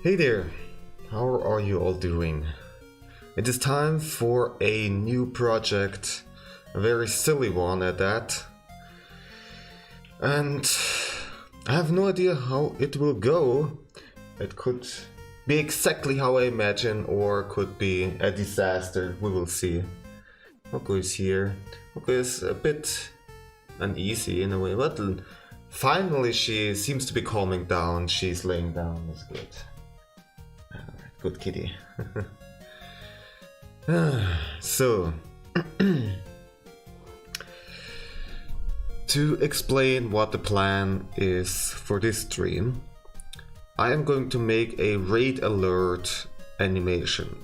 Hey there, how are you all doing? It is time for a new project, a very silly one at that. And I have no idea how it will go. It could be exactly how I imagine, or could be a disaster. We will see. Oko is here. Oko is a bit uneasy in a way, but finally she seems to be calming down. She's laying down. That's good. Good kitty. So, to explain what the plan is for this stream, I am going to make a raid alert animation.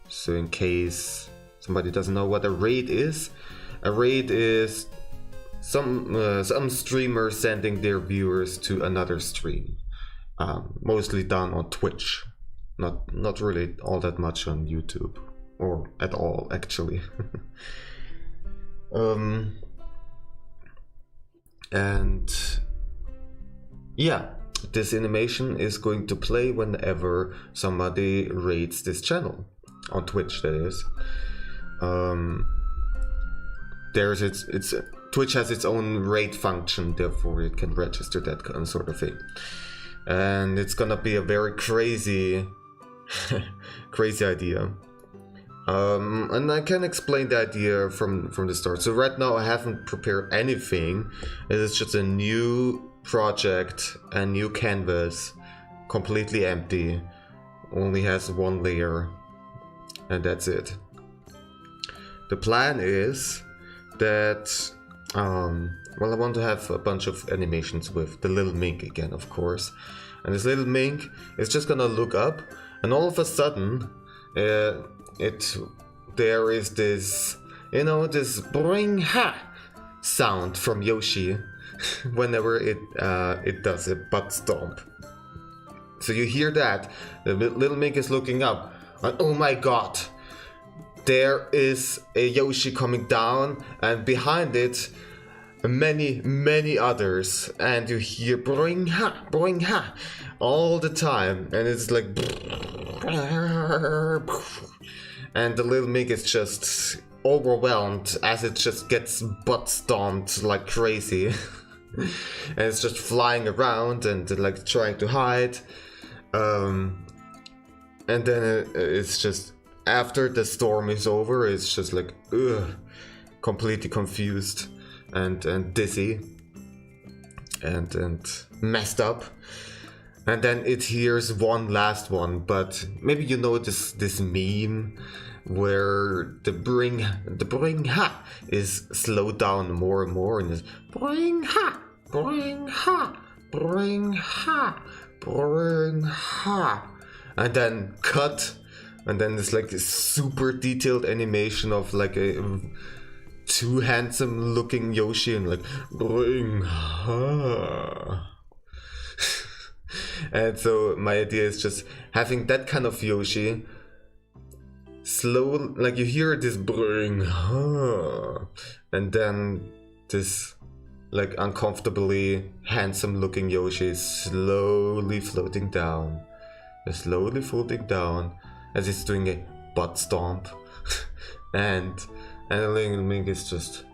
So in case somebody doesn't know what a raid is some streamer sending their viewers to another stream, mostly done on Twitch. Not really all that much on YouTube, or at all actually. And yeah, this animation is going to play whenever somebody raids this channel on Twitch, that is. Twitch has its own raid function, therefore it can register that kind of sort of thing. And it's gonna be a very crazy idea. And I can explain the idea from the start. So right now I haven't prepared anything. It is just a new project, a new canvas, completely empty, only has one layer, and that's it. The plan is that well, I want to have a bunch of animations with the little mink again, of course. And this little mink is just gonna look up, and all of a sudden there is this, this bring ha sound from Yoshi whenever it does a butt stomp. So you hear that, the little mink is looking up, and oh my god, there is a Yoshi coming down, and behind it many others, and you hear bring ha all the time, and it's like, and the little mink is just overwhelmed as it just gets butt stomped like crazy. And it's just flying around and like trying to hide, and then it's just, after the storm is over, it's just like completely confused and dizzy and messed up. And then it hears one last one, but maybe you know this meme where the bring ha is slowed down more and more, and it's bring ha, and then cut, and then there's like this super detailed animation of like a too handsome looking Yoshi, and like bring ha. And so my idea is just having that kind of Yoshi, slow, like you hear this bring ha, and then this like uncomfortably handsome looking Yoshi is slowly floating down as it's doing a butt stomp. and the little mink is just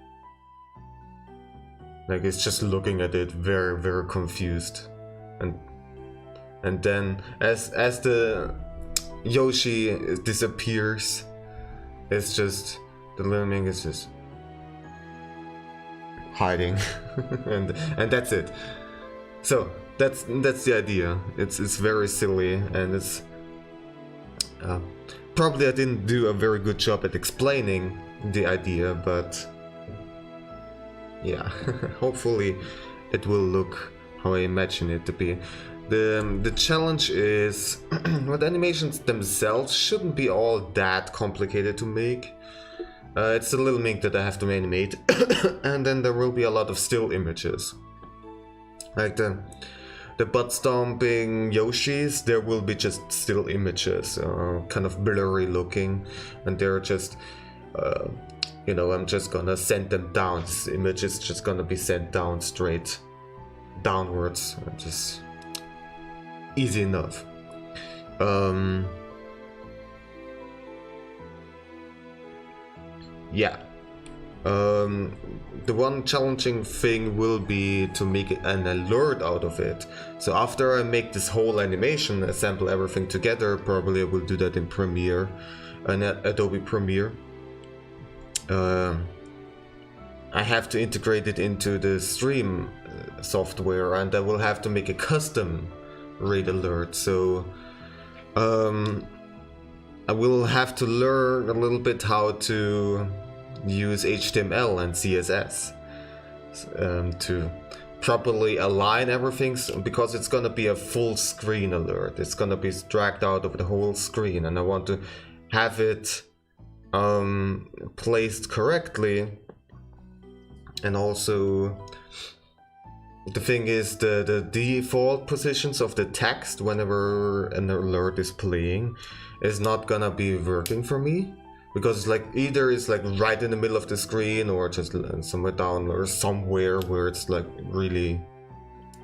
like, it's just looking at it very, very confused. And then as the Yoshi disappears, it's just, the little mink is just hiding. and that's it. So that's the idea. It's very silly, and it's probably I didn't do a very good job at explaining the idea, but yeah, hopefully it will look how I imagine it to be. The challenge is well, the animations themselves shouldn't be all that complicated to make. It's a little mink that I have to animate, and then there will be a lot of still images. Like the butt stomping Yoshis, there will be just still images, kind of blurry looking, and they're just, I'm just gonna send them down. This image is just gonna be sent down straight downwards, just easy enough. Yeah. The one challenging thing will be to make an alert out of it. So after I make this whole animation, assemble everything together, probably I will do that in Premiere, Adobe Premiere. I have to integrate it into the stream software, and I will have to make a custom read alert. So I will have to learn a little bit how to use HTML and CSS to properly align everything, because it's gonna be a full screen alert. It's gonna be dragged out of the whole screen, and I want to have it placed correctly. And also, the thing is, the default positions of the text whenever an alert is playing is not gonna be working for me, because like either it's like right in the middle of the screen, or just somewhere down, or somewhere where it's like really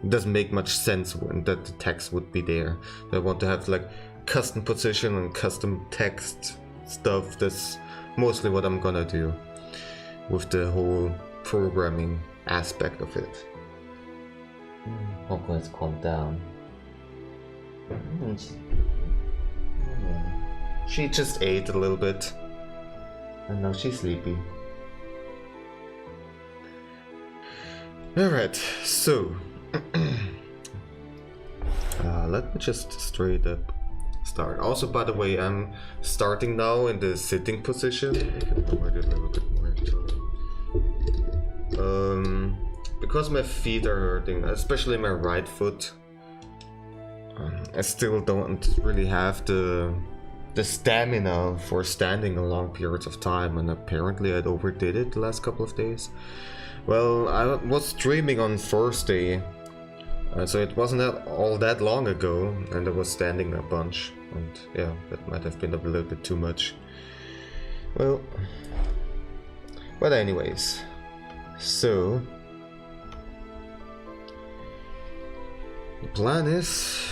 doesn't make much sense when that the text would be there. I want to have like custom position and custom text stuff. That's mostly what I'm gonna do with the whole programming aspect of it. Hopefully it's calmed down. She just ate a little bit, And now she's sleepy. Alright, so let me just straight up start. Also, by the way, I'm starting now in the sitting position. I can lower it a little bit more actually. Because my feet are hurting, especially my right foot. I still don't really have the stamina for standing a long periods of time, and apparently I'd overdid it the last couple of days. Well, I was streaming on Thursday, so it wasn't all that long ago, and I was standing a bunch, and yeah, that might have been a little bit too much. Well, but anyways, so the plan is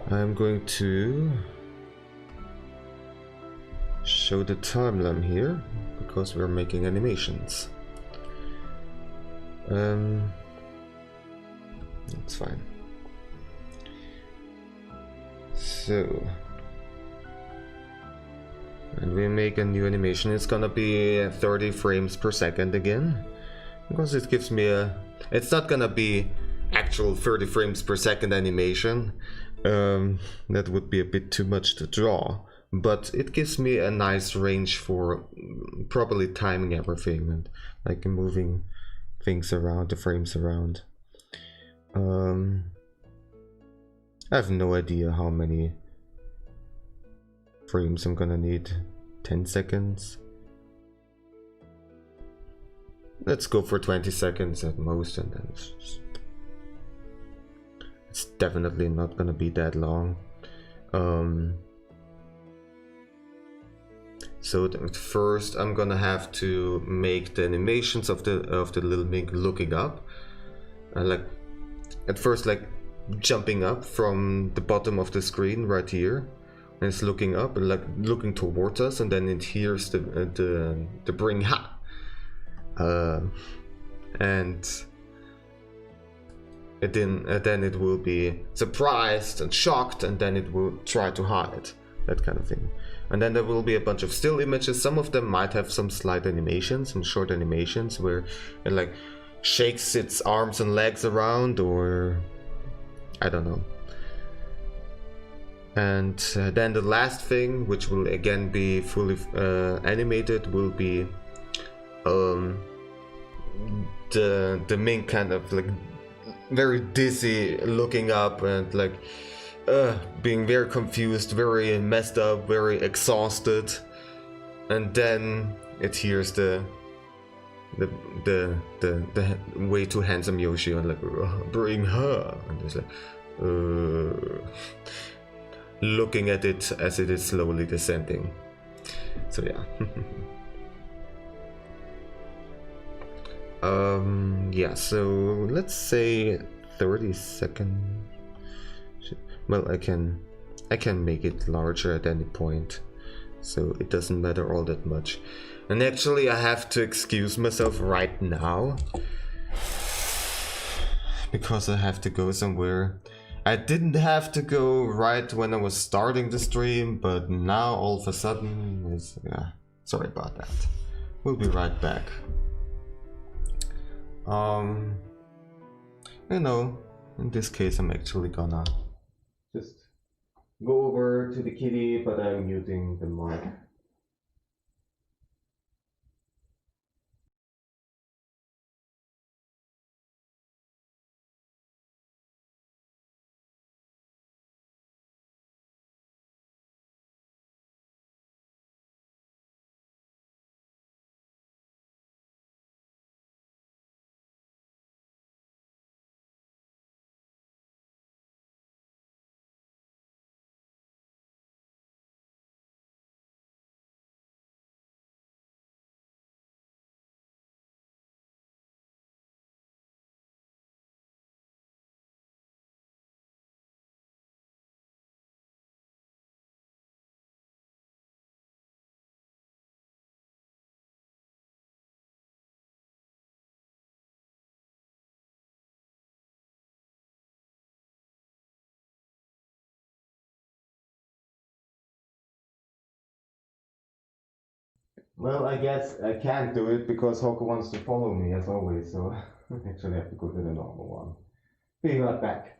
I'm going to show the timeline here because we're making animations. That's fine. So, and we make a new animation. It's gonna be 30 frames per second again, because it gives me a. It's not gonna be actual 30 frames per second animation. That would be a bit too much to draw, but it gives me a nice range for properly timing everything and like moving things around, the frames around. I have no idea how many frames I'm gonna need. 10 seconds? Let's go for 20 seconds at most, and then it's definitely not gonna be that long. So first I'm gonna have to make the animations of the little mink looking up, like at first like jumping up from the bottom of the screen right here, and it's looking up and like looking towards us, and then it hears the bring ha, and then it will be surprised and shocked, and then it will try to hide, that kind of thing. And then there will be a bunch of still images. Some of them might have some slight animations, some short animations where it like shakes its arms and legs around, or I don't know. And then the last thing, which will again be fully animated, will be the mink kind of like very dizzy looking up and like being very confused, very messed up, very exhausted, and then it hears the way too handsome Yoshi and like bring her, and it's like looking at it as it is slowly descending. So yeah. Yeah, so let's say 30 seconds Well, I can make it larger at any point, so it doesn't matter all that much. And actually I have to excuse myself right now because I have to go somewhere. I didn't have to go right when I was starting the stream, but now all of a sudden is, yeah, sorry about that. We'll be right back. You know, in this case I'm actually gonna just go over to the kitty, but I'm muting the mic. Well, I guess I can't do it because Hoka wants to follow me as always, so I actually have to go to the normal one. Be right back.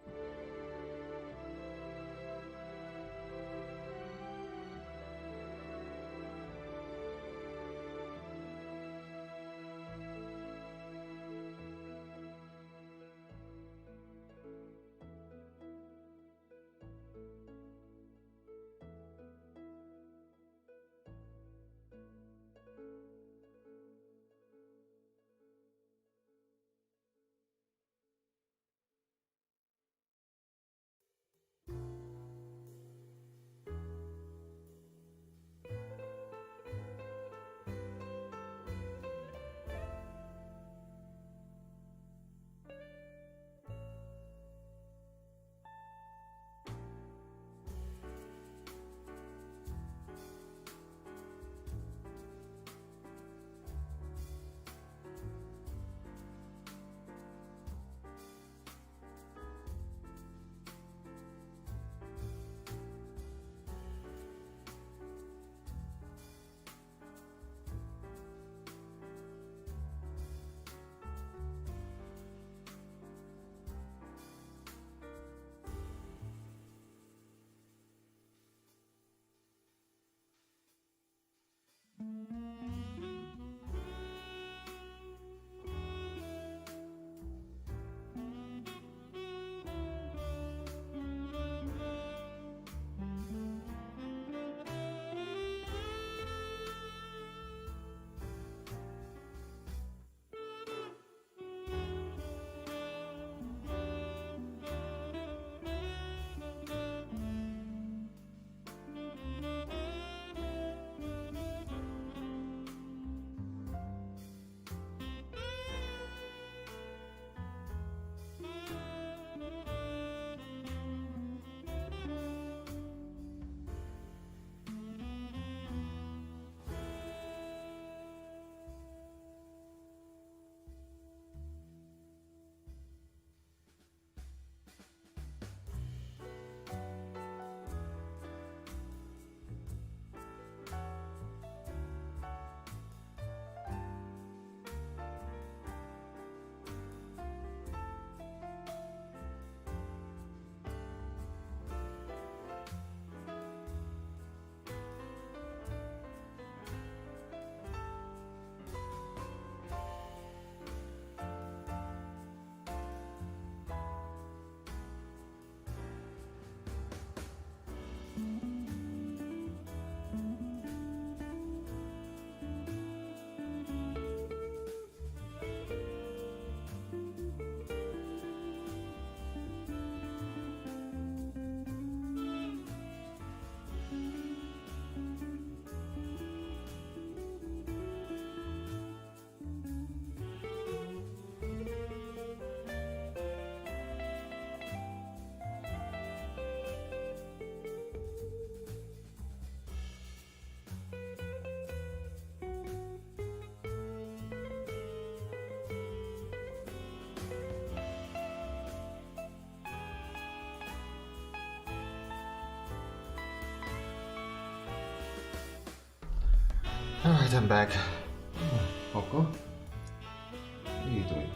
Alright, I'm back. Coco? What are you doing?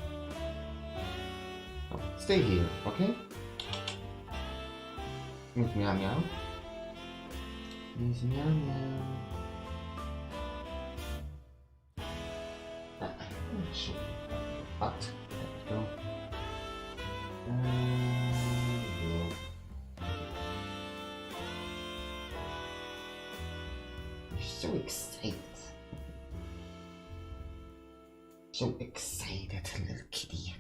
Oh, stay here, okay? Miss Meow Meow. Miss Meow Meow. Should be but there we go. You're so excited. So excited, little kitty.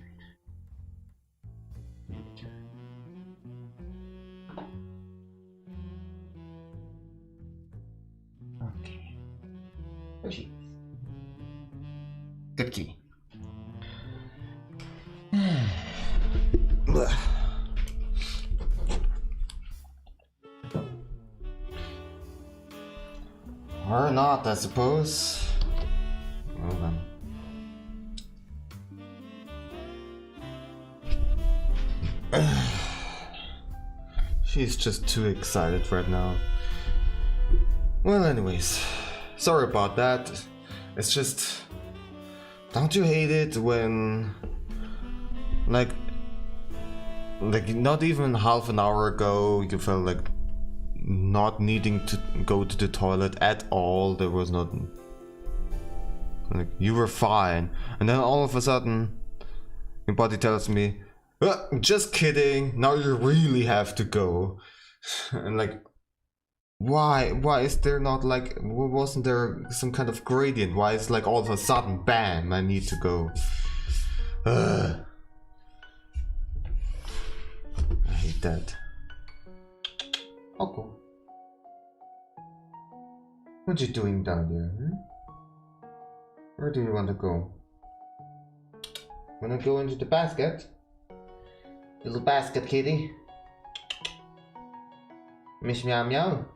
Okay. There she is. Good kitty. Or not, I suppose. Well then. She's just too excited right now. Well, anyways, sorry about that. It's just, don't you hate it when, like not even half an hour ago you felt like not needing to go to the toilet at all? There was not, like, you were fine, and then all of a sudden your body tells me, just kidding, now you really have to go. And like, why is there not, like, wasn't there some kind of gradient? Why is, like, all of a sudden, bam, I need to go? I hate that. Oh, cool. What you doing down there? Where do you want to go? Wanna go into the basket? Little basket kitty? Miss Meow Meow?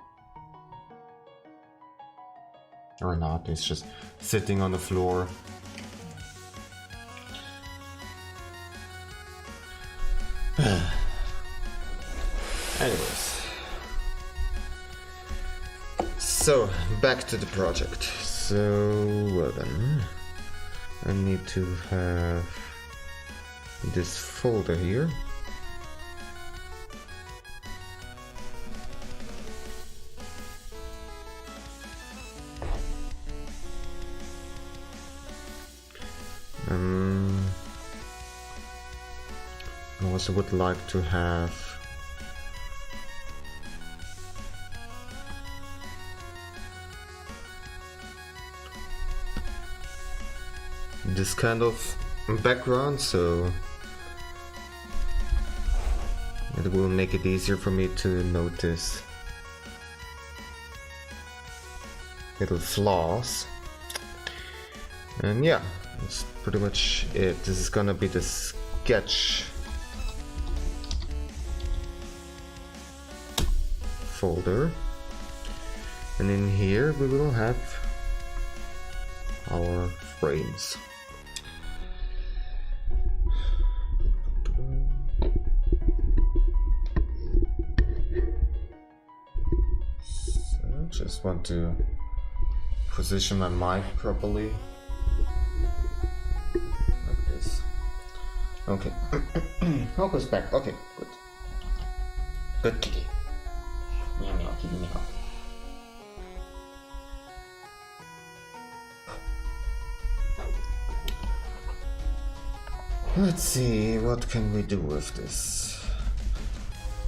Or not, it's just sitting on the floor. Anyways. So, back to the project. So, well then. I need to have this folder here. I also would like to have this kind of background, so it will make it easier for me to notice little flaws. And yeah, that's pretty much it. This is gonna be the sketch folder, and in here we will have our frames. So just want to position my mic properly. Like this. Okay. Focus back. Okay, good. Good kitty. Meow meow kitty meow. Let's see, what can we do with this?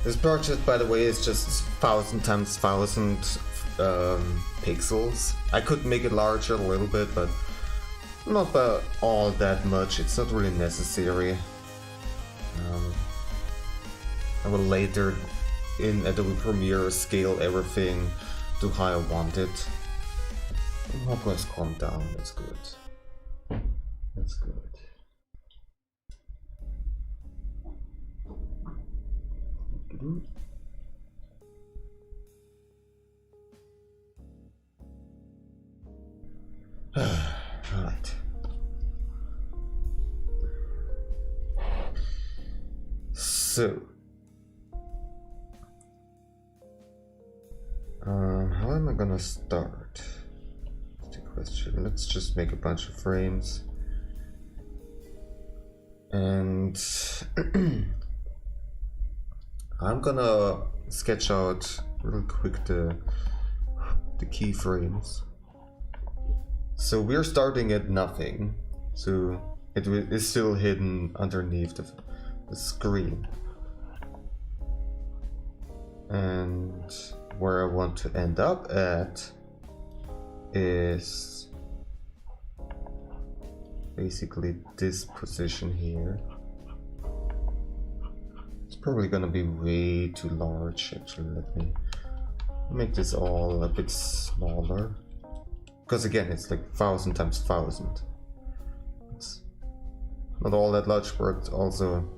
This project, by the way, is just 1000 times 1000 pixels. I could make it larger a little bit, but not by all that much. It's not really necessary. I will later in Adobe Premiere scale everything to how I want it. Hope let's calm down. That's good. That's good. Alright. So, how am I gonna start? Let's take question. Let's just make a bunch of frames. And I'm gonna sketch out real quick the keyframes. So we're starting at nothing. So it is still hidden underneath the screen. And where I want to end up at is basically this position here. It's probably gonna be way too large. Actually, let me make this all a bit smaller, because again it's like 1000 times 1000. It's not all that large, but also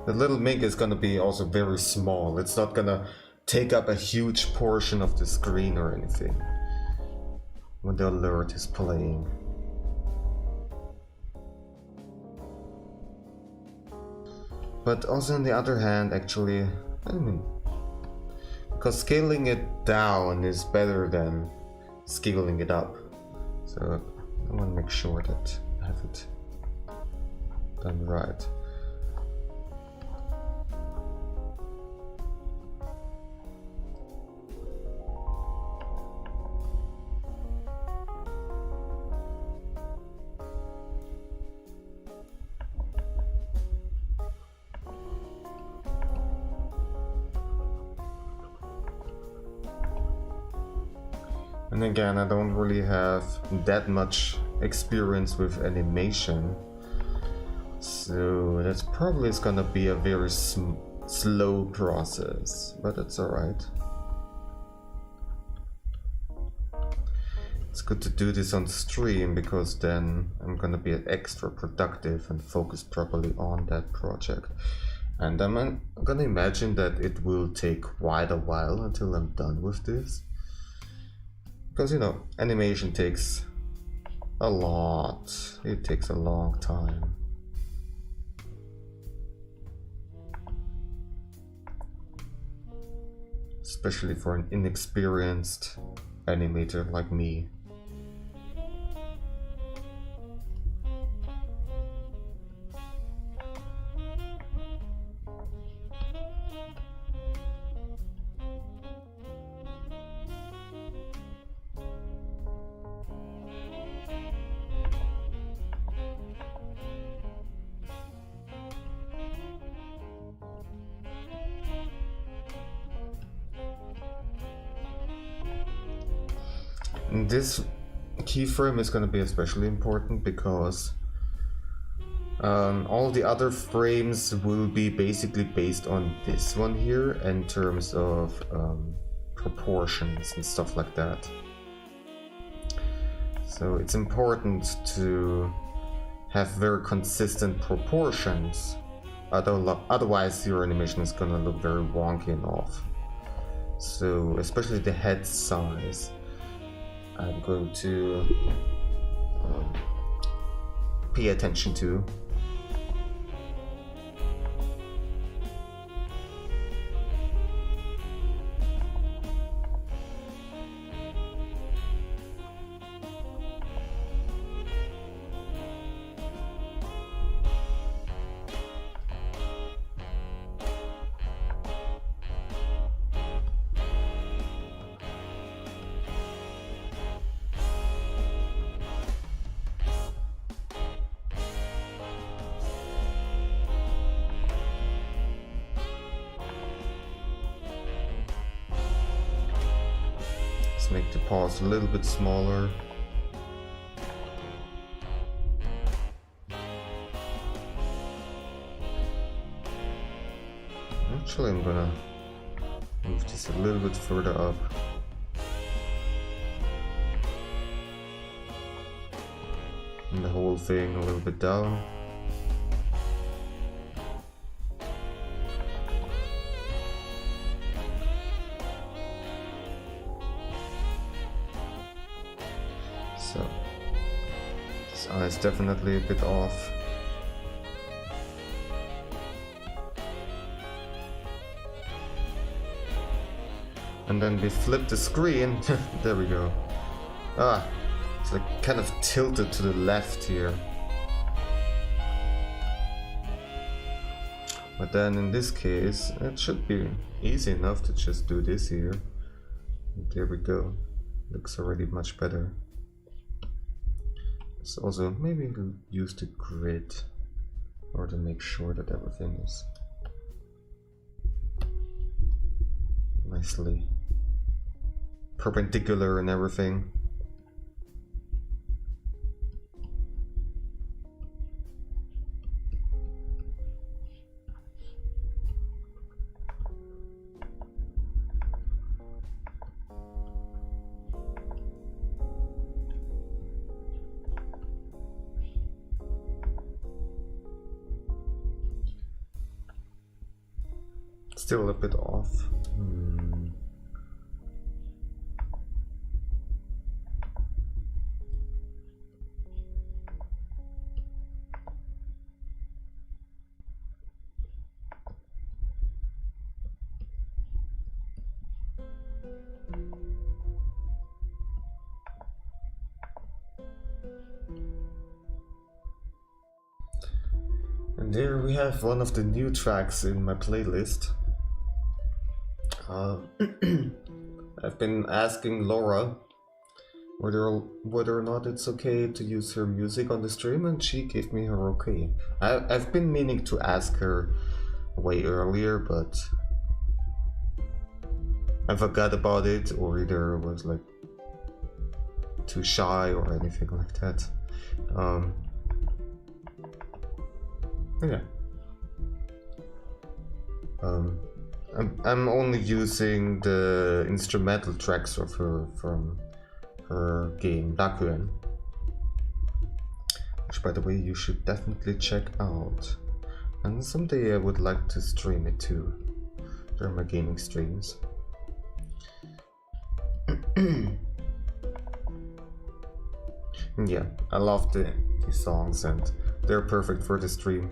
the little mink is gonna be also very small. It's not gonna take up a huge portion of the screen or anything when the alert is playing. But also on the other hand, actually, I mean, because scaling it down is better than scaling it up. So I want to make sure that I have it done right. And again, I don't really have that much experience with animation, so that's probably gonna be a very slow process, but that's alright. It's good to do this on stream, because then I'm gonna be extra productive and focus properly on that project. And I'm gonna imagine that it will take quite a while until I'm done with this. Because, you know, animation takes a lot. It takes a long time. Especially for an inexperienced animator like me. This keyframe is going to be especially important because all the other frames will be basically based on this one here in terms of proportions and stuff like that. So it's important to have very consistent proportions, otherwise your animation is going to look very wonky and off. So especially the head size, I'm going to pay attention to. Make the paws a little bit smaller. Actually, I'm gonna move this a little bit further up. And the whole thing a little bit down. So, this eye is definitely a bit off. And then we flip the screen. There we go. Ah, It's like kind of tilted to the left here. But then in this case, it should be easy enough to just do this here. There we go. Looks already much better. So also maybe we'll use the grid in order to make sure that everything is nicely perpendicular and everything. Still a bit off. And there we have one of the new tracks in my playlist. I've been asking Laura whether or not it's okay to use her music on the stream, and she gave me her okay. I've been meaning to ask her way earlier, but I forgot about it, or either was like too shy or anything like that. Yeah. I'm only using the instrumental tracks of her from her game Dakuen, which, by the way, you should definitely check out. And someday I would like to stream it too during my gaming streams. Yeah, I love these songs, and they're perfect for the stream.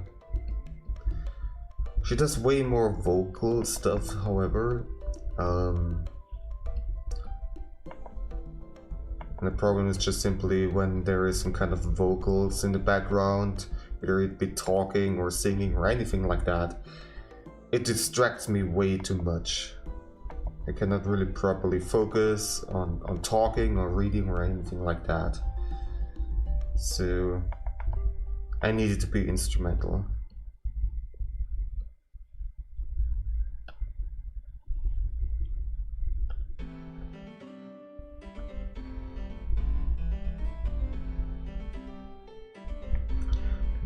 She does way more vocal stuff, however. And the problem is just simply when there is some kind of vocals in the background, either it be talking or singing or anything like that, it distracts me way too much. I cannot really properly focus on talking or reading or anything like that. So I need it to be instrumental.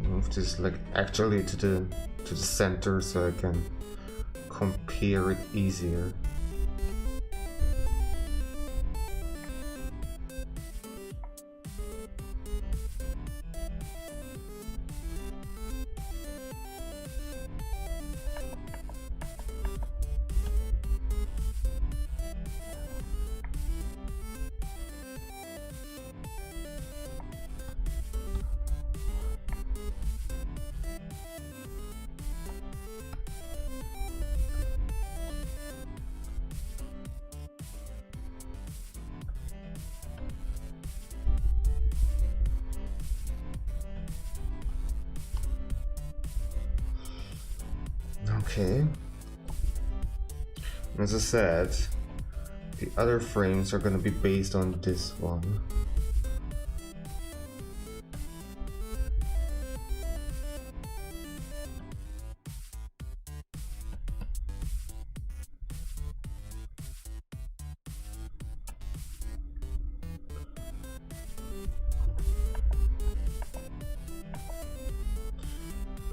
Move this like actually to the center so I can compare it easier. Okay. As I said, the other frames are going to be based on this one.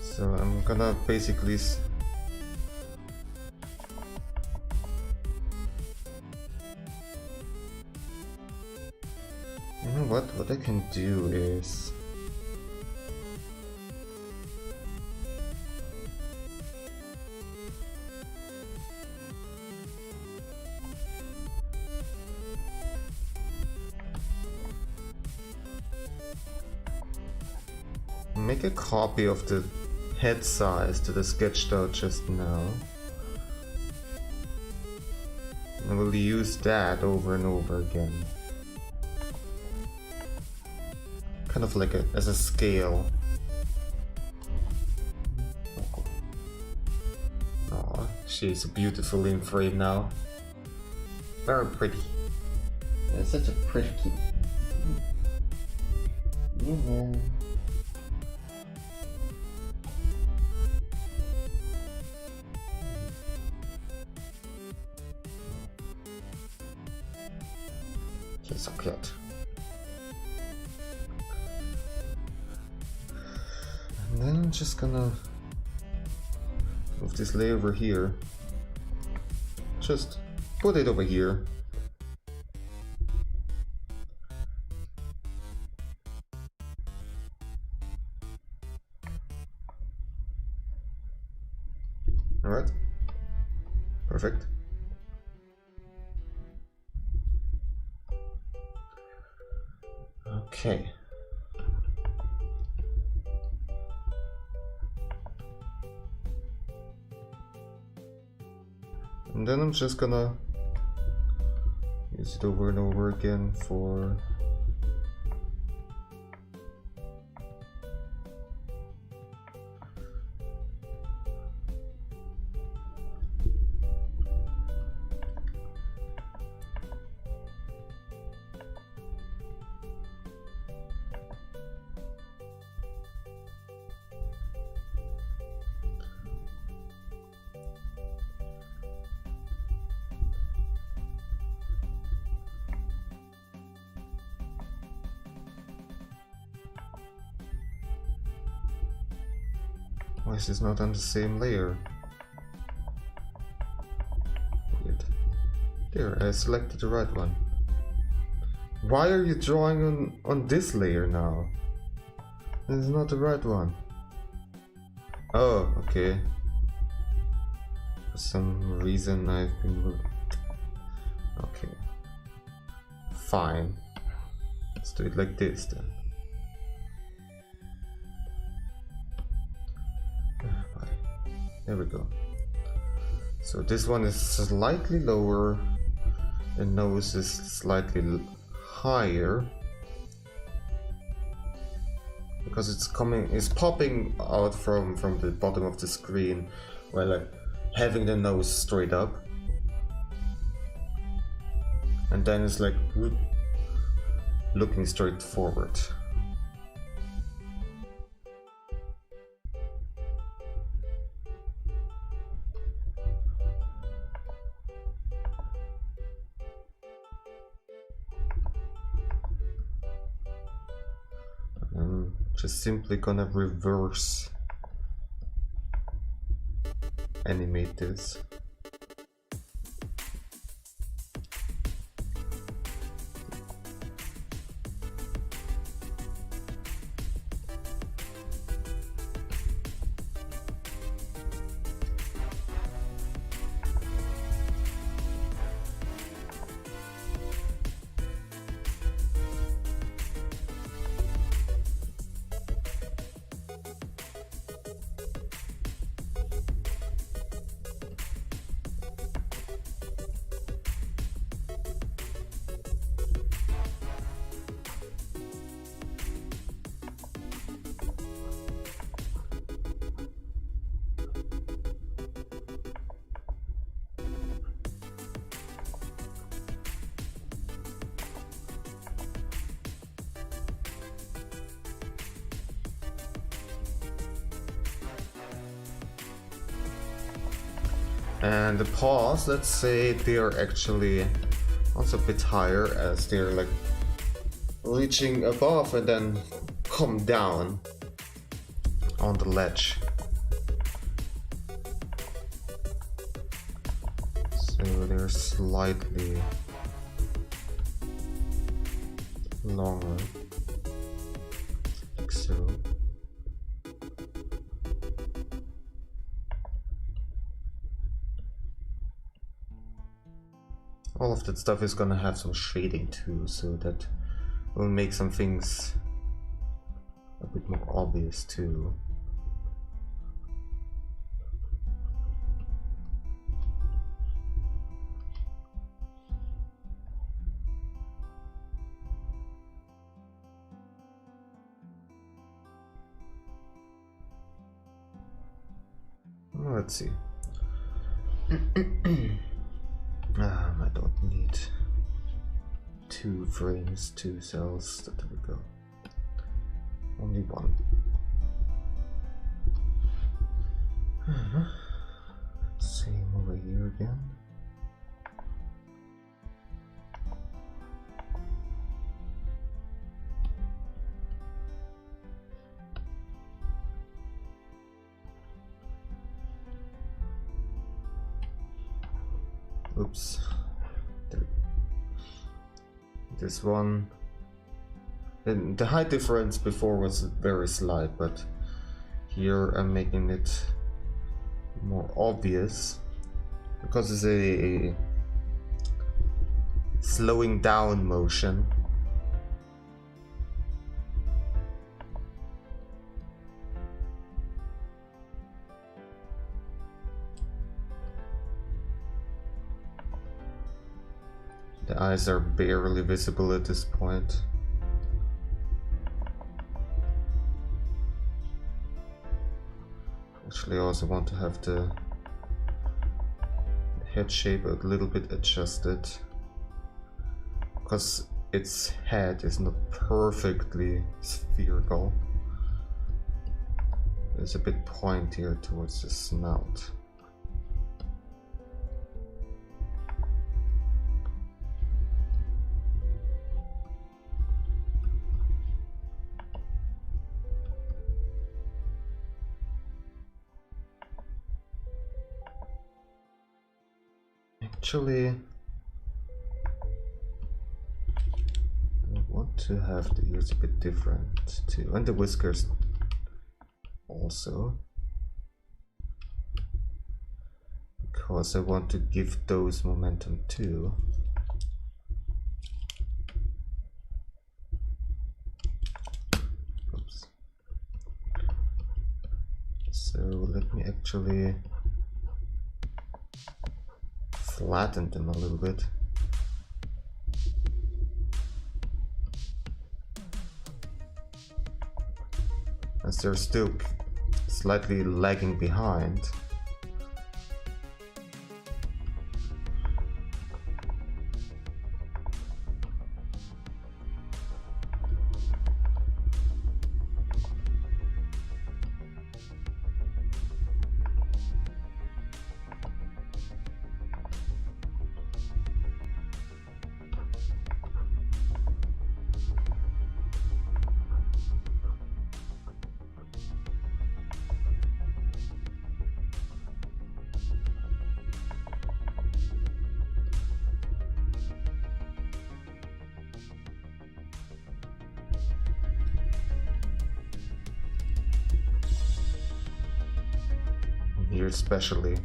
So I'm gonna basically what I can do is make a copy of the head size that I sketched out just now. And we'll use that over and over again. kind of like as a scale. Oh, she's beautifully in frame now. Very pretty. It's such a pretty kid. Yeah. She's so cute. And then I'm just gonna move this layer over here. Just put it over here. Alright. Perfect. Okay. And then I'm just gonna use it over and over again for why is this not on the same layer? Weird. There, I selected the right one. Why are you drawing on this layer now? This is not the right one. Oh, okay. For some reason I've been moved. Okay. Fine. Let's do it like this then. There we go. So this one is slightly lower, the nose is slightly higher because it's popping out from the bottom of the screen, while like having the nose straight up, and then it's like looking straight forward. Just simply gonna reverse animate this. And the paws, let's say they're actually also a bit higher, as they're like reaching above and then come down on the ledge. So they're slightly longer, like so. All of that stuff is gonna have some shading too, so that will make some things a bit more obvious too. let's see. I don't need 2 frames, 2 cells. There we go. Only 1. Same over here again. Oops. This one. And the height difference before was very slight, but here I'm making it more obvious because it's a slowing down motion. The eyes are barely visible at this point. Actually, I also want to have the head shape a little bit adjusted, because its head is not perfectly spherical. It's a bit pointier towards the snout. Actually, I want to have the ears a bit different too, and the whiskers also, because I want to give those momentum too. Oops. So let me actually flatten them a little bit. As they're still slightly lagging behind. Here especially.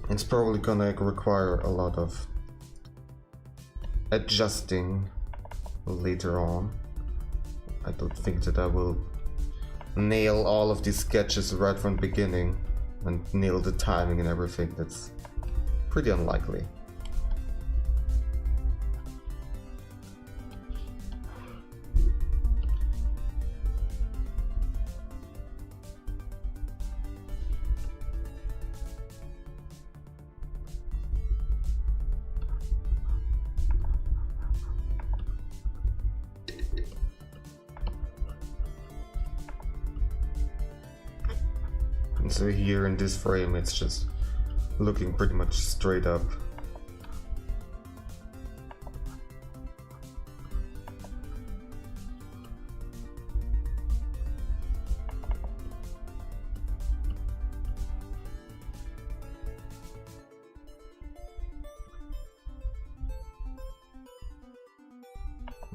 It's probably gonna require a lot of adjusting later on. I don't think that I will nail all of these sketches right from the beginning and nail the timing and everything. That's pretty unlikely. So here in this frame it's just looking pretty much straight up.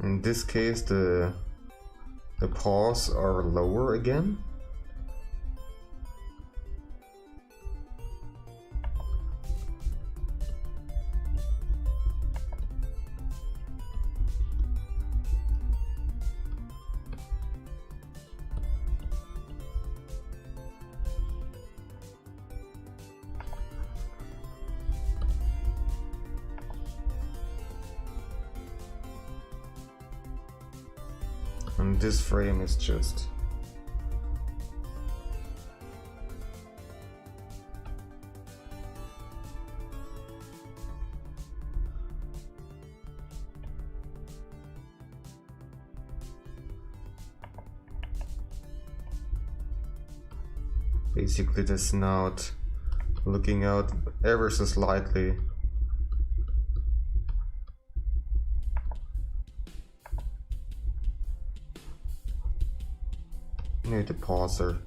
In this case the paws are lower again. And this frame is just basically the snout looking out ever so slightly. Maybe the paws are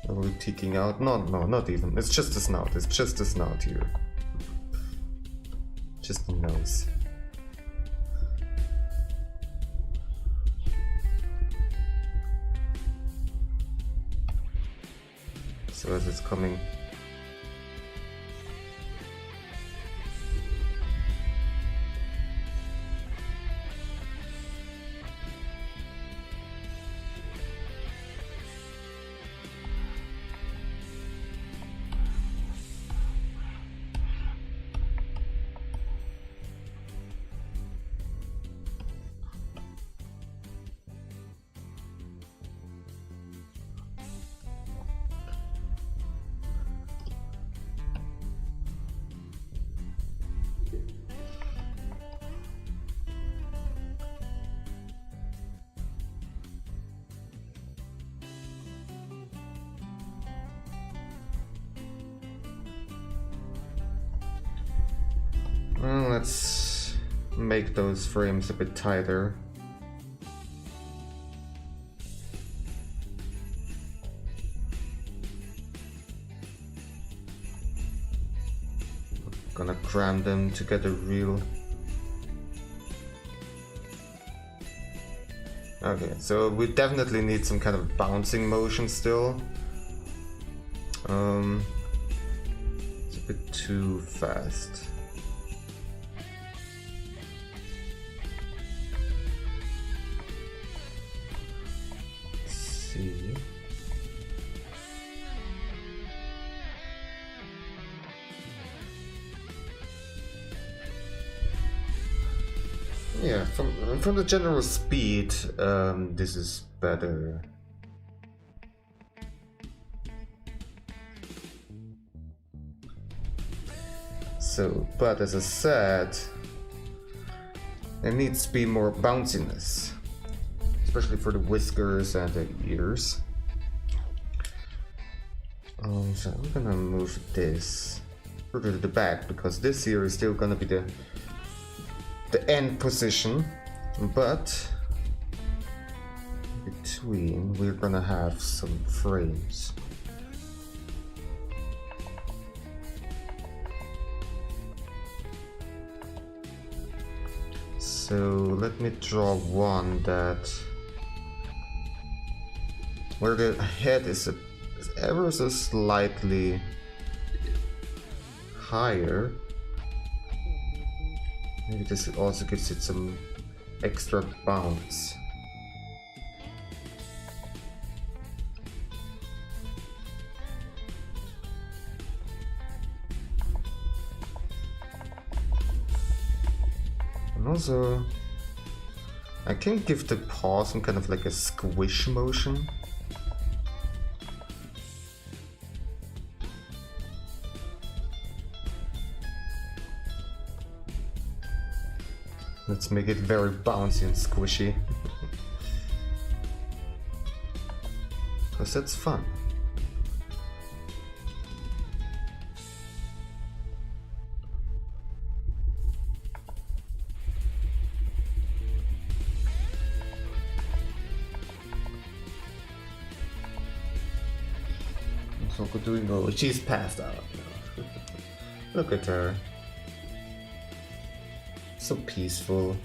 probably ticking out. No, not even. It's just the snout. It's just the snout here. Just the nose. So as it's coming. Well, let's make those frames a bit tighter. Gonna cram them to get a real... Okay, so we definitely need some kind of bouncing motion still. It's a bit too fast. See. Yeah, from the general speed, this is better. So, but as I said, there needs to be more bounciness, especially for the whiskers and the ears. So I'm gonna move this further to the back because this here is still gonna be the end position, but between we're gonna have some frames. So let me draw one that where the head is ever so slightly higher. Maybe this also gives it some extra bounce. And also, I can give the paw some kind of like a squish motion. Let's make it very bouncy and squishy. Because that's fun. So good doing. Oh, she's passed out. Look at her. So peaceful.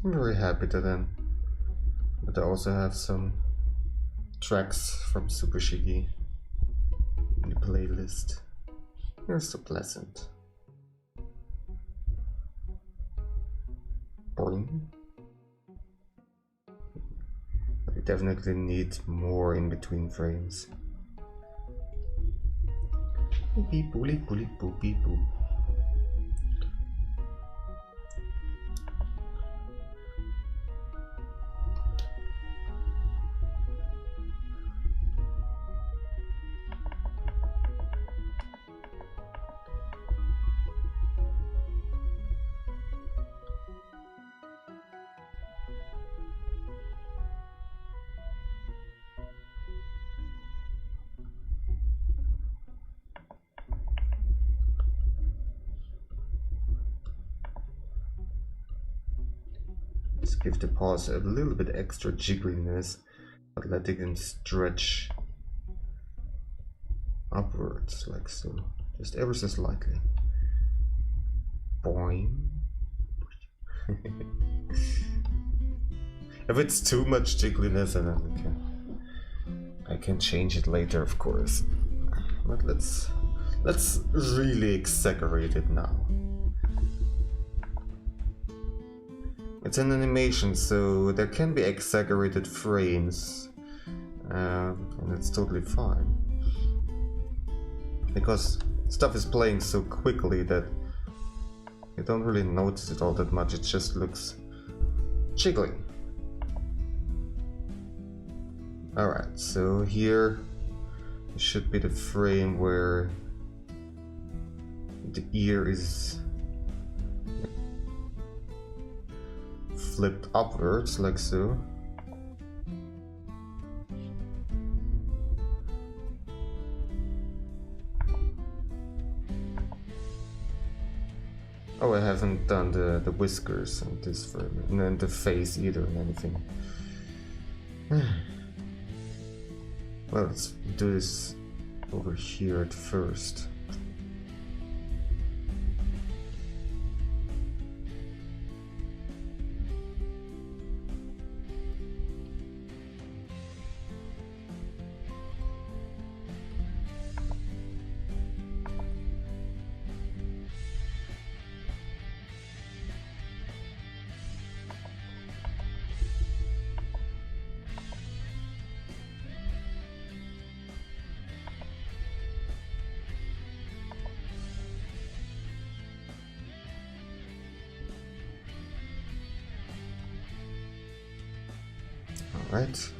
I'm very happy that I also have some tracks from Super Shiggy in the playlist. You're so pleasant. Boing. But we definitely need more in between frames. Beep boop boop boop beep boop. Just give the paws a little bit extra jiggliness, but letting them stretch upwards like so, just ever so slightly. Boing. If it's too much jiggliness, then I can change it later, of course. But let's really exaggerate it now. It's an animation, so there can be exaggerated frames, and it's totally fine. Because stuff is playing so quickly that you don't really notice it all that much, it just looks jiggling. Alright, so here should be the frame where the ear is flipped upwards, like so. Oh, I haven't done the whiskers on this frame, and then the face either, and anything. Well, let's do this over here at first. right?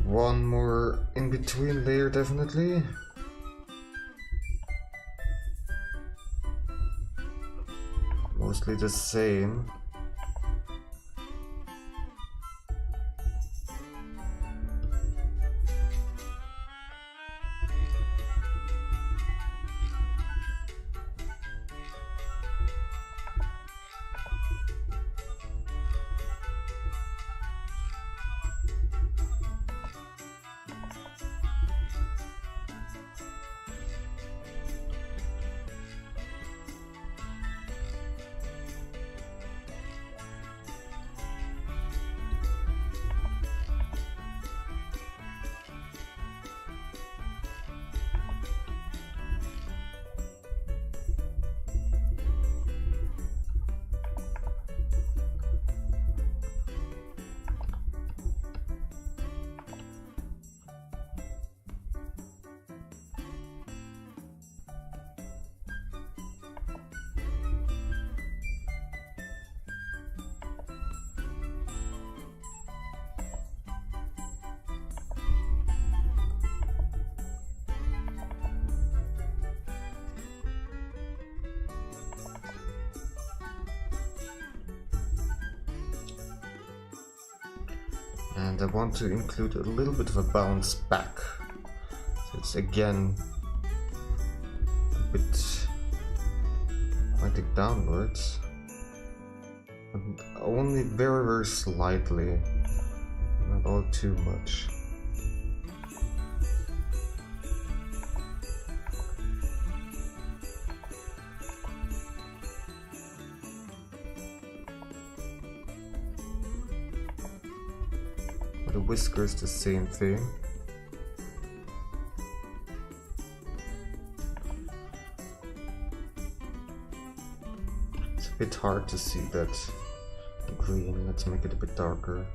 One more in-between layer, definitely. Mostly the same. And I want to include a little bit of a bounce back. So it's again a bit pointing downwards. But only very, very slightly. Not all too much. The whiskers, the same thing. It's a bit hard to see that green. Let's make it a bit darker.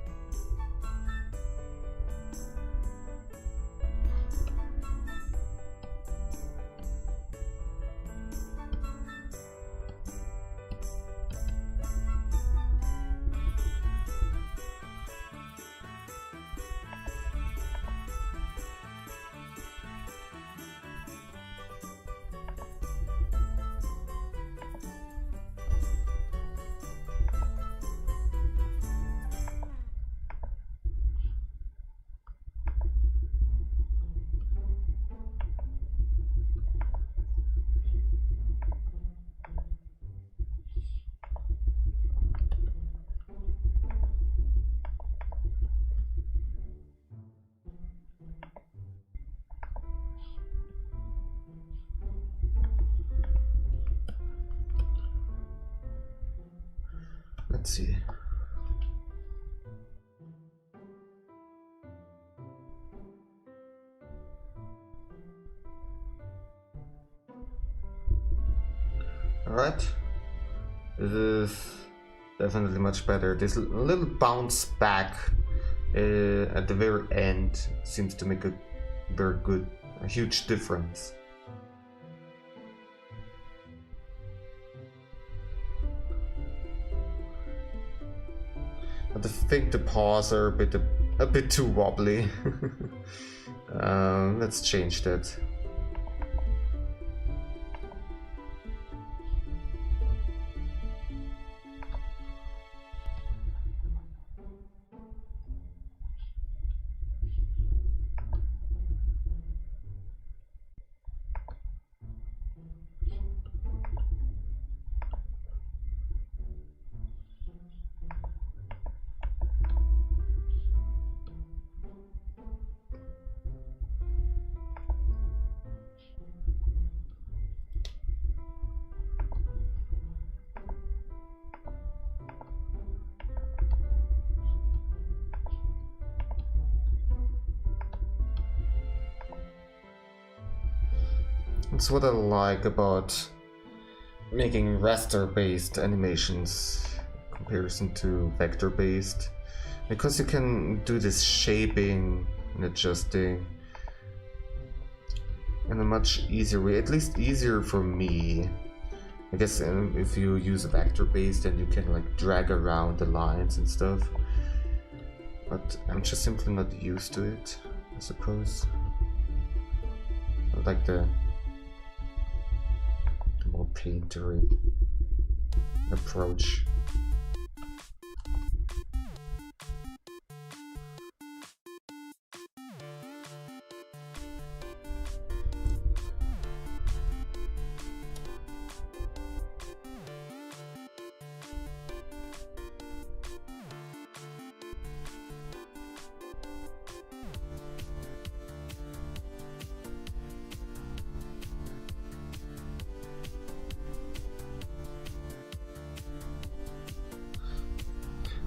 let's see. Alright. This is definitely much better. This little bounce back at the very end seems to make a huge difference. But I think the paws are a bit too wobbly. Let's change that. That's what I like about making raster-based animations in comparison to vector-based, because you can do this shaping and adjusting in a much easier way, at least easier for me. I guess if you use a vector-based, then you can like drag around the lines and stuff, but I'm just simply not used to it, I suppose. I like the more painterly approach.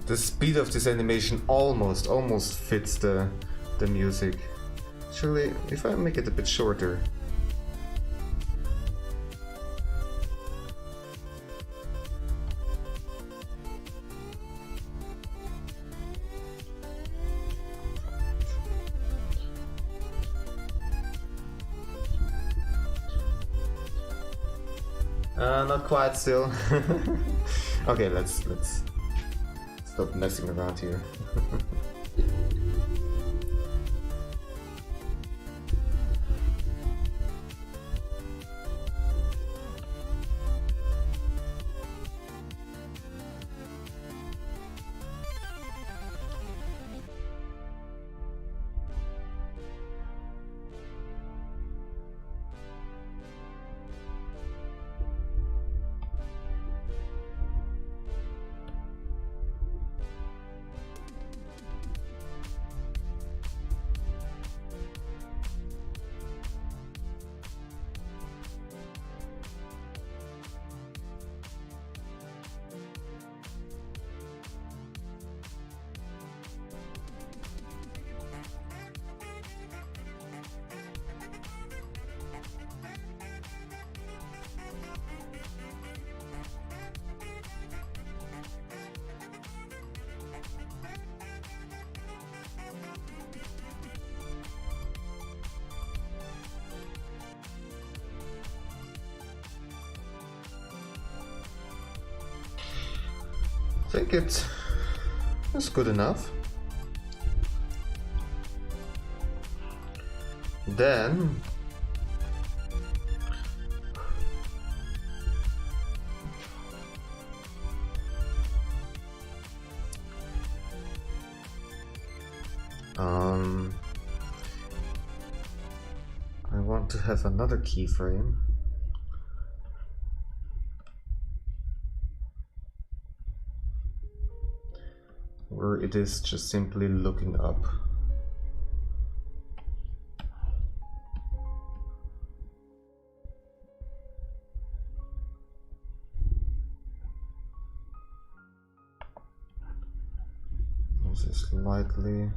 The speed of this animation almost fits the music. Actually, if I make it a bit shorter. Not quite still. Okay, let's stop messing around here. I think it's good enough. Then I want to have another keyframe. Where it is just simply looking up. Just slightly.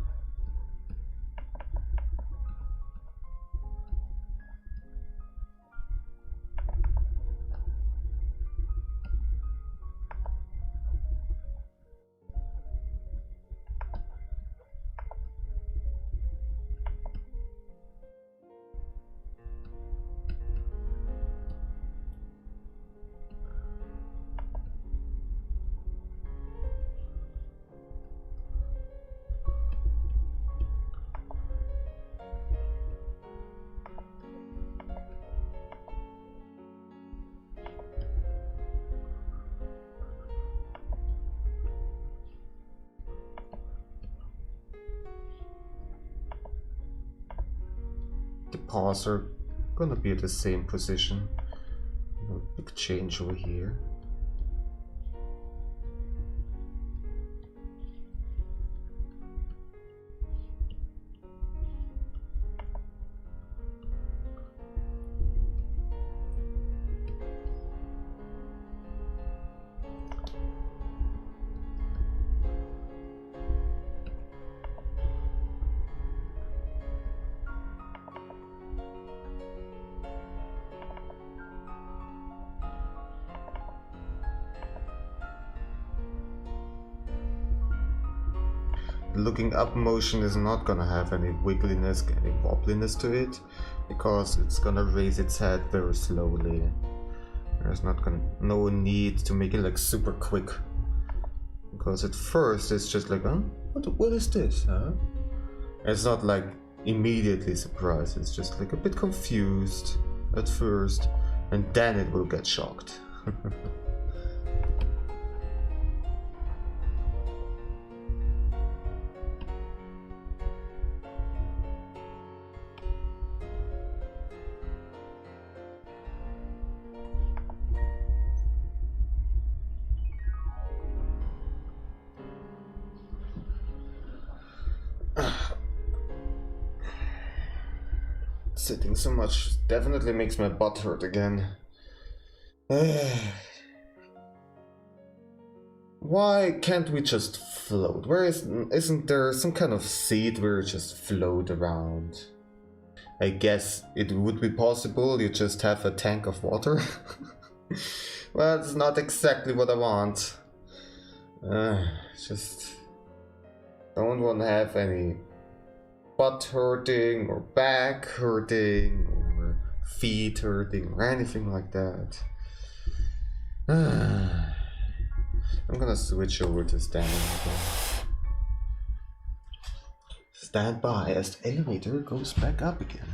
The paws are gonna be at the same position. No big change over here. Looking up motion is not gonna have any wiggliness, any wobbliness to it, because it's gonna raise its head very slowly. There's no need to make it like super quick, because at first it's just like, huh? What is this, huh? It's not like immediately surprised, it's just like a bit confused at first, and then it will get shocked. Sitting so much definitely makes my butt hurt again. Why can't we just float? Isn't there some kind of seat where you just float around? I guess it would be possible, you just have a tank of water. Well, it's not exactly what I want. Just don't want to have any butt hurting or back hurting or feet hurting or anything like that. I'm gonna switch over to standing again. Stand by as the elevator goes back up again.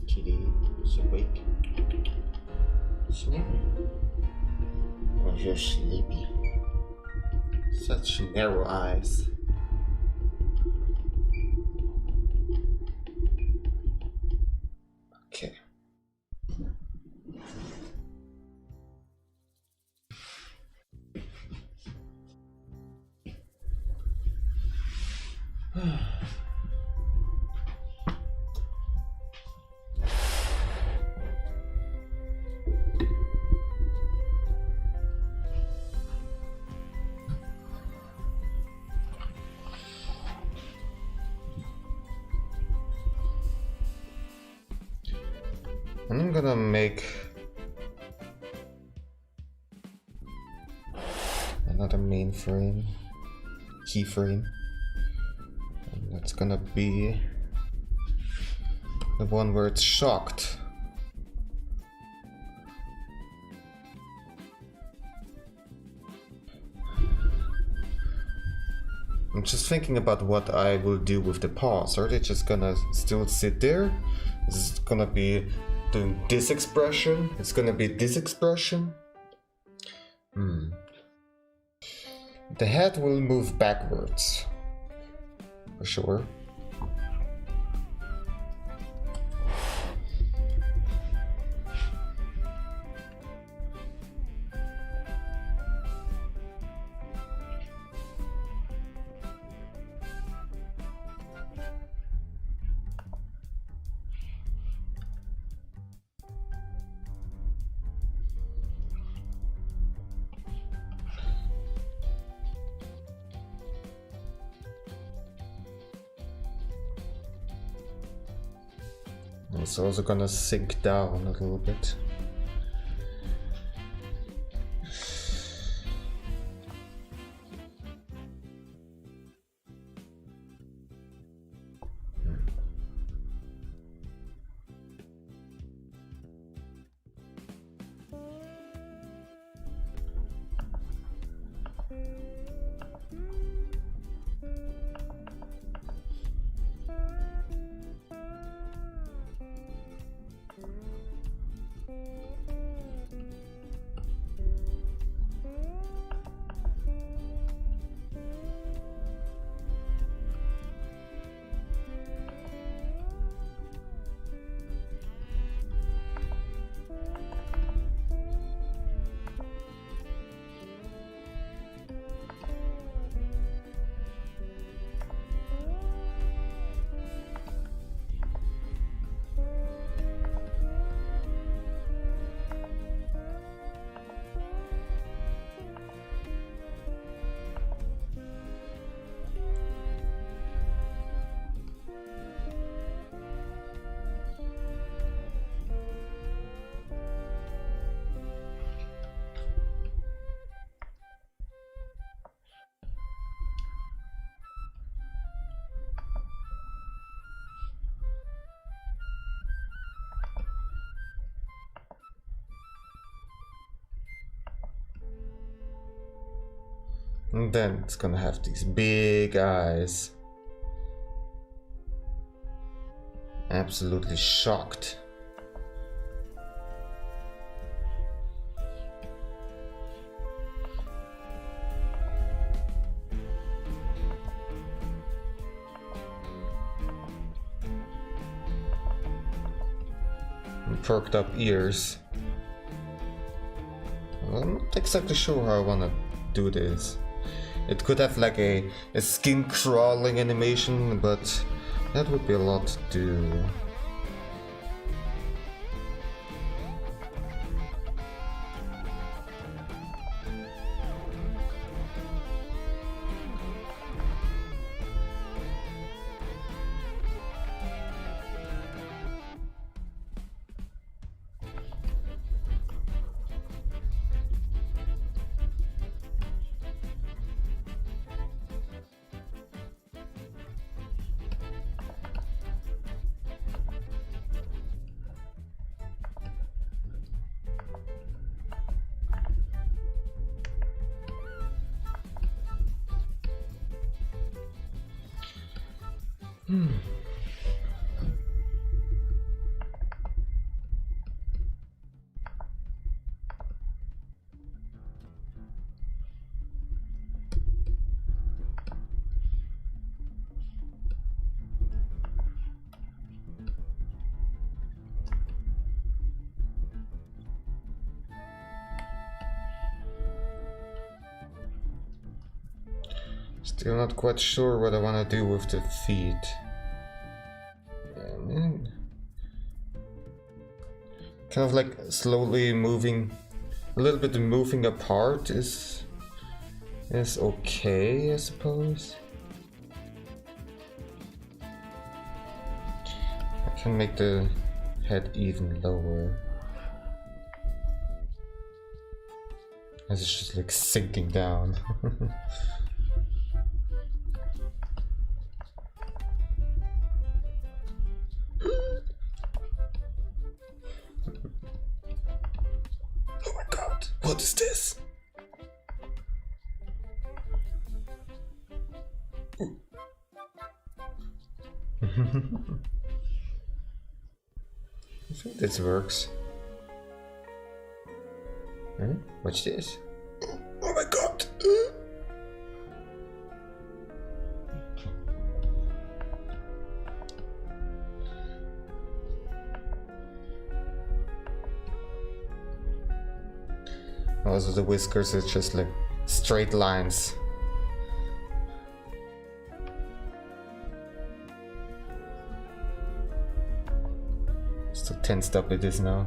Kitty is awake. Sleeping. Oh, you're sleepy. Such narrow eyes. Okay. And I'm gonna make another mainframe, keyframe, and that's gonna be the one where it's shocked. I'm just thinking about what I will do with the paws. Are they just gonna still sit there? Is it gonna be doing this expression? It's gonna be this expression? The head will move backwards, for sure. It's also gonna sink down a little bit. And then it's gonna have these big eyes. Absolutely shocked. And perked up ears. Well, I'm not exactly sure how I wanna do this. It could have like a skin crawling animation, but that would be a lot to do. Still not quite sure what I want to do with the feet. Kind of like slowly moving, a little bit moving apart is okay, I suppose. I can make the head even lower. As it's just like sinking down. What is this? I think this works. Watch this. Oh my god! Also the whiskers is just like straight lines. So tensed up it is now.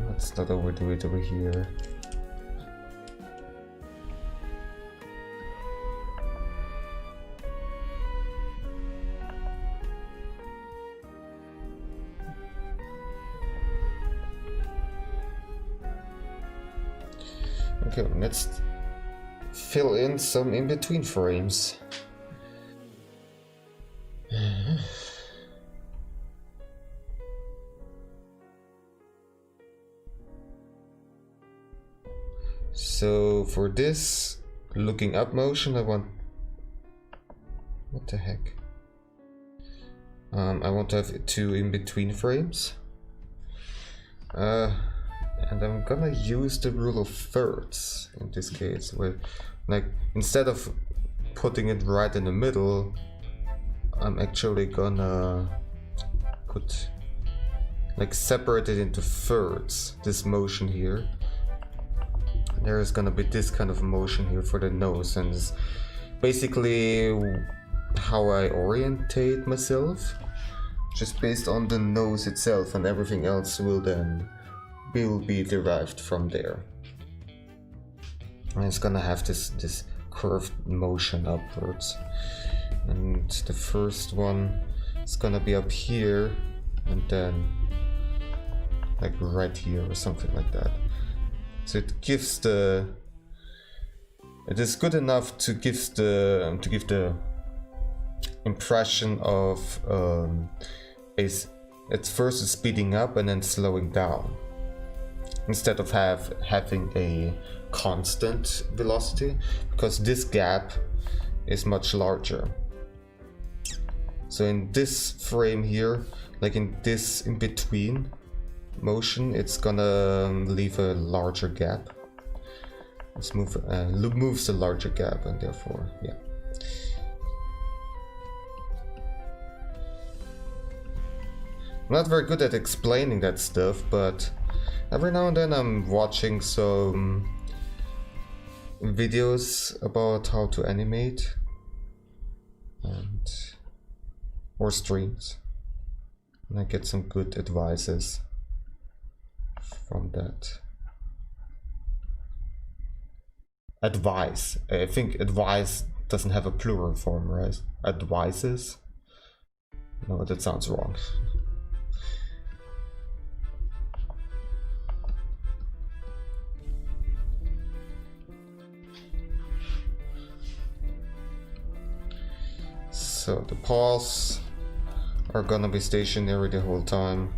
Let's not overdo it over here. Okay, let's fill in some in-between frames. So for this looking up motion, I want... What the heck? I want to have 2 in-between frames. And I'm gonna use the rule of thirds in this case, where, like, instead of putting it right in the middle, I'm actually gonna put, like, separate it into thirds, this motion here. There is gonna be this kind of motion here for the nose, and it's basically how I orientate myself, just based on the nose itself, and everything else will be derived from there. And it's gonna have this curved motion upwards, and the first one is gonna be up here, and then like right here or something like that. So it gives it is good enough to give the impression of it's first speeding up and then slowing down, instead of having a constant velocity, because this gap is much larger. So in this frame here, like in this in between motion, it's gonna leave a larger gap. Let's moves a larger gap, and therefore, yeah. I'm not very good at explaining that stuff, but every now and then I'm watching some videos about how to animate, or streams, and I get some good advices from that. Advice. I think advice doesn't have a plural form, right? Advices? No, that sounds wrong. So the paws are gonna be stationary the whole time.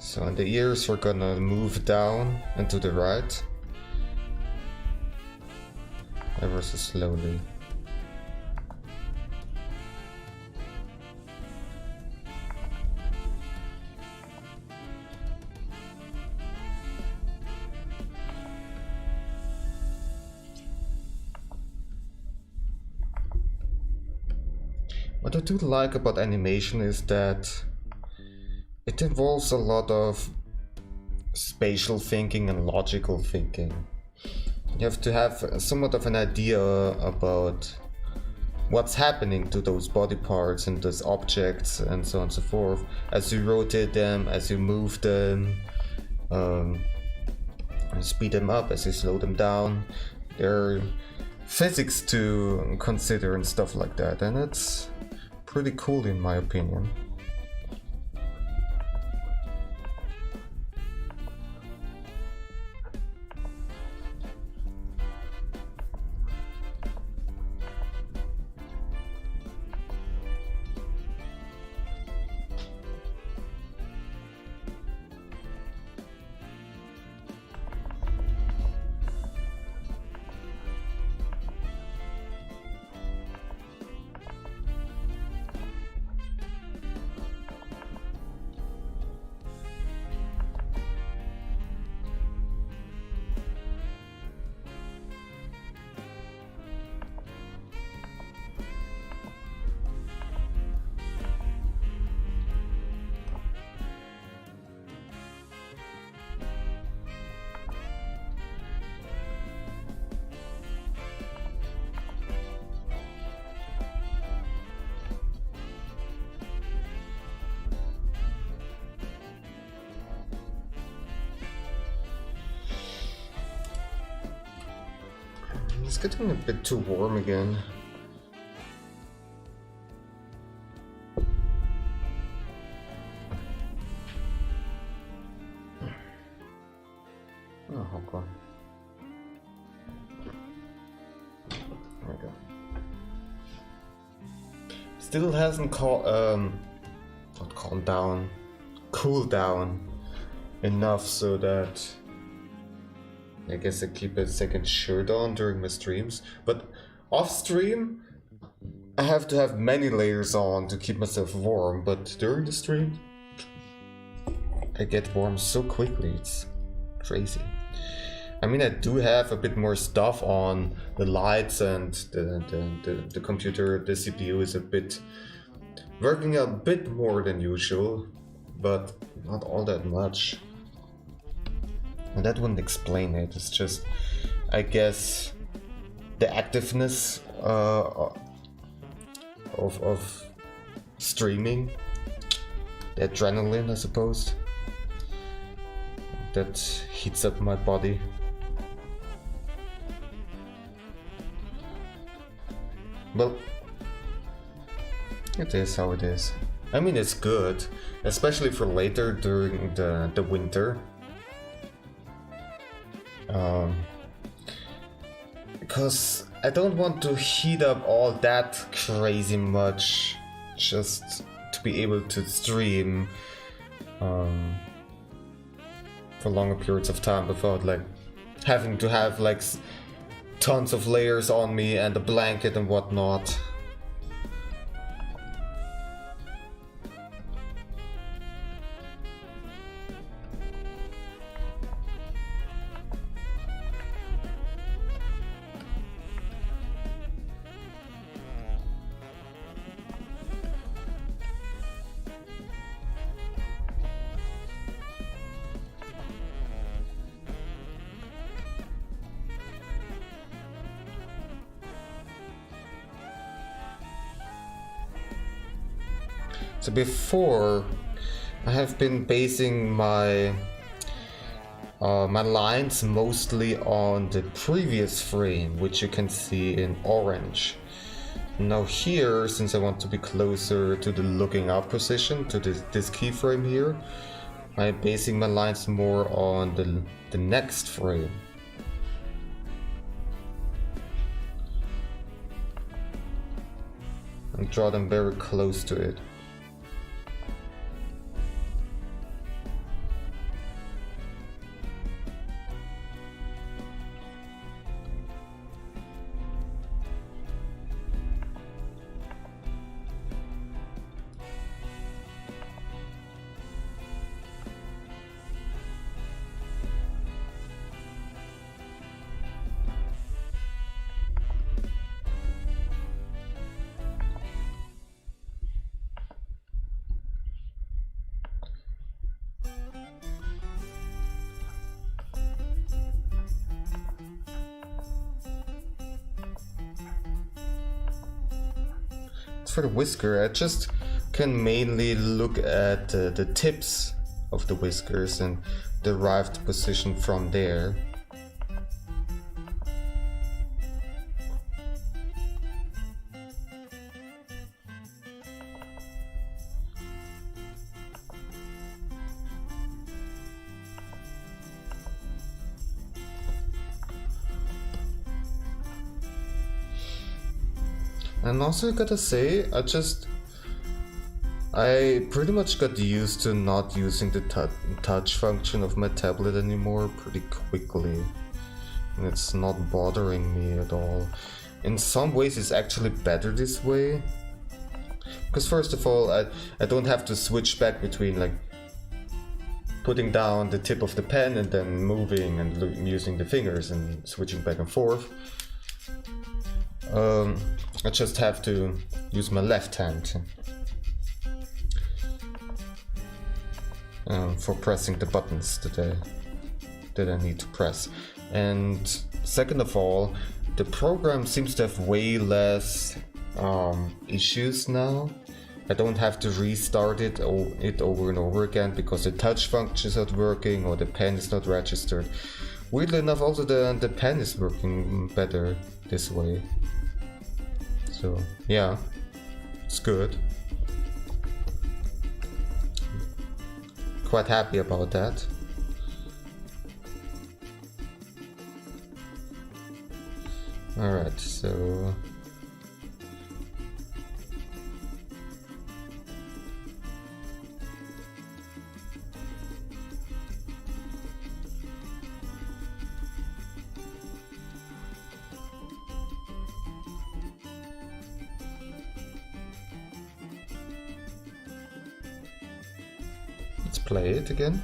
So on the ears, we're gonna move down and to the right, ever so slowly. What I do like about animation is that it involves a lot of spatial thinking and logical thinking. You have to have somewhat of an idea about what's happening to those body parts and those objects and so on and so forth as you rotate them, as you move them, speed them up, as you slow them down. There are physics to consider and stuff like that, and it's pretty cool in my opinion. It's getting a bit too warm again. Oh, hold on. There we go. Still hasn't not calmed down, cooled down enough so that I guess I keep a second shirt on during my streams. But off stream, I have to have many layers on to keep myself warm. But during the stream, I get warm so quickly. It's crazy. I mean, I do have a bit more stuff on the lights and the computer. The CPU is a bit working a bit more than usual, but not all that much. And that wouldn't explain it. It's just, I guess, the activeness of streaming, the adrenaline, I suppose, that heats up my body. Well, it is how it is. I mean, it's good, especially for later during the winter. Because I don't want to heat up all that crazy much just to be able to stream for longer periods of time without like having to have like tons of layers on me and a blanket and whatnot. So before, I have been basing my my lines mostly on the previous frame, which you can see in orange. Now here, since I want to be closer to the looking up position, to this keyframe here, I'm basing my lines more on the next frame. And draw them very close to it. For the whisker, I just can mainly look at the tips of the whiskers and derive the position from there. And also I gotta say, I pretty much got used to not using the touch function of my tablet anymore pretty quickly. And it's not bothering me at all. In some ways it's actually better this way. Because first of all, I don't have to switch back between like putting down the tip of the pen and then moving and using the fingers and switching back and forth. I just have to use my left hand for pressing the buttons that I need to press. And second of all, the program seems to have way less issues now. I don't have to restart it over and over again because the touch function is not working or the pen is not registered. Weirdly enough, also the pen is working better this way. So yeah, it's good. Quite happy about that. Alright, so let's play it again.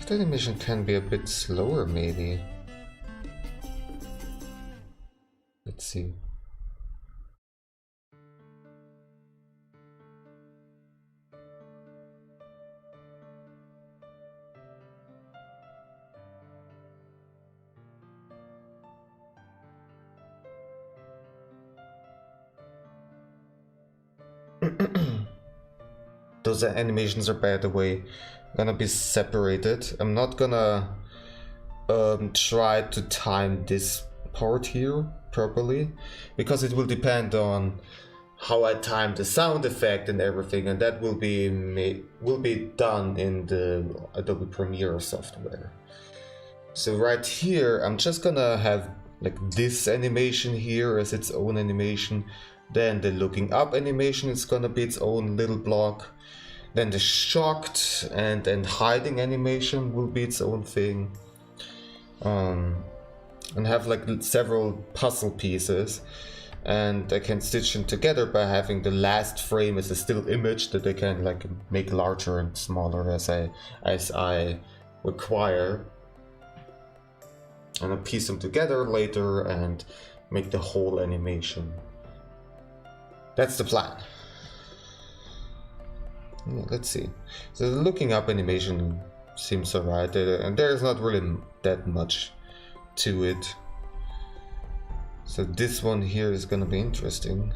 The animation can be a bit slower, maybe. Let's see. Those animations are, by the way, gonna be separated. I'm not gonna try to time this part here properly, because it will depend on how I time the sound effect and everything, and that will be done in the Adobe Premiere software. So right here, I'm just gonna have like this animation here as its own animation. Then the looking up animation is gonna be its own little block. Then the shocked and hiding animation will be its own thing. And have like several puzzle pieces. And I can stitch them together by having the last frame as a still image that I can like make larger and smaller as I require. And I piece them together later and make the whole animation. That's the plan. Yeah, let's see. So the looking up animation seems alright, and there's not really that much to it. So this one here is gonna be interesting.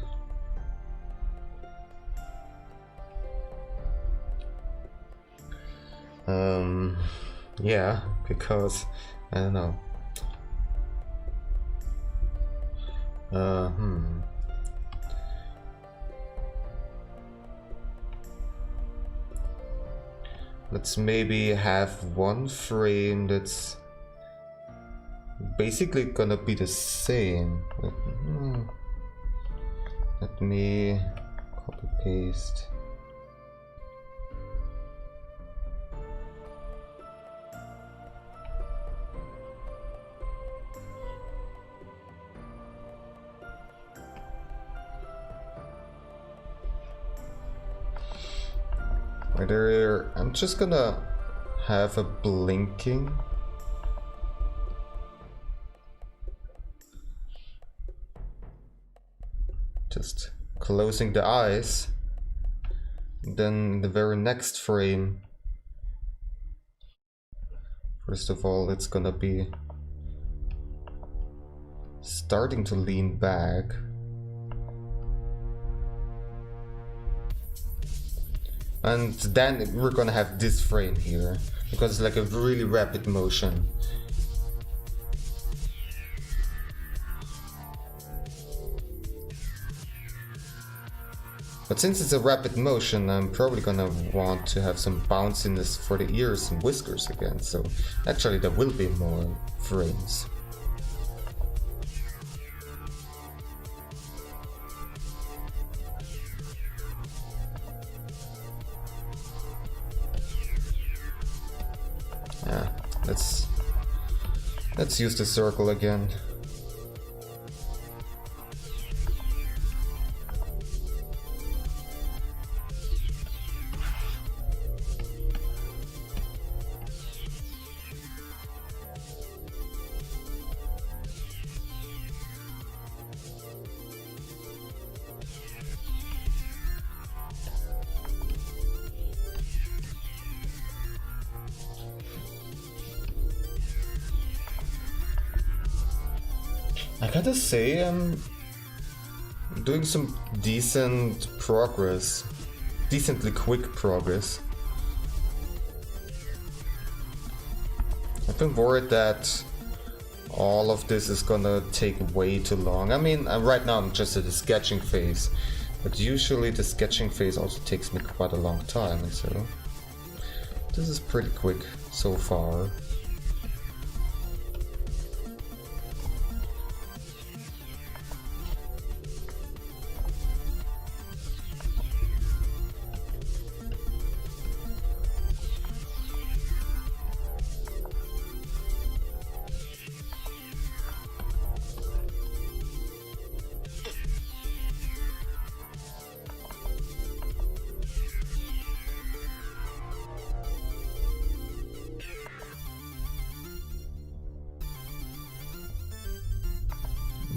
Yeah, because I don't know. Let's maybe have one frame that's basically gonna be the same. Let me copy paste. I'm just gonna have a blinking. Just closing the eyes. Then in the very next frame, first of all, it's gonna be starting to lean back. And then we're gonna have this frame here, because it's like a really rapid motion. But since it's a rapid motion, I'm probably gonna want to have some bounciness for the ears and whiskers again, so actually there will be more frames. Yeah, let's use the circle again. I gotta say, I'm doing some decent progress. Decently quick progress. I've been worried that all of this is gonna take way too long. I mean, right now I'm just at the sketching phase, but usually the sketching phase also takes me quite a long time, so this is pretty quick so far.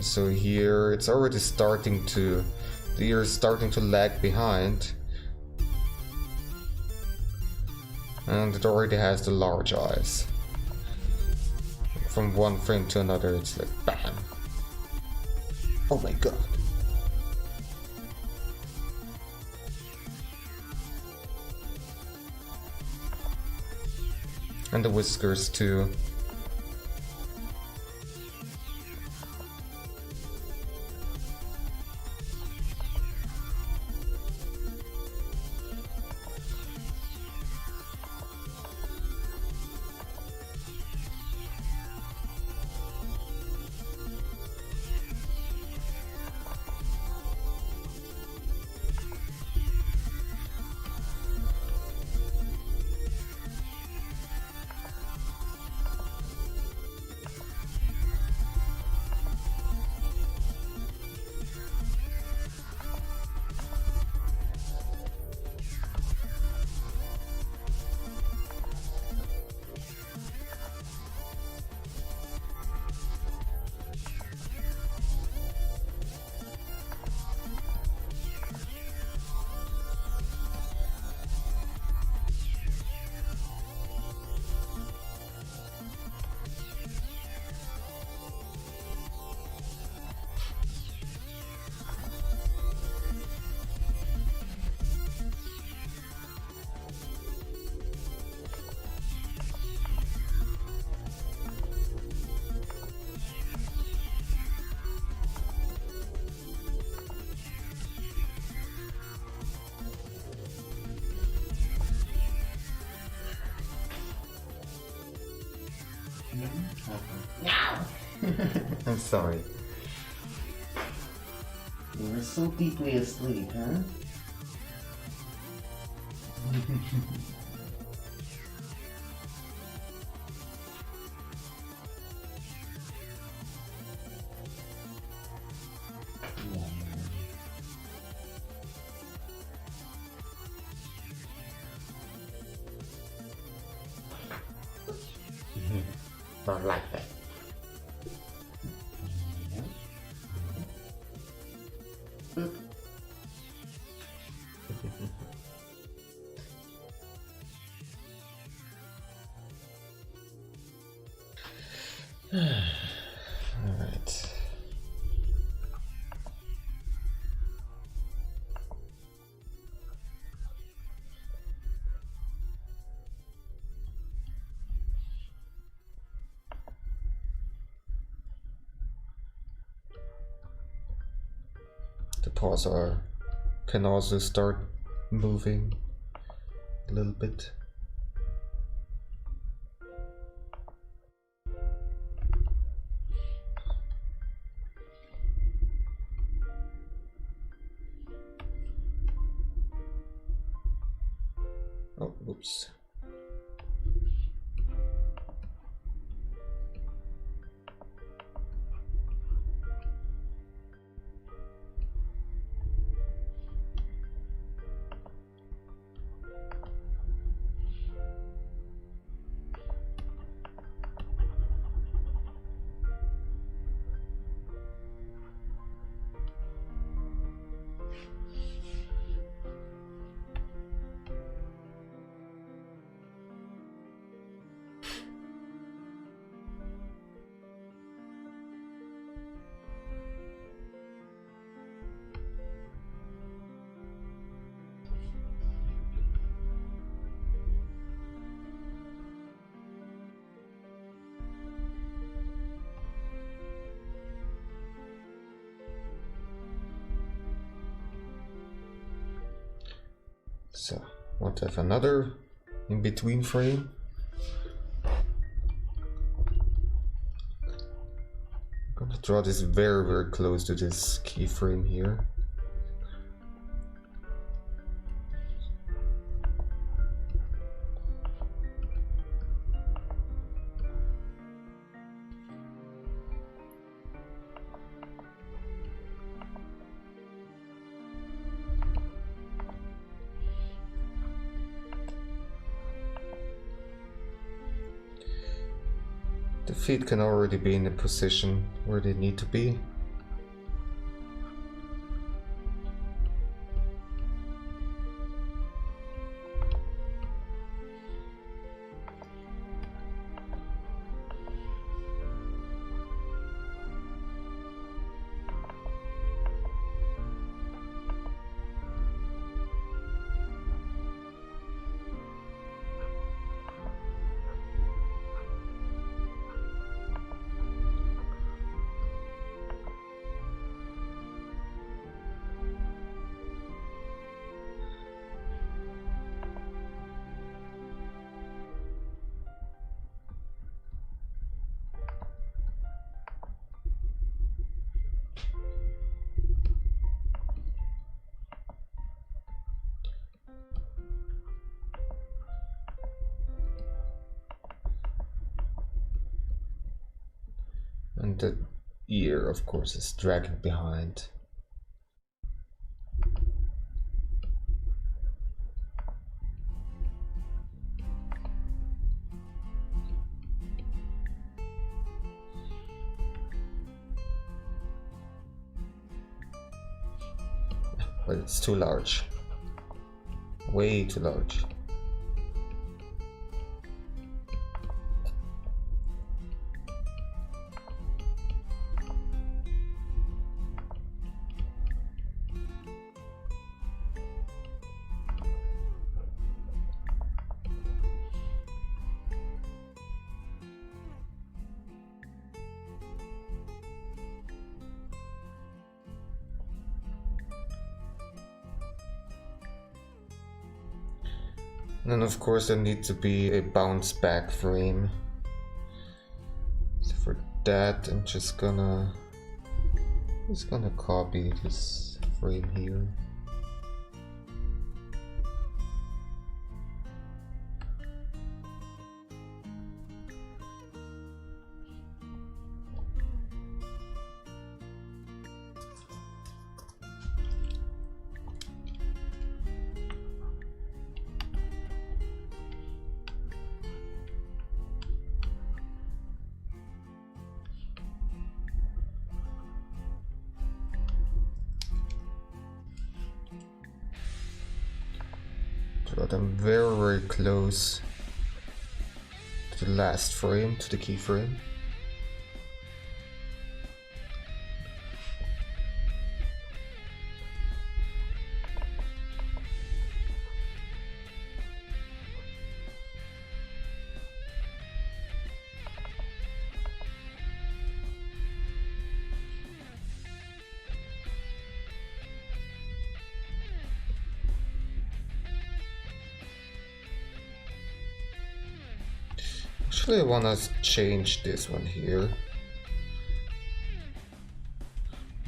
So here it's already starting to, the ear is starting to lag behind, and it already has the large eyes. From one frame to another it's like bam. Oh my god. And the whiskers too. Now! I'm sorry. You were so deeply asleep, huh? Not like that. Alright. The paws can also start moving a little bit. Oh, oops. So, want to have another in between frame. I'm going to draw this very, very close to this keyframe here. The feet can already be in the position where they need to be. And the ear, of course, is dragging behind. But it's too large. Way too large. And of course there needs to be a bounce back frame. So for that I'm just gonna copy this frame here. But I'm very, very close to the last frame, to the keyframe. Actually, I want to change this one here.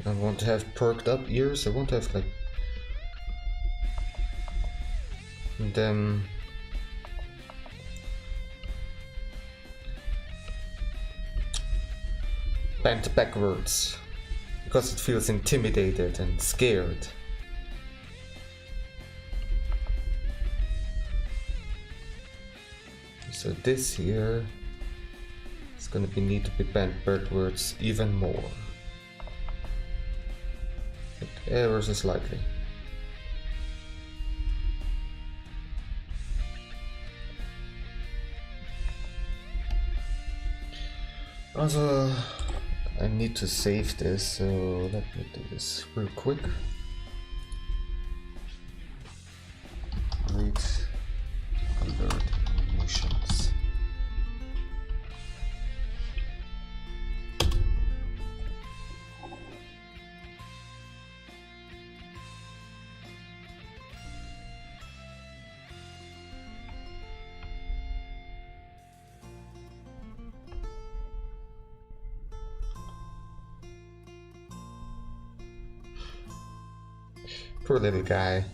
I want to have perked up ears. I want to have like them bent backwards because it feels intimidated and scared. So this here is going to need to be bent backwards even more. But ever so slightly. Also, I need to save this, so let me do this real quick. Read alert emotions. Poor little guy.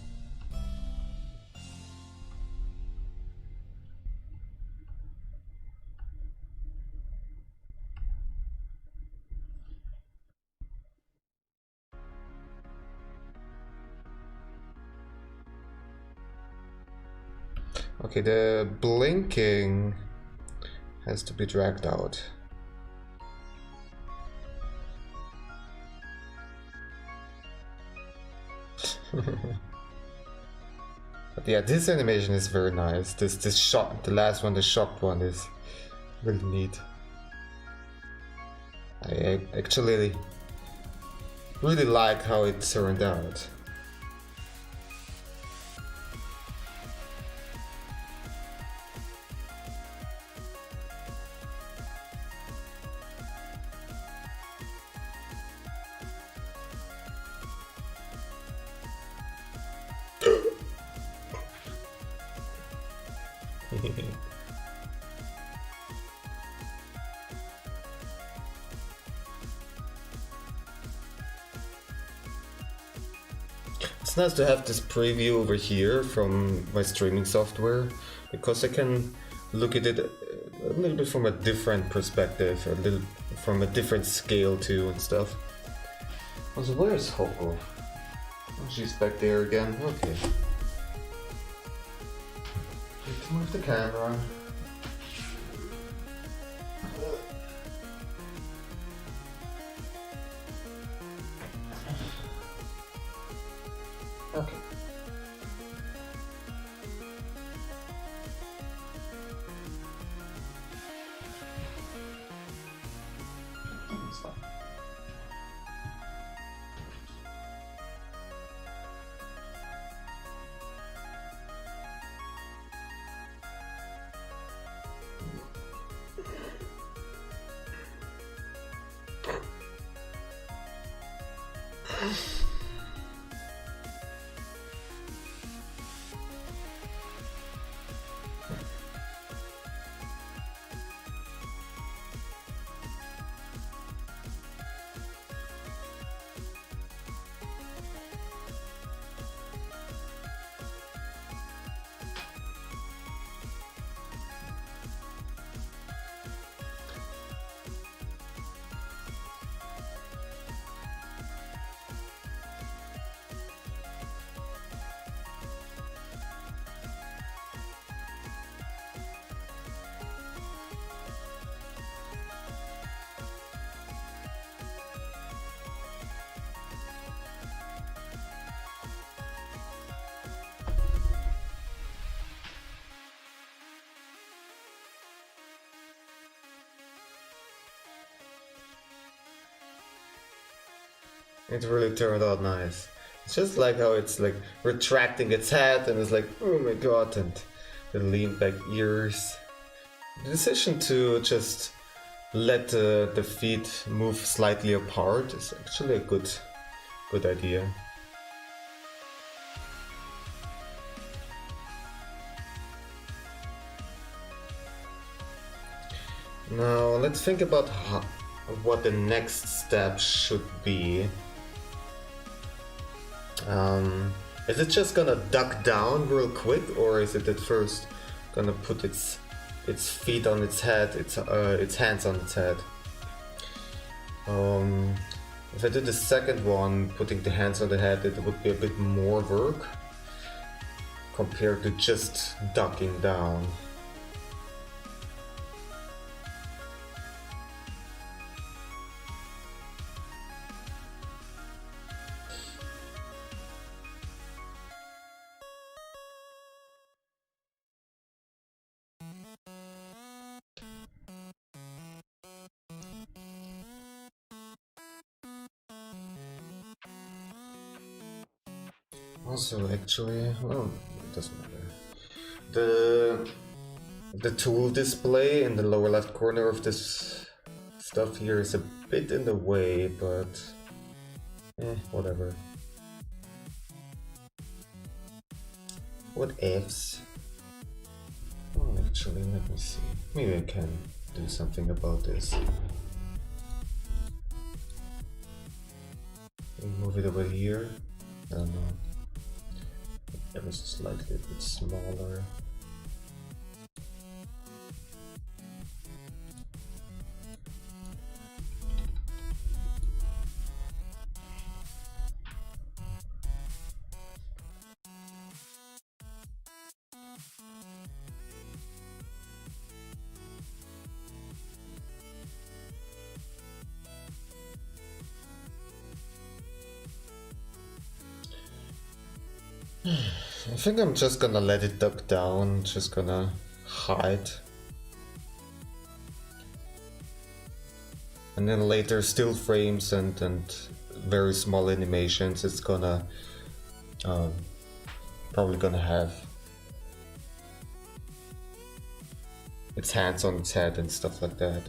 Okay, the blinking has to be dragged out. But yeah, this animation is very nice. This shot, the last one, the shocked one, is really neat. I actually really like how it turned out. It's nice to have this preview over here from my streaming software, because I can look at it a little bit from a different perspective, a little from a different scale too and stuff. Also, where's Hoko? Oh, she's back there again. Okay. Need to move the camera. Okay. That's fine. It really turned out nice. It's just like how it's like retracting its head and it's like, oh my god, and the lean back ears. The decision to just let the feet move slightly apart is actually a good idea. Now let's think about what the next step should be. Is it just gonna duck down real quick, or is it at first gonna put its feet on its head, its hands on its head? If I did the second one, putting the hands on the head, it would be a bit more work compared to just ducking down. Also, actually, well, it doesn't matter. The tool display in the lower left corner of this stuff here is a bit in the way, but whatever. What ifs? Oh, actually, let me see. Maybe I can do something about this. Move it over here. I don't know. ever so slightly a bit smaller. I think I'm just gonna let it duck down, just gonna hide. And then later still frames and very small animations, it's gonna probably gonna have its hands on its head and stuff like that.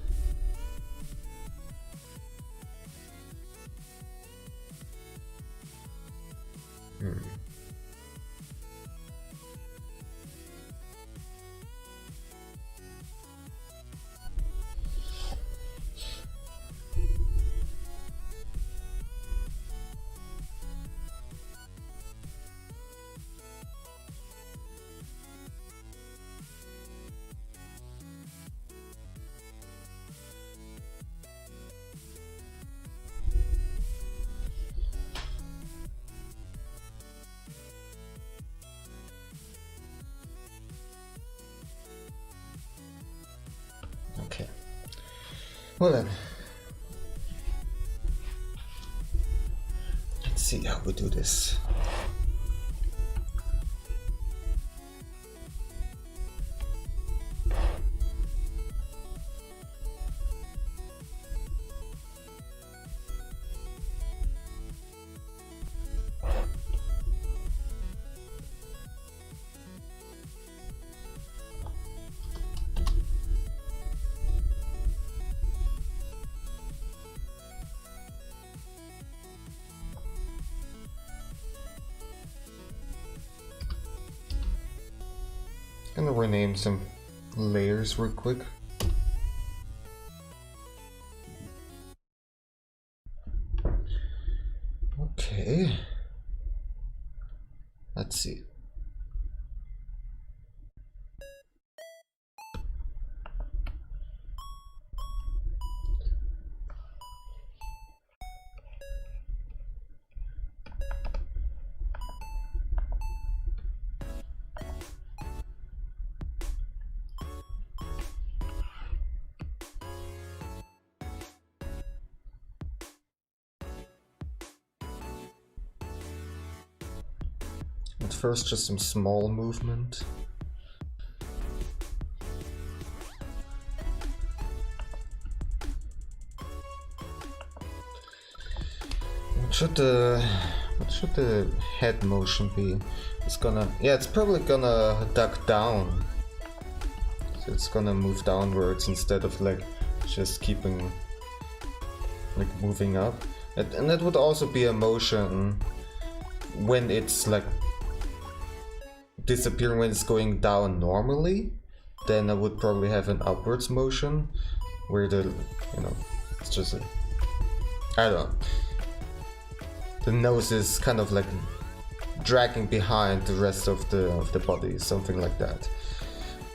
Okay. Well then, let's see how we do this. Gonna rename some layers real quick. Okay. Let's see. At first, just some small movement. What should the head motion be? It's gonna, yeah, it's probably gonna duck down. So it's gonna move downwards instead of like just keeping like moving up. And that would also be a motion when it's like disappearing, when it's going down normally. Then I would probably have an upwards motion where the, you know, it's just a, I don't know. The nose is kind of like dragging behind the rest of the body, something like that.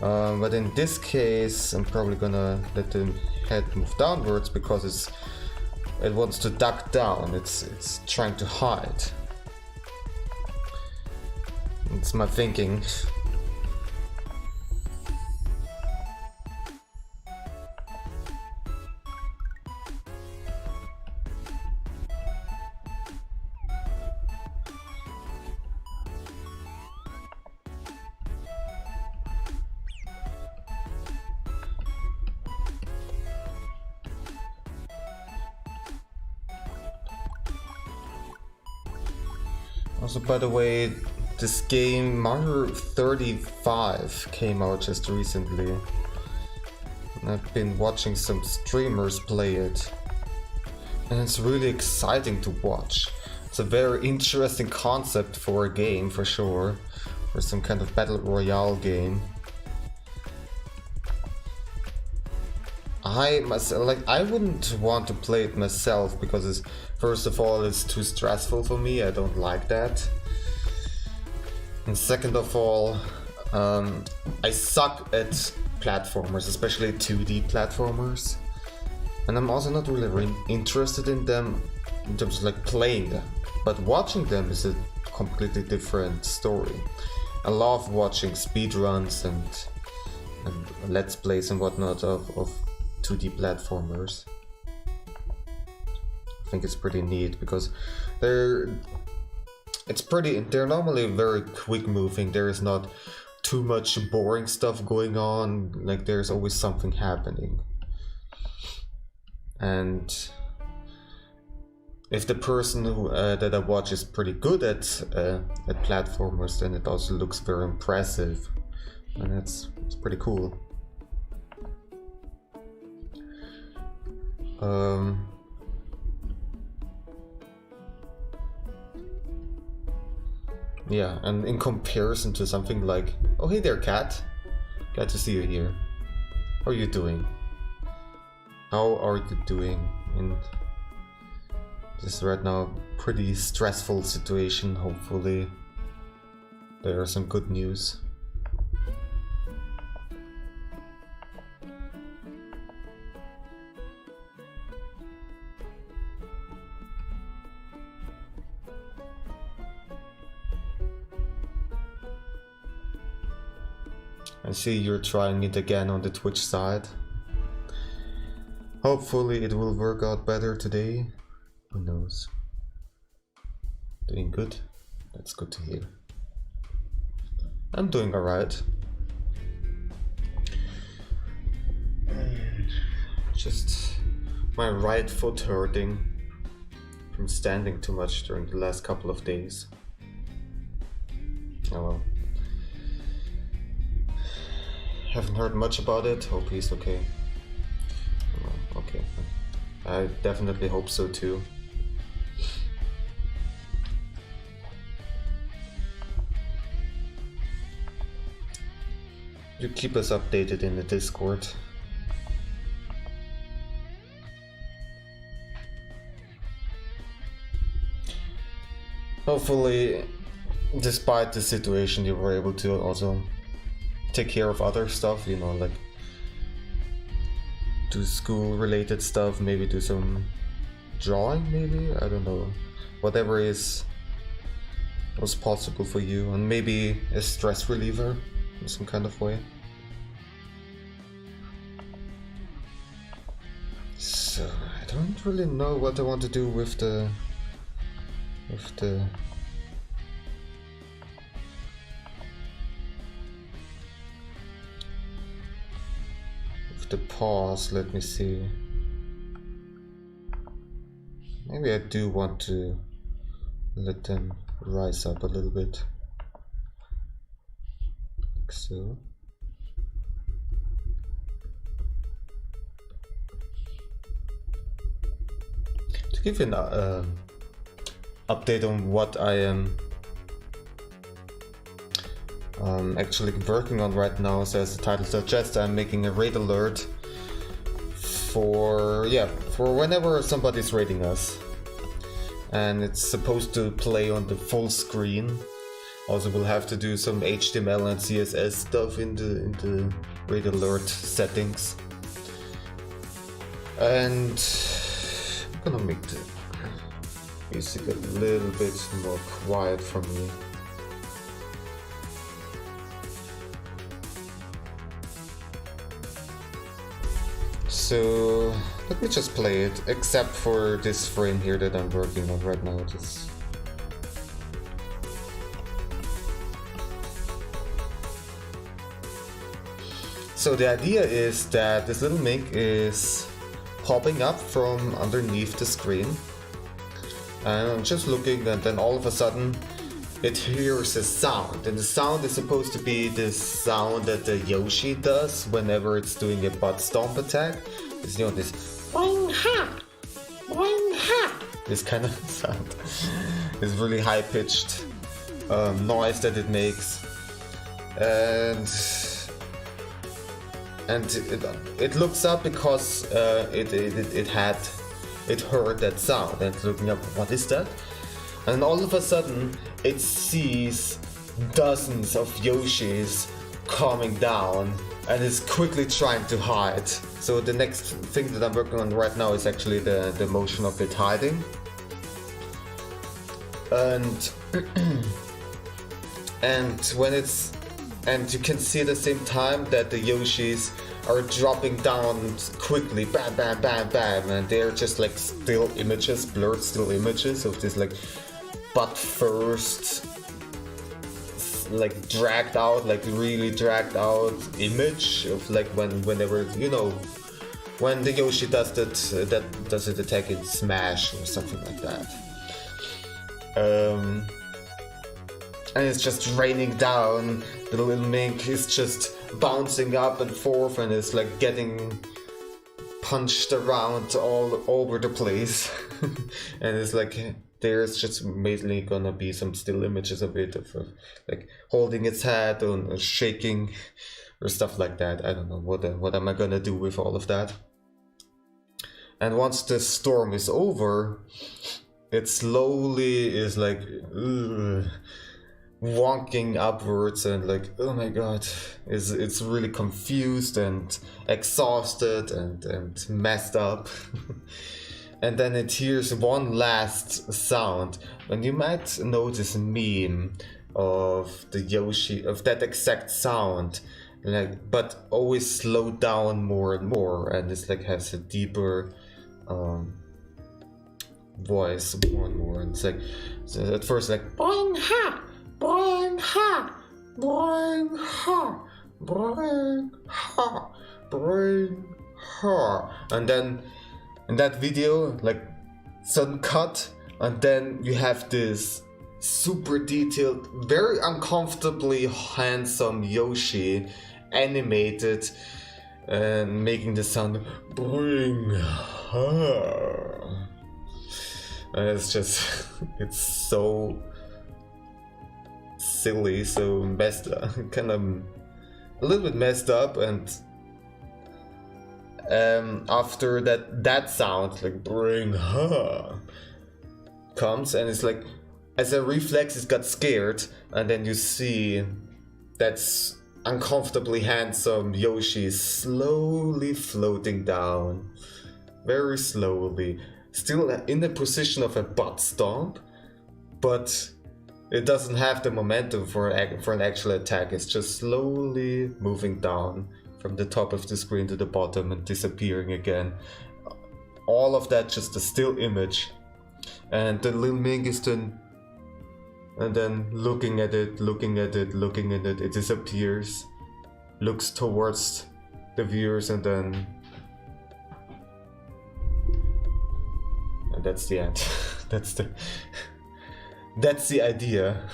But in this case, I'm probably gonna let the head move downwards because it wants to duck down. It's trying to hide. It's my thinking. Also, by the way, this game, Mario 35, came out just recently. And I've been watching some streamers play it. And it's really exciting to watch. It's a very interesting concept for a game, for sure. For some kind of battle royale game. I wouldn't want to play it myself because first of all, it's too stressful for me. I don't like that. And second of all, I suck at platformers, especially 2D platformers. And I'm also not really interested in them in terms of like playing them. But watching them is a completely different story. I love watching speedruns and let's plays and whatnot of 2D platformers. I think it's pretty neat because they're normally very quick moving. There is not too much boring stuff going on, like there's always something happening. And if the person who that I watch is pretty good at platformers, then it also looks very impressive, and it's pretty cool. Yeah, and in comparison to something like, oh hey there cat, glad to see you here. How are you doing? How are you doing in this right now pretty stressful situation? Hopefully there are some good news. I see you're trying it again on the Twitch side. Hopefully it will work out better today. Who knows? Doing good? That's good to hear. I'm doing alright. Just my right foot hurting from standing too much during the last couple of days. Oh well. Haven't heard much about it. Hope he's okay. Well, okay. I definitely hope so too. You keep us updated in the Discord. Hopefully, despite the situation, you were able to also take care of other stuff, you know, like do school related stuff, maybe do some drawing, maybe, I don't know, whatever was possible for you, and maybe a stress reliever in some kind of way. So I don't really know what I want to do with the pause. Let me see. Maybe I do want to let them rise up a little bit, like so. To give you an update on what I am actually working on right now, so as the title suggests, I'm making a raid alert for whenever somebody's raiding us, and it's supposed to play on the full screen. Also, we'll have to do some HTML and CSS stuff in the raid alert settings, and I'm gonna make the music a little bit more quiet for me. So let me just play it, except for this frame here that I'm working on right now. So the idea is that this little mink is popping up from underneath the screen, and I'm just looking, and then all of a sudden it hears a sound, and the sound is supposed to be this sound that the Yoshi does whenever it's doing a butt stomp attack. It's, you know, this boing ha, boing ha, this kind of sound. This really high pitched noise that it makes, and it looks up because it heard that sound, and it's looking up, what is that? And all of a sudden it sees dozens of Yoshis coming down and is quickly trying to hide. So the next thing that I'm working on right now is actually the motion of it hiding. And and you can see at the same time that the Yoshis are dropping down quickly, bam, bam, bam, bam, and they're just like still images, blurred still images of this like butt first, like dragged out, like really dragged out image of like when they were, you know, when the Yoshi does that attack in Smash or something like that. And it's just raining down. The little mink is just bouncing up and forth and is like getting punched around all over the place. And it's like there's just mainly gonna be some still images of it, of like holding its head or shaking or stuff like that. I don't know what am I gonna do with all of that. And once the storm is over, it slowly is like wonking upwards and like, oh my god, it's really confused and exhausted and messed up. And then it hears one last sound, and you might know this meme of the Yoshi, of that exact sound, like, but always slowed down more and more, and it's like has a deeper voice more and more, and it's like, so at first like boing ha, boing ha, boing ha, boing ha, boing ha, and then in that video, like sudden cut, and then you have this super detailed, very uncomfortably handsome Yoshi animated and making the sound boing ha. And it's just, it's so silly, so messed up, kind of a little bit messed up. And after that sound, like bring ha, comes, and it's like, as a reflex, it got scared, and then you see that's uncomfortably handsome Yoshi slowly floating down, very slowly, still in the position of a butt stomp, but it doesn't have the momentum for an actual attack. It's just slowly moving down from the top of the screen to the bottom and disappearing again. All of that just a still image, and the little mink is then looking at it, it disappears, looks towards the viewers, and that's the end. That's the idea.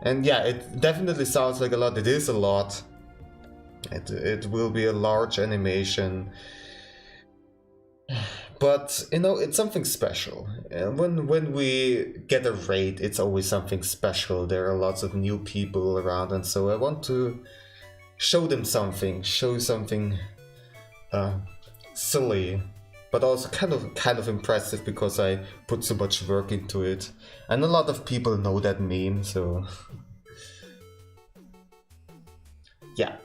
And yeah, it definitely sounds like a lot. It is a lot. It will be a large animation. But, you know, it's something special. When we get a raid, it's always something special. There are lots of new people around, and so I want to show them something. Show something silly, but also kind of impressive, because I put so much work into it. And a lot of people know that meme, so yeah.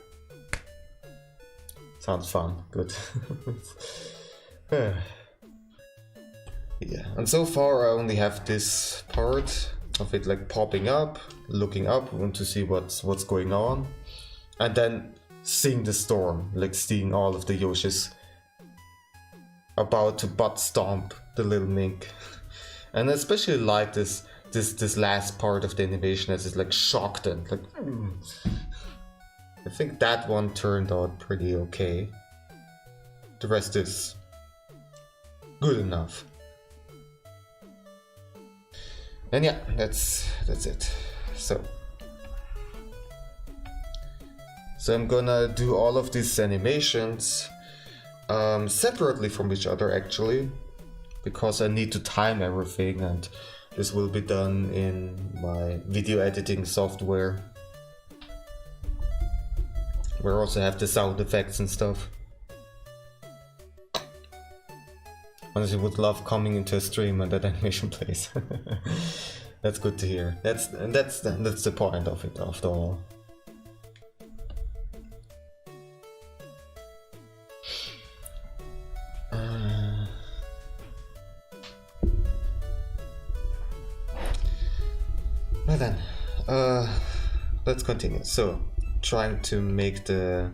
Sounds fun, good. Yeah, and so far I only have this part of it like popping up, looking up, want to see what's going on, and then seeing the storm, like seeing all of the Yoshis about to butt stomp the little mink. And I especially like this last part of the animation, as it's like shocked and like I think that one turned out pretty okay. The rest is good enough. And yeah, that's it. So I'm gonna do all of these animations separately from each other, actually, because I need to time everything, and this will be done in my video editing software, where I also have the sound effects and stuff. Honestly, would love coming into a stream and that animation plays. That's good to hear. That's the point of it after all. Well then, let's continue. So, trying to make the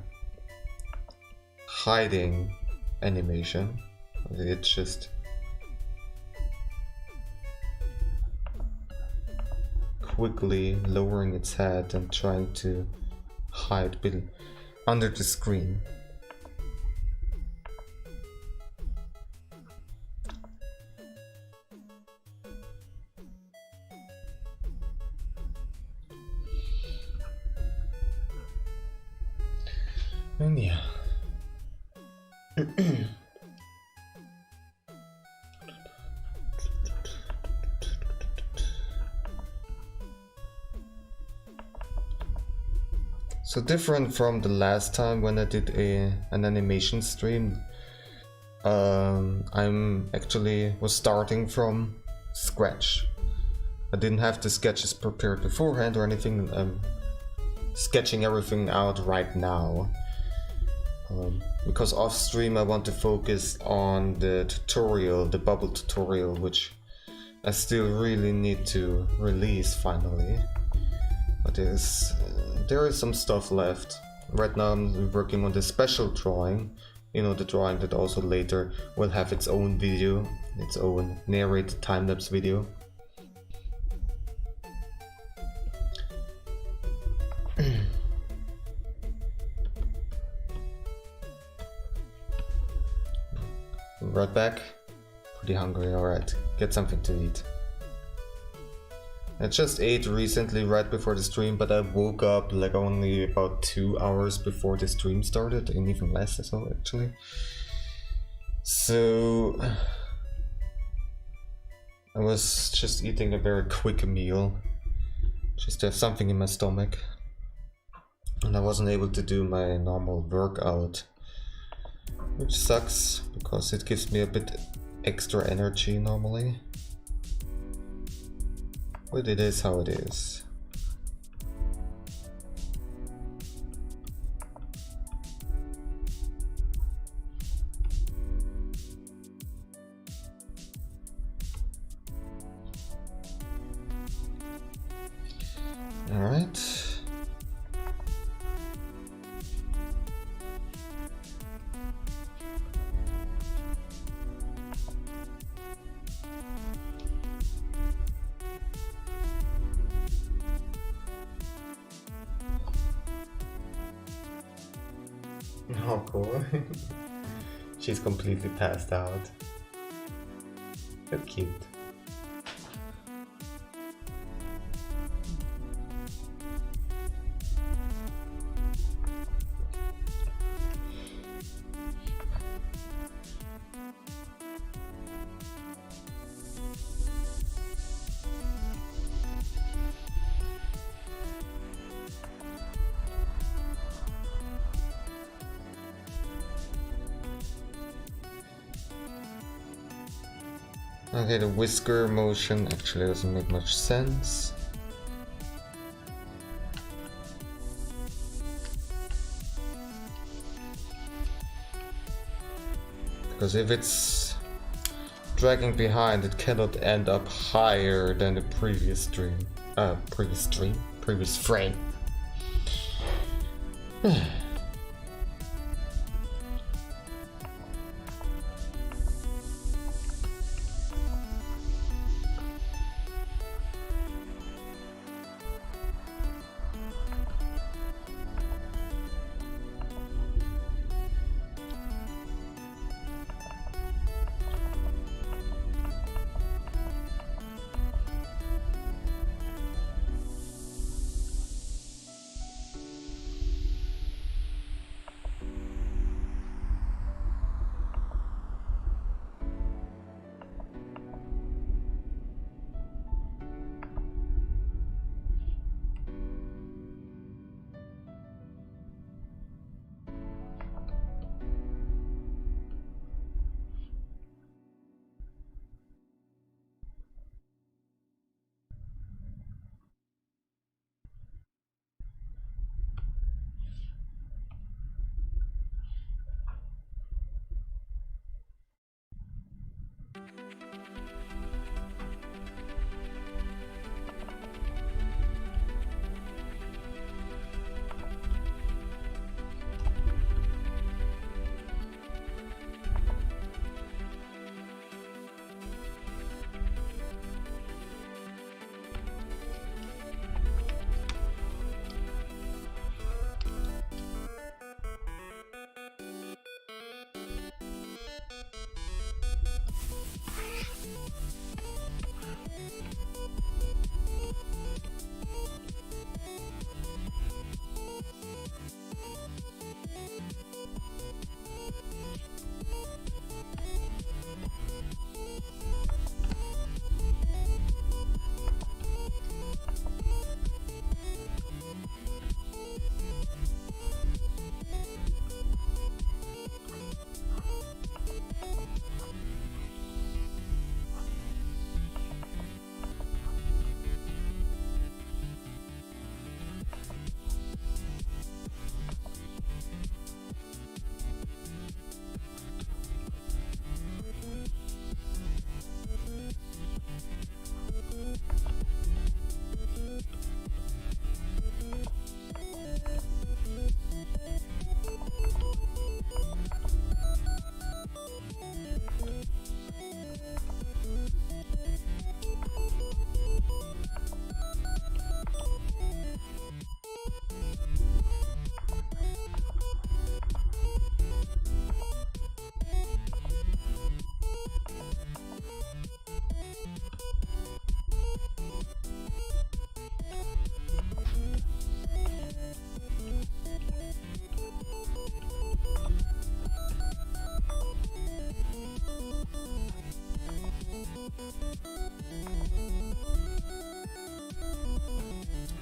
hiding animation. It's just quickly lowering its head and trying to hide under the screen. And yeah. So different from the last time when I did an animation stream, I'm actually was starting from scratch. I didn't have the sketches prepared beforehand or anything. I'm sketching everything out right now. Because off stream I want to focus on the tutorial, the bubble tutorial, which I still really need to release finally. But there is some stuff left. Right now I'm working on the special drawing, you know, the drawing that also later will have its own video, its own narrated time-lapse video. Right back. Pretty hungry, alright. Get something to eat. I just ate recently right before the stream, but I woke up like only about 2 hours before the stream started, and even less as well actually. So I was just eating a very quick meal, just to have something in my stomach. And I wasn't able to do my normal workout, which sucks because it gives me a bit extra energy normally. But it is how it is. All right. Oh, cool. She's completely passed out. So cute. Okay, the whisker motion actually doesn't make much sense. Because if it's dragging behind, it cannot end up higher than the previous previous frame.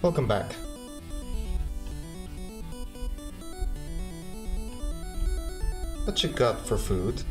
Welcome back. What you got for food?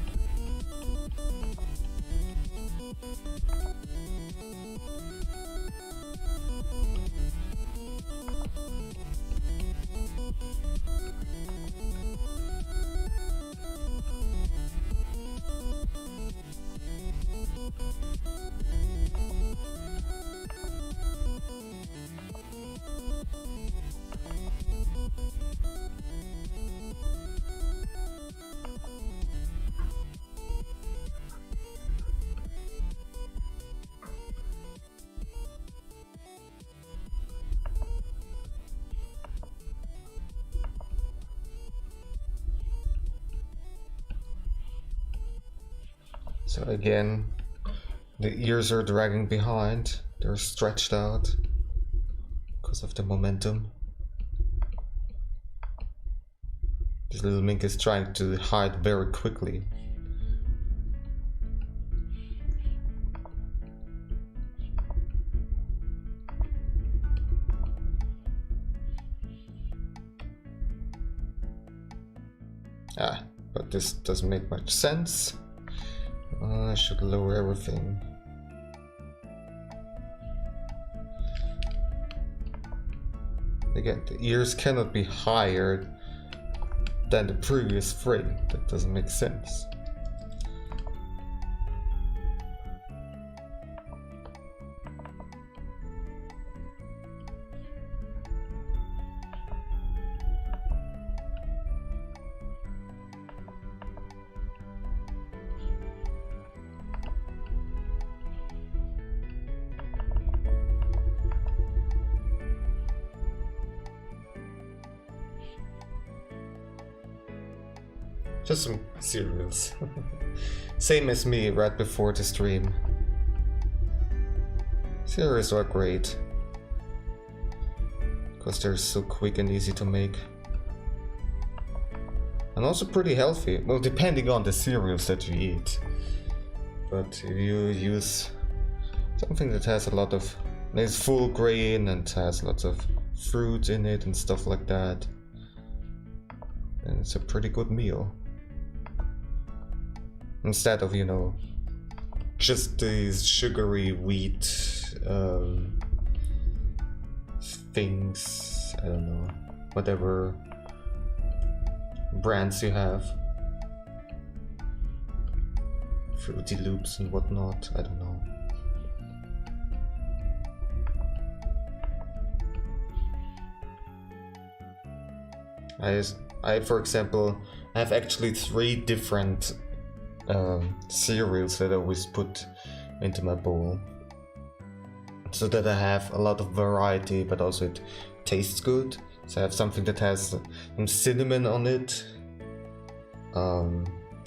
So again, the ears are dragging behind. They're stretched out because of the momentum. This little mink is trying to hide very quickly. But this doesn't make much sense. I should lower everything. Again, the ears cannot be higher than the previous frame. That doesn't make sense. Just some cereals. Same as me right before the stream. Cereals are great. Because they're so quick and easy to make. And also pretty healthy. Well, depending on the cereals that you eat. But if you use something that has a lot of... is full grain and has lots of fruit in it and stuff like that, then it's a pretty good meal. Instead of, you know, just these sugary wheat things, I don't know, whatever brands you have. Fruity Loops and whatnot, I don't know. I for example, have actually 3 different cereals that I always put into my bowl, so that I have a lot of variety, but also it tastes good. So I have something that has some cinnamon on it,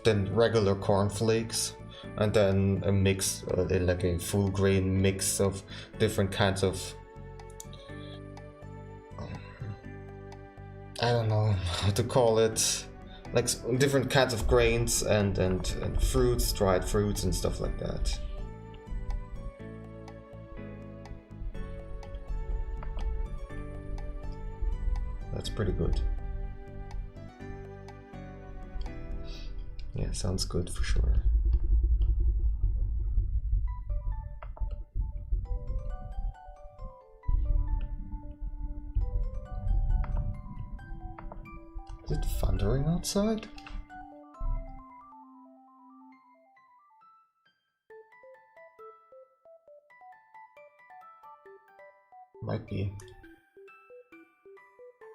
then regular cornflakes, and then a mix, like a full grain mix of different kinds of, I don't know how to call it, like different kinds of grains and fruits, dried fruits and stuff like that. That's pretty good. Yeah, sounds good for sure. Is it thundering outside? Might be.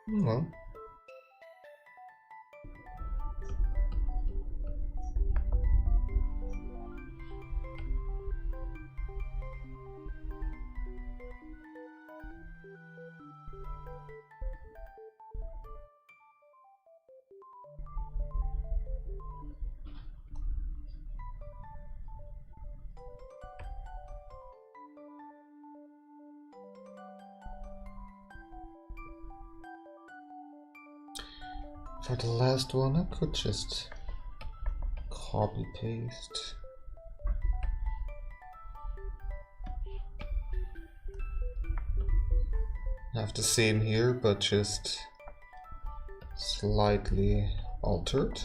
Well. For the last one, I could just copy paste. I have the same here, but just slightly altered.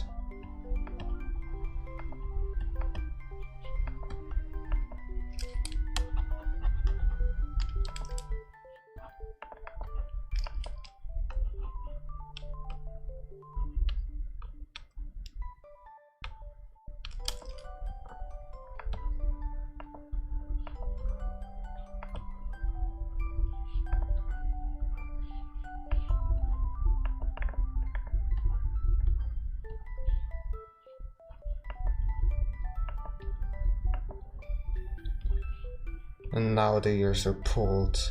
And now the ears are pulled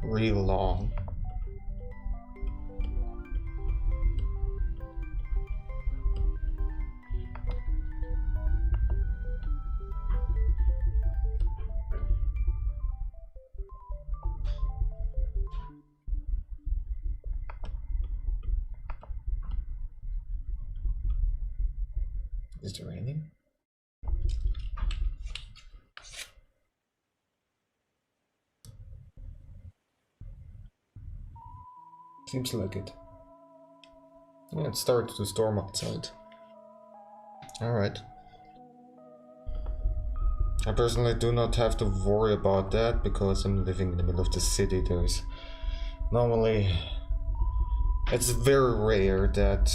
real long. Is it raining? Seems like it. Yeah, it started to storm outside. Alright. I personally do not have to worry about that because I'm living in the middle of the city. There's normally, it's very rare that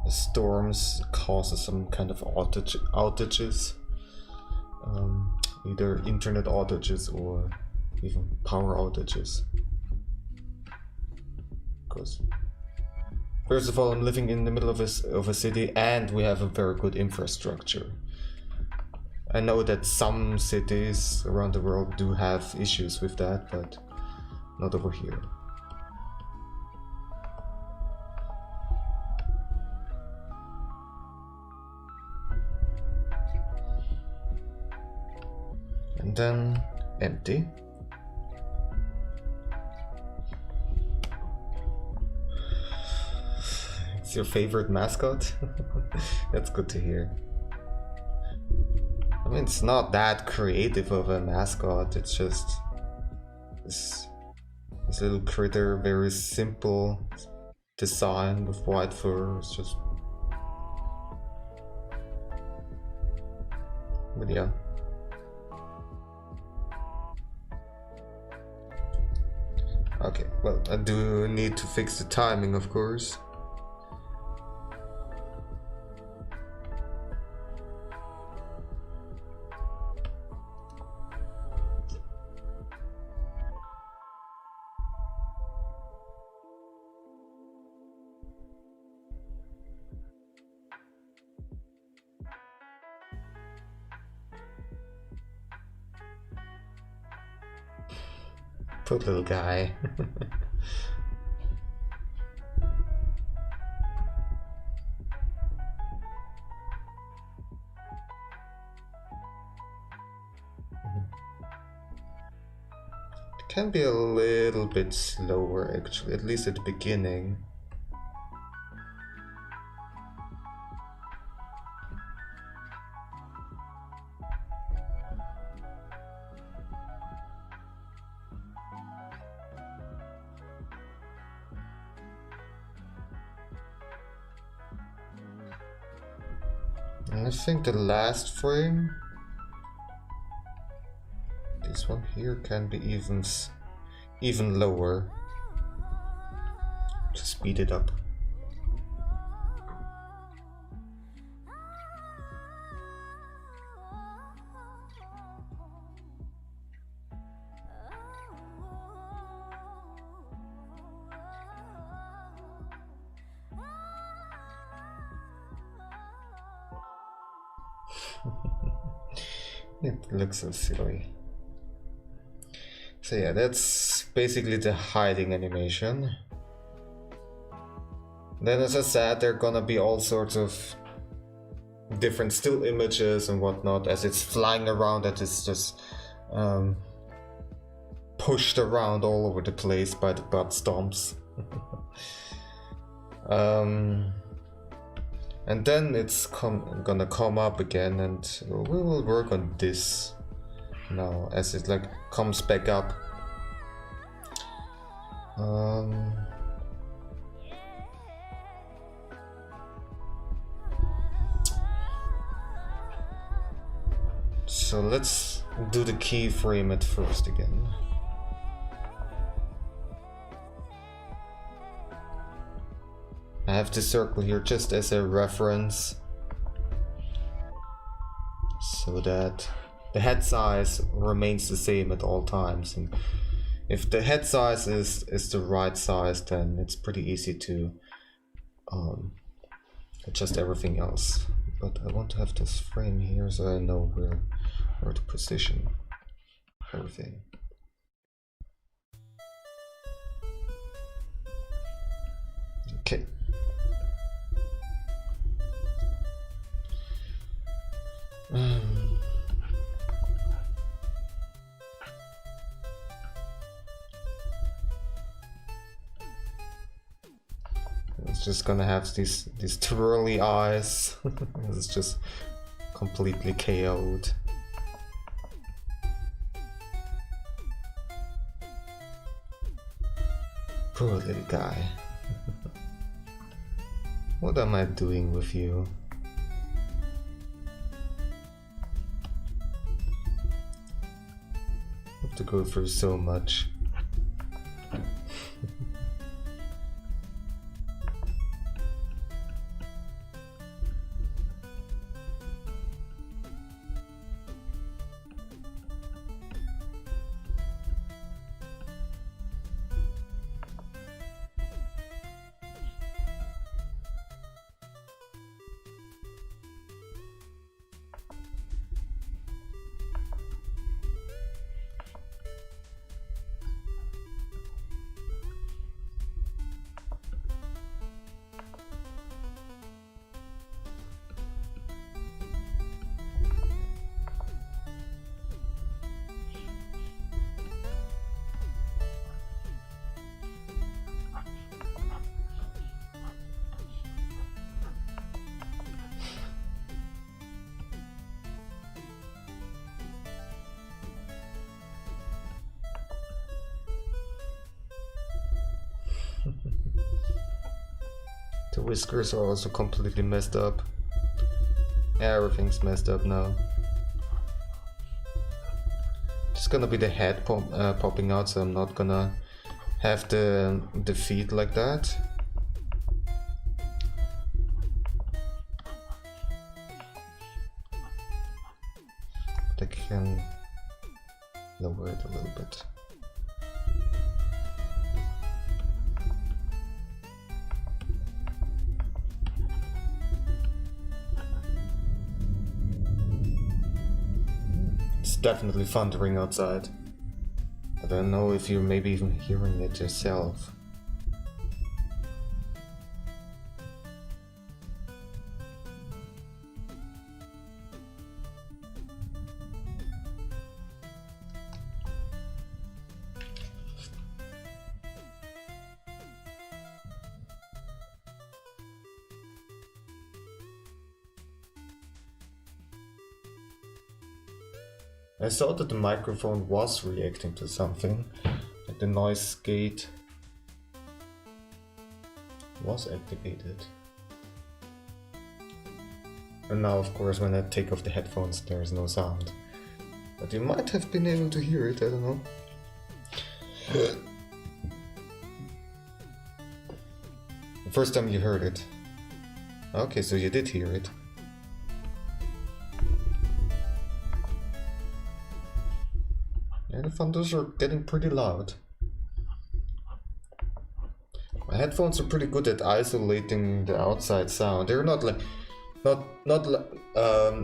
storms causes some kind of outages. Either internet outages or even power outages. Because first of all, I'm living in the middle of a city and we have a very good infrastructure. I know that some cities around the world do have issues with that, but not over here. And then empty. It's your favorite mascot? That's good to hear. I mean, it's not that creative of a mascot, it's just this little critter, very simple design with white fur. It's just, but yeah. Okay, well, I do need to fix the timing, of course. Poor little guy. It can be a little bit slower actually, at least at the beginning. I think the last frame, this one here, can be even lower to speed it up. It looks so silly. So yeah, that's basically the hiding animation. Then as I said, there are gonna be all sorts of different still images and whatnot as it's flying around, that is just pushed around all over the place by the butt stomps. And then it's gonna come up again, and we will work on this now as it like comes back up. So let's do the keyframe at first again. I have this circle here just as a reference, so that the head size remains the same at all times. And if the head size is the right size, then it's pretty easy to adjust everything else. But I want to have this frame here so I know where to position everything. Okay. It's just gonna have these twirly eyes. It's just completely KO'd. Poor little guy. What am I doing with you? I have to go through so much. The whiskers are also completely messed up. Everything's messed up now. It's gonna be the head popping out, so I'm not gonna have the feet like that. But I can lower it a little bit. Definitely thundering outside. I don't know if you're maybe even hearing it yourself. I saw that the microphone was reacting to something, like the noise gate was activated. And now, of course, when I take off the headphones, there is no sound. But you might have been able to hear it, I don't know. The first time you heard it. Okay, so you did hear it. Yeah, the thunders are getting pretty loud. My headphones are pretty good at isolating the outside sound. They're not like not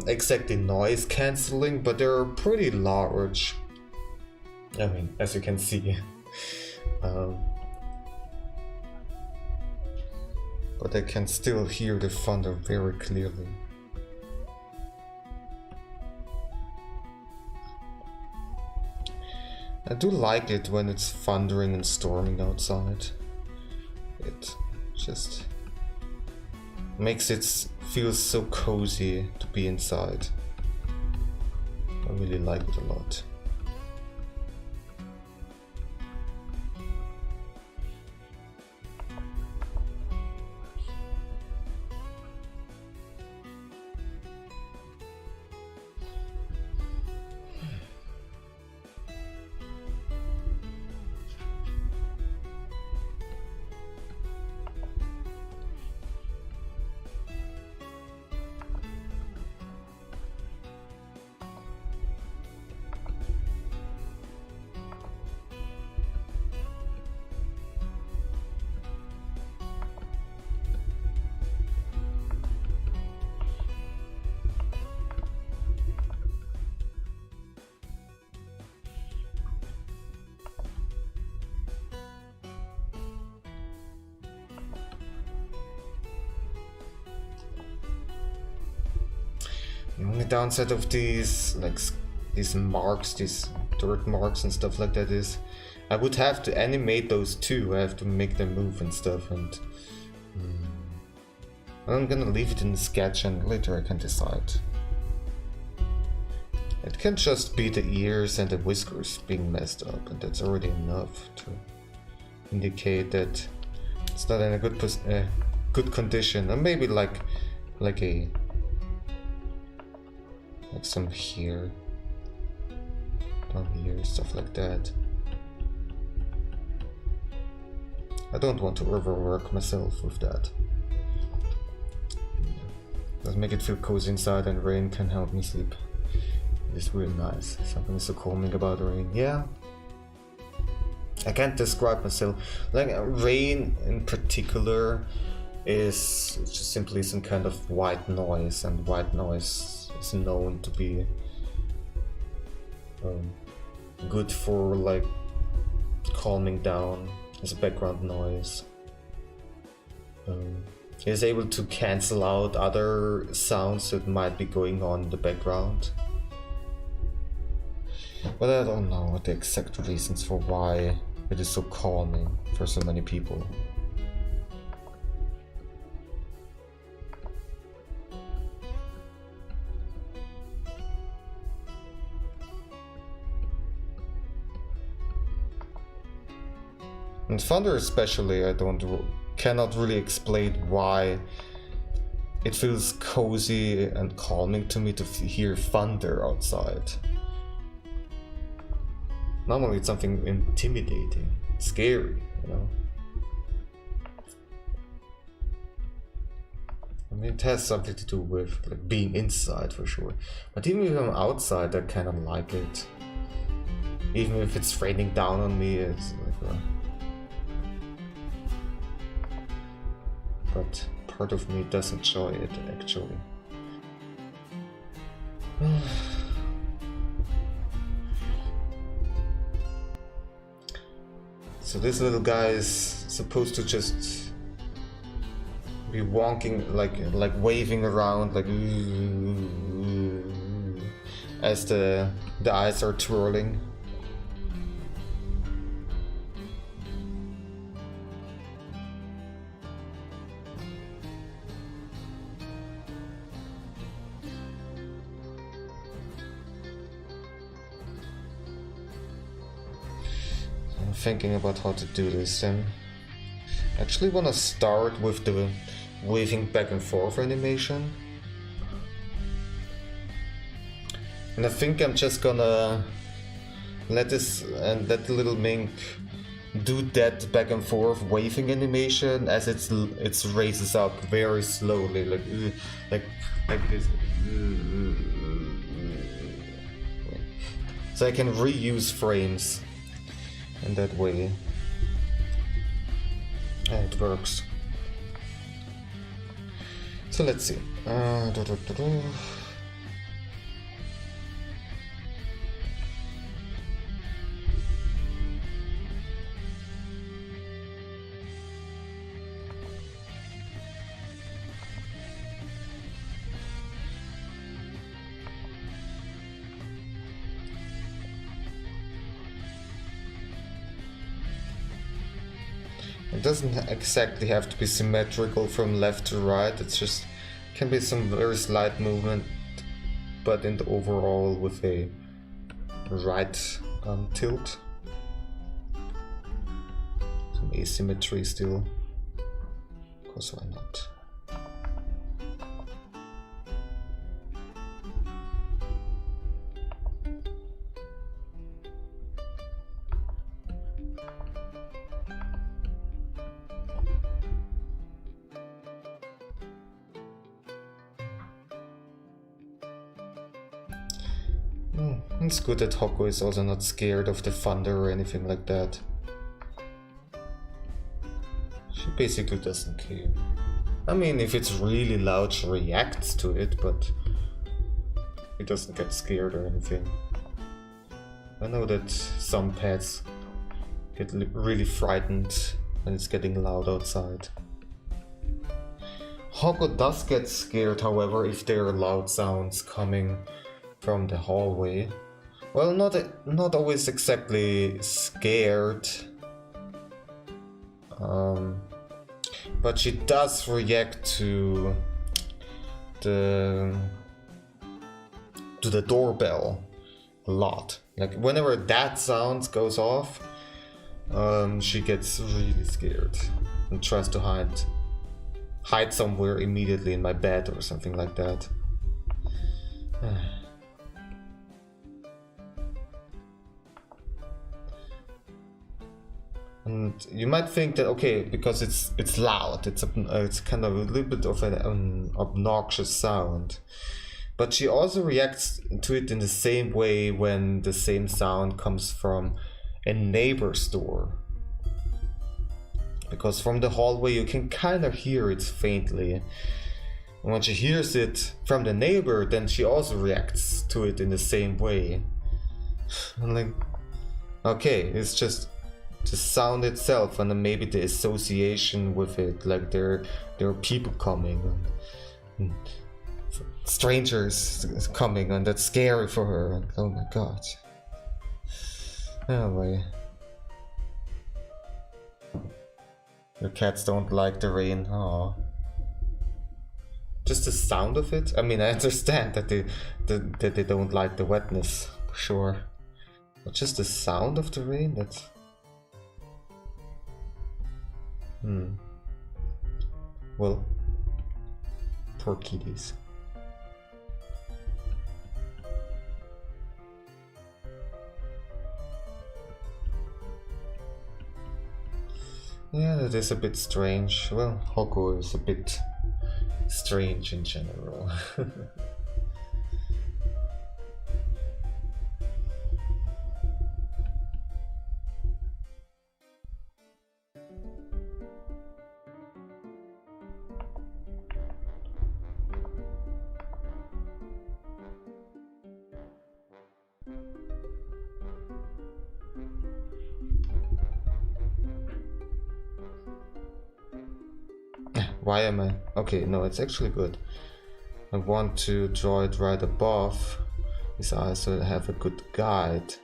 exactly noise cancelling, but they're pretty large. I mean, as you can see. But I can still hear the thunder very clearly. I do like it when it's thundering and storming outside. It just makes it feel so cozy to be inside. I really like it a lot. The only downside of these, like these marks, these dirt marks and stuff like that is, I would have to animate those too. I have to make them move and stuff, and I'm gonna leave it in the sketch and later I can decide. It can just be the ears and the whiskers being messed up, and that's already enough to indicate that it's not in a good condition. And maybe like some hair down here, stuff like that. I don't want to overwork myself with that. Let's make it feel cozy inside, and rain can help me sleep. It's really nice. Something so calming about rain. Yeah. I can't describe myself. Like rain in particular is just simply some kind of white noise, and white noise is known to be good for like calming down as a background noise. It is able to cancel out other sounds that might be going on in the background. But I don't know what the exact reasons for why it is so calming for so many people. And thunder especially, I cannot really explain why it feels cozy and calming to me to hear thunder outside. Normally it's something intimidating, scary, you know. I mean, it has something to do with like being inside for sure. But even if I'm outside, I kind of like it. Even if it's raining down on me, it's like but part of me does enjoy it, actually. So this little guy is supposed to just be wonking, like waving around, like as the eyes are twirling. I'm thinking about how to do this then. I actually want to start with the waving back and forth animation. And I think I'm just gonna let the little mink do that back and forth waving animation as it raises up very slowly, like this. So I can reuse frames in that way. And it works. So let's see. It doesn't exactly have to be symmetrical from left to right, it's just can be some very slight movement, but in the overall with a right tilt. Some asymmetry still, because why not? It's good that Hoko is also not scared of the thunder or anything like that. She basically doesn't care. I mean, if it's really loud, she reacts to it, but she doesn't get scared or anything. I know that some pets get really frightened when it's getting loud outside. Hoko does get scared, however, if there are loud sounds coming from the hallway. Well, not always exactly scared, but she does react to the doorbell a lot. Like whenever that sound goes off, she gets really scared and tries to hide somewhere immediately in my bed or something like that. And you might think that okay, because it's loud, it's kind of a little bit of an obnoxious sound, but she also reacts to it in the same way when the same sound comes from a neighbor's door, because from the hallway you can kind of hear it faintly, and when she hears it from the neighbor, then she also reacts to it in the same way. I'm like, okay, it's just the sound itself and then maybe the association with it, like there are people coming and strangers coming, and that's scary for her. And, oh my god. Anyway, your cats don't like the rain. Oh, just the sound of it. I mean, I understand that they don't like the wetness, for sure, but just the sound of the rain, that's well, poor kitties. Yeah, that is a bit strange. Well, Hoko is a bit strange in general. Why am I? Okay, no, it's actually good. I want to draw it right above his eyes so I have a good guide.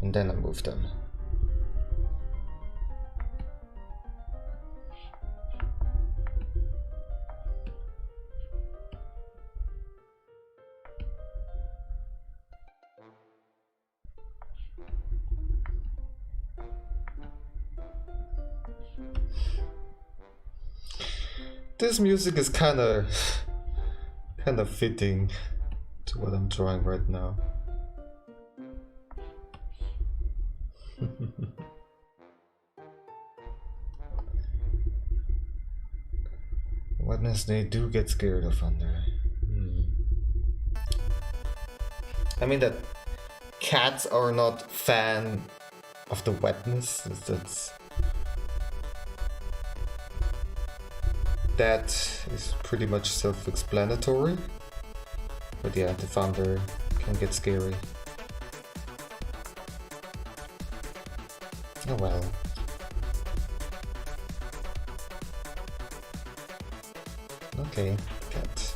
And then I move them. This music is kind of fitting to what I'm drawing right now. Wednesday do get scared of thunder. I mean that cats are not fan of the wetness. That is pretty much self-explanatory. But yeah, the thunder can get scary. Oh well. Okay, cat.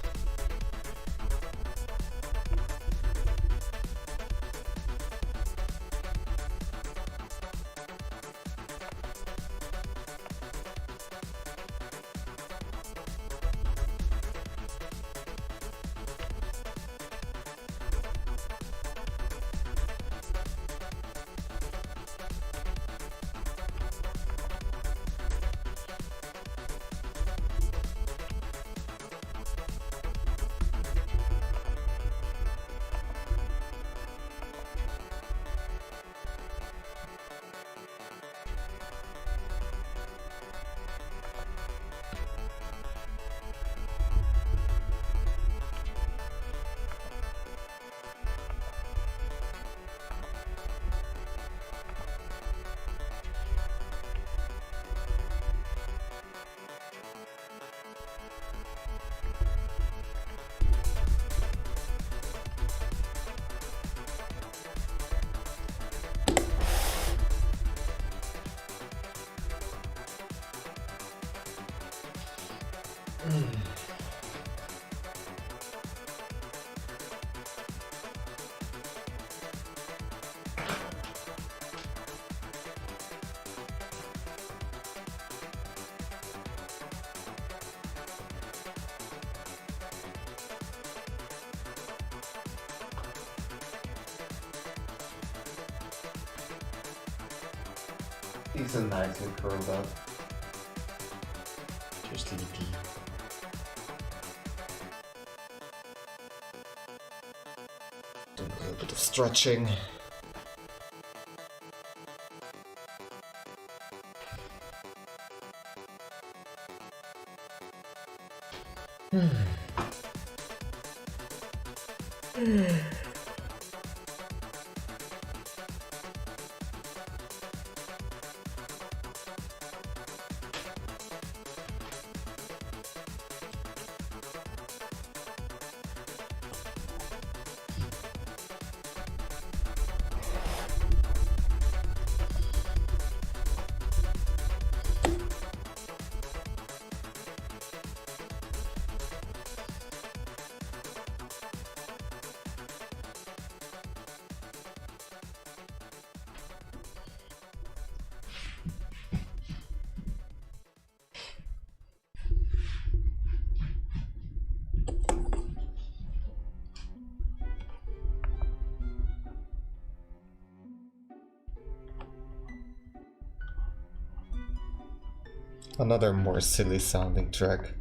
These are nicely curled up. You're sleepy. Doing a little bit of stretching. Another more silly sounding track.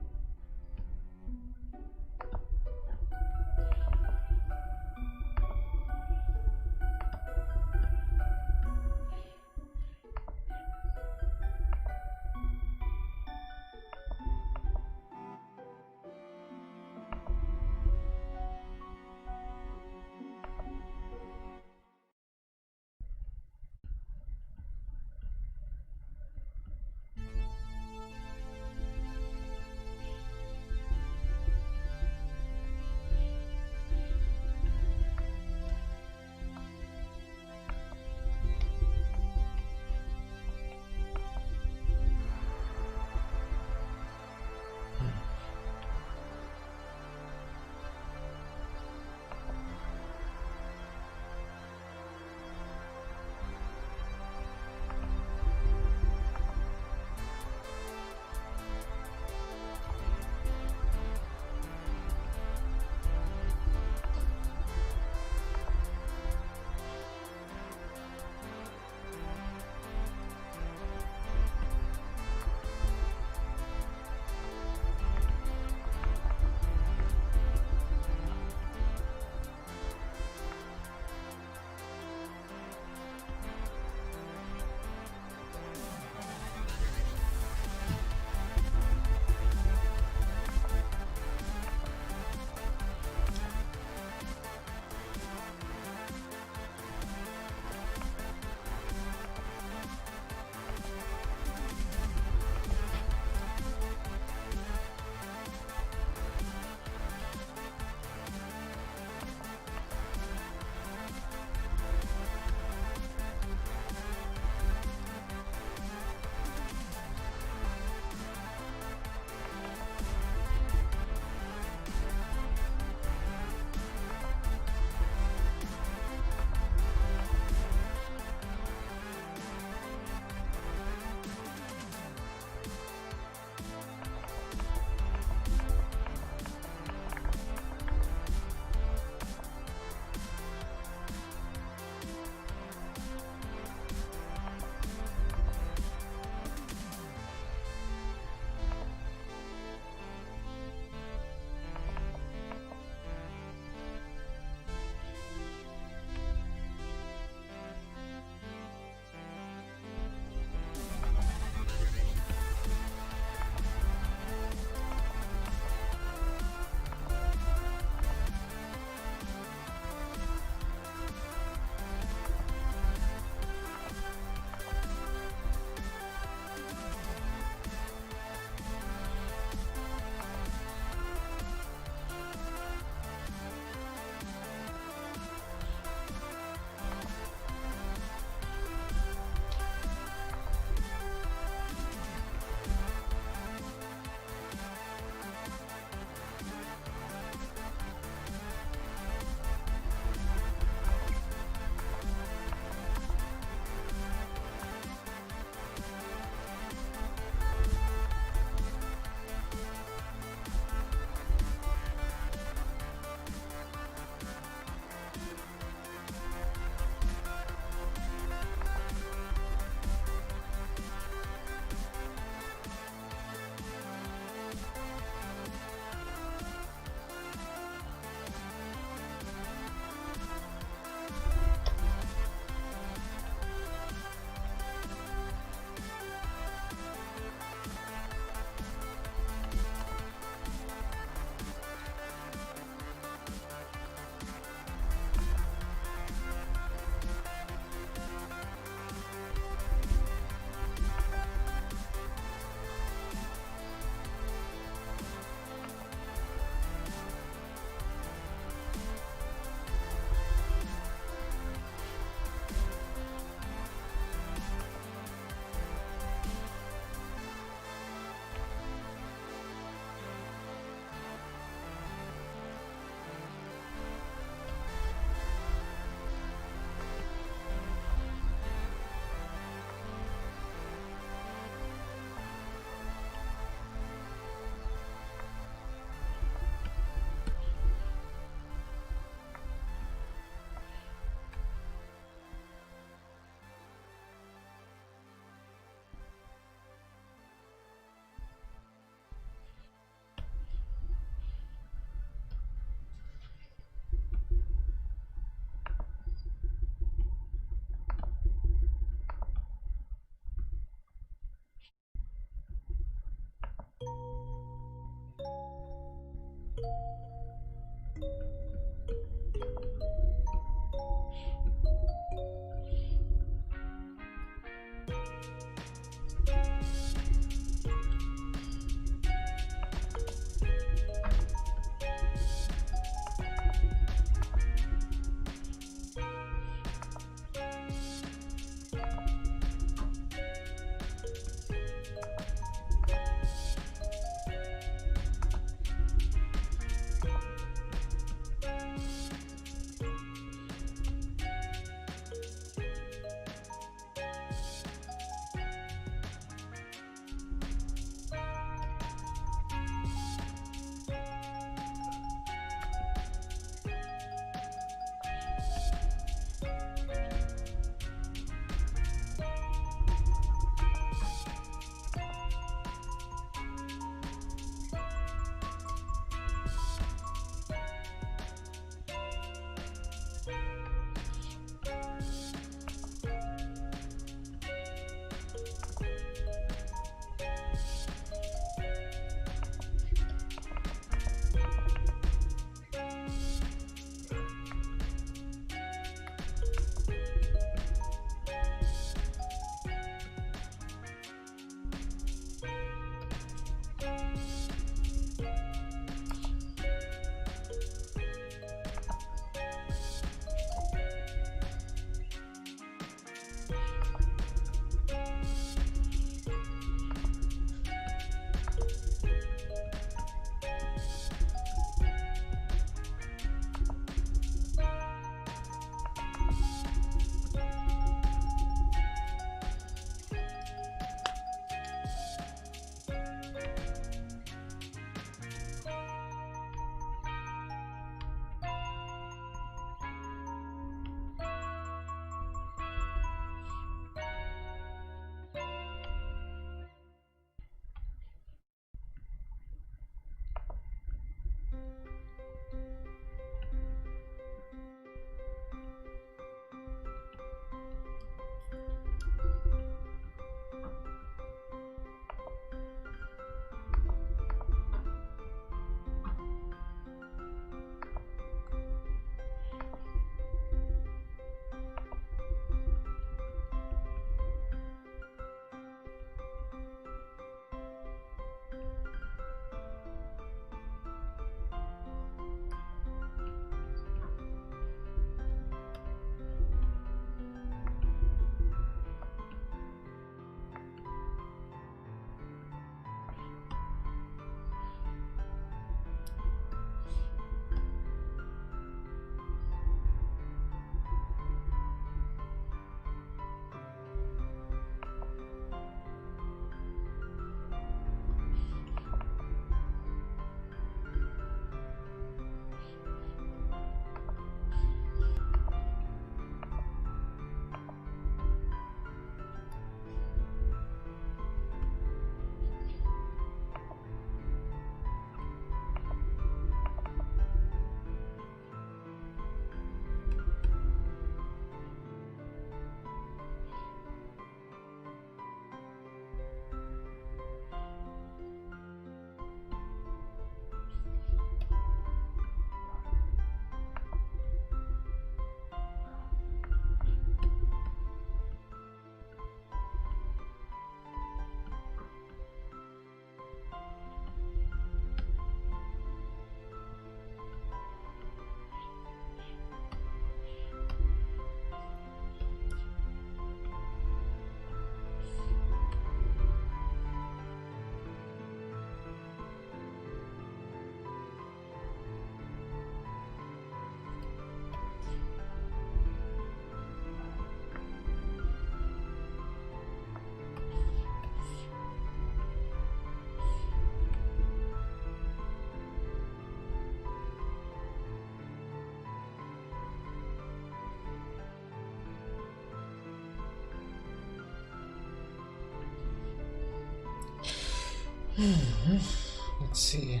Let's see.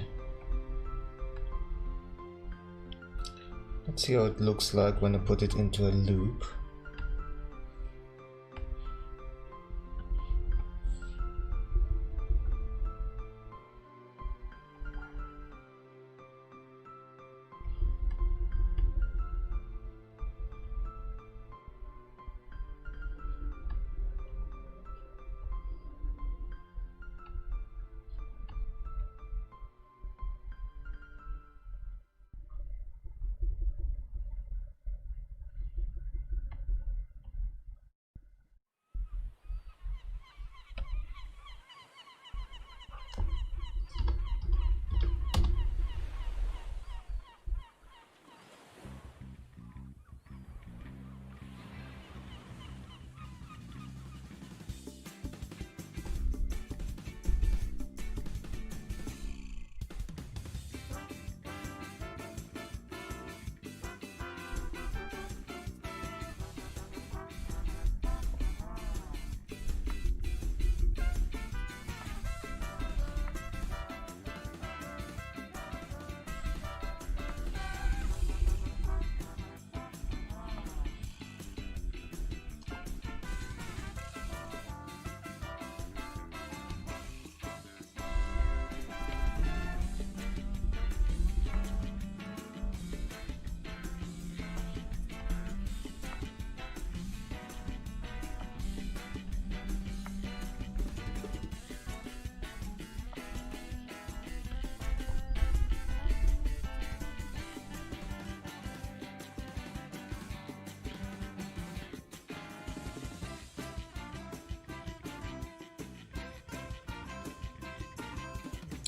Let's see how it looks like when I put it into a loop.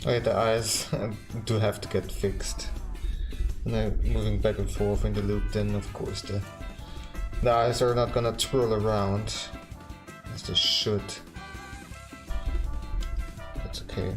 Oh, the eyes do have to get fixed. And I'm moving back and forth in the loop, then of course the eyes are not gonna twirl around as they should. That's okay.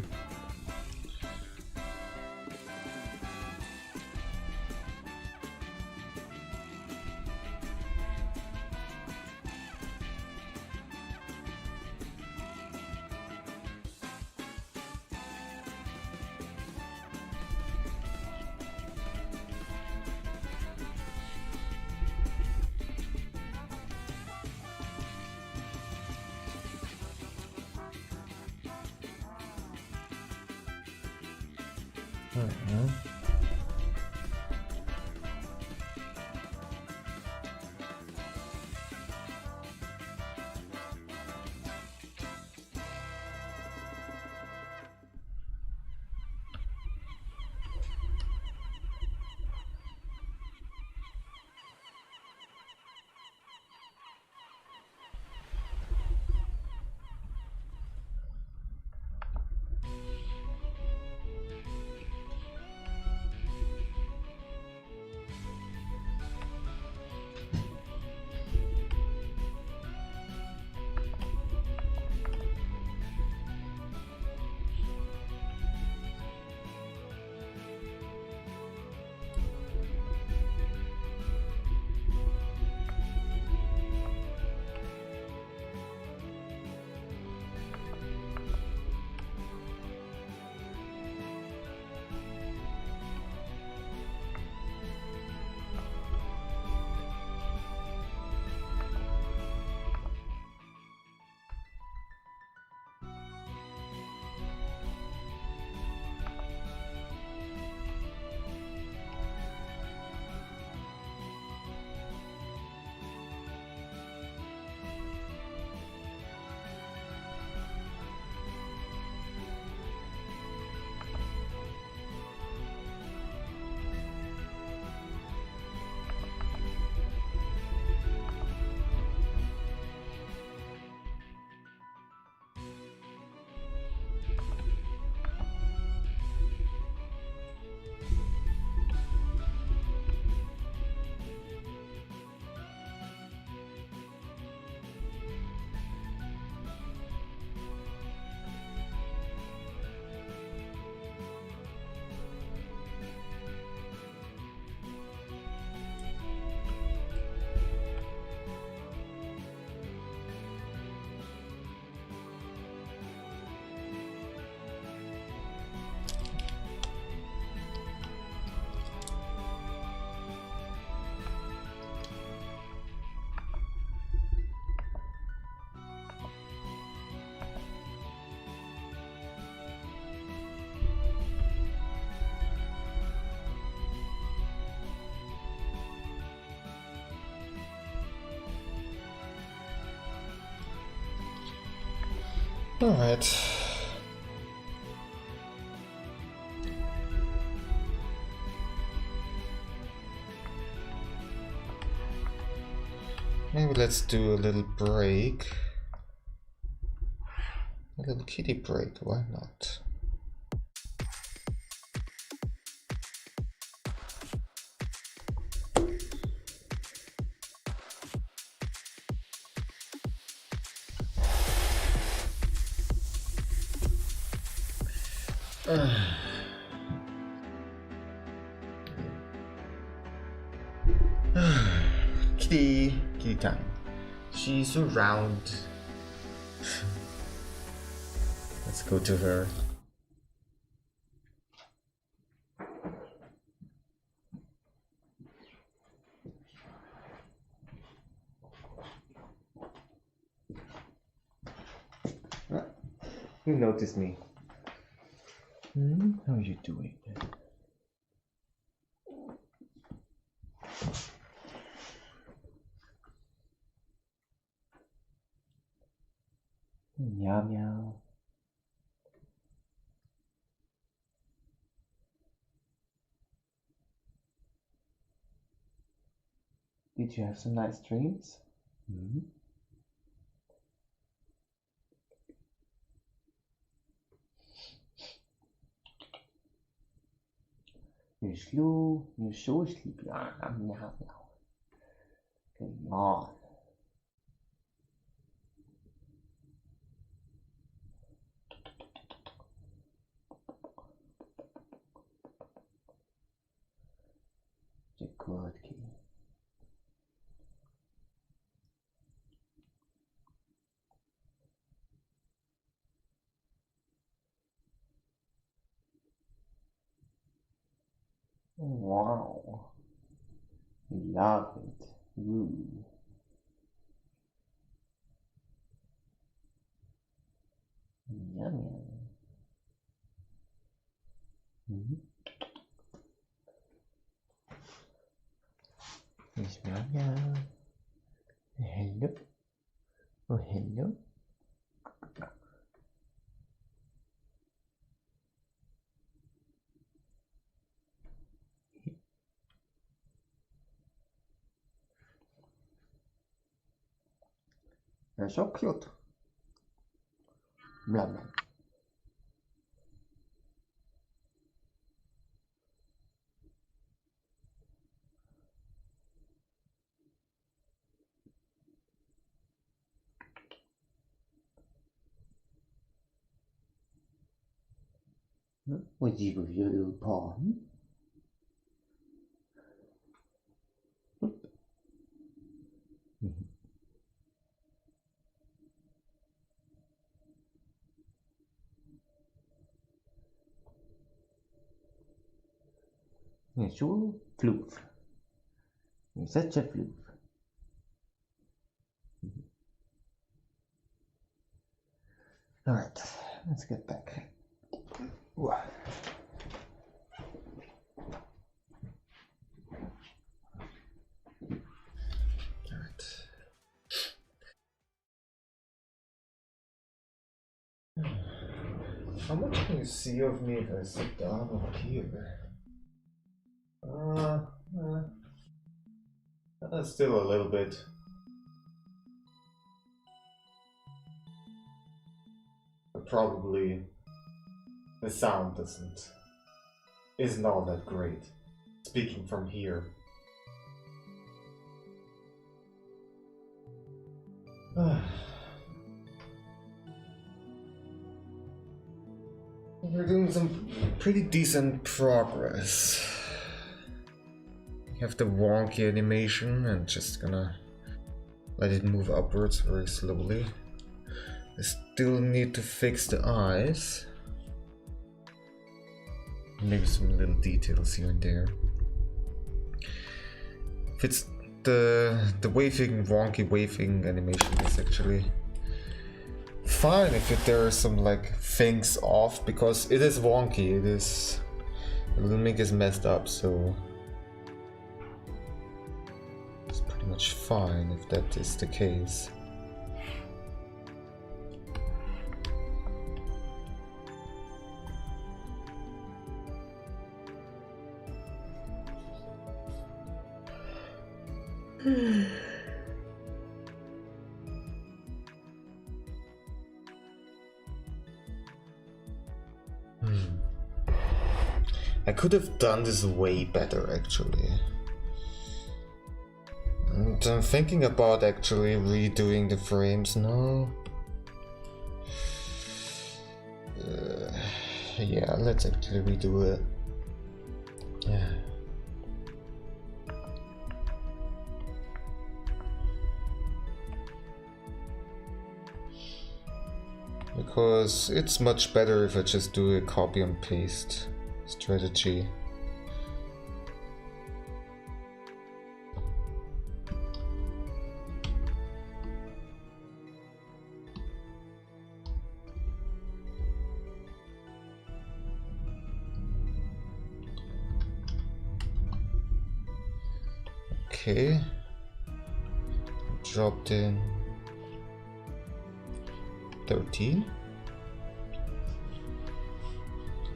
Alright. Maybe let's do a little break. A little kitty break, why not? Kitty time. She's around. Let's go to her. You noticed me. How are you doing? Meow meow. Did you have some nice dreams? You're slow, you're so sleepy. I'm now. Come on. It's a good key. Wow. Love it. Ooh. Yum yum. Yes, yum. Hello. Oh, hello. You're so cute. Blah blah. Would you give your little paw? You're so floof. You're such a floof. Alright, let's get back. Ooh. How much can you see of me if I sit down over here? Still a little bit. But probably the sound isn't all that great. Speaking from here. We're doing some pretty decent progress. We have the wonky animation and just gonna let it move upwards very slowly. I still need to fix the eyes. Maybe some little details here and there. If it's the waving, wonky waving animation is actually fine if there are some like things off, because it is wonky, the mimic is messed up, so it's pretty much fine if that is the case. I could have done this way better actually. And I'm thinking about actually redoing the frames now. Yeah, let's actually redo it. Yeah. Because it's much better if I just do a copy and paste strategy. Okay, dropped in 13,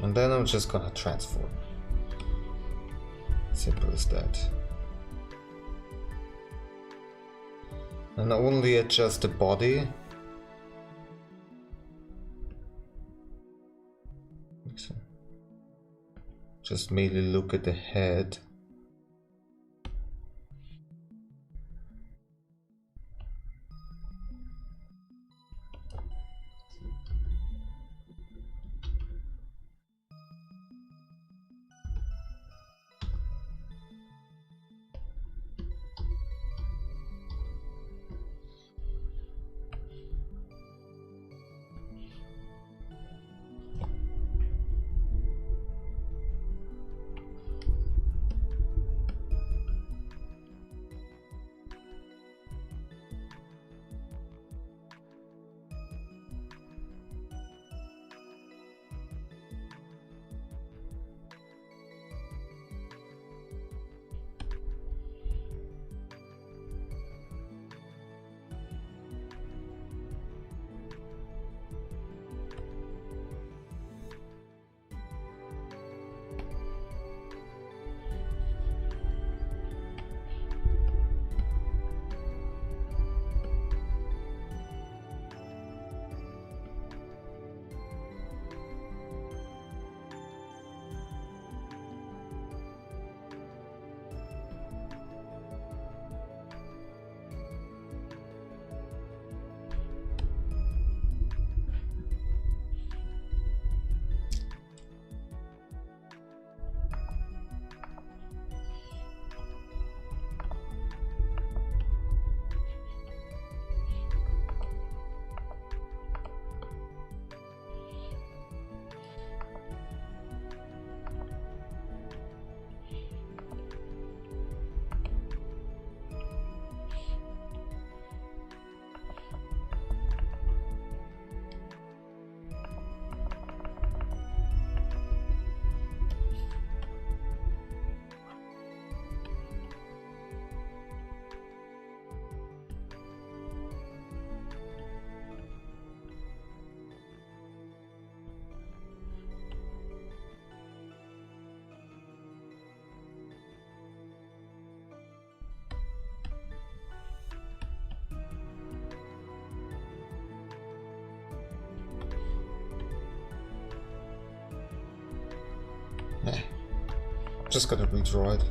and then I'm just gonna transform. Simple as that. And only adjust the body. just mainly look at the head. Just gotta redraw it.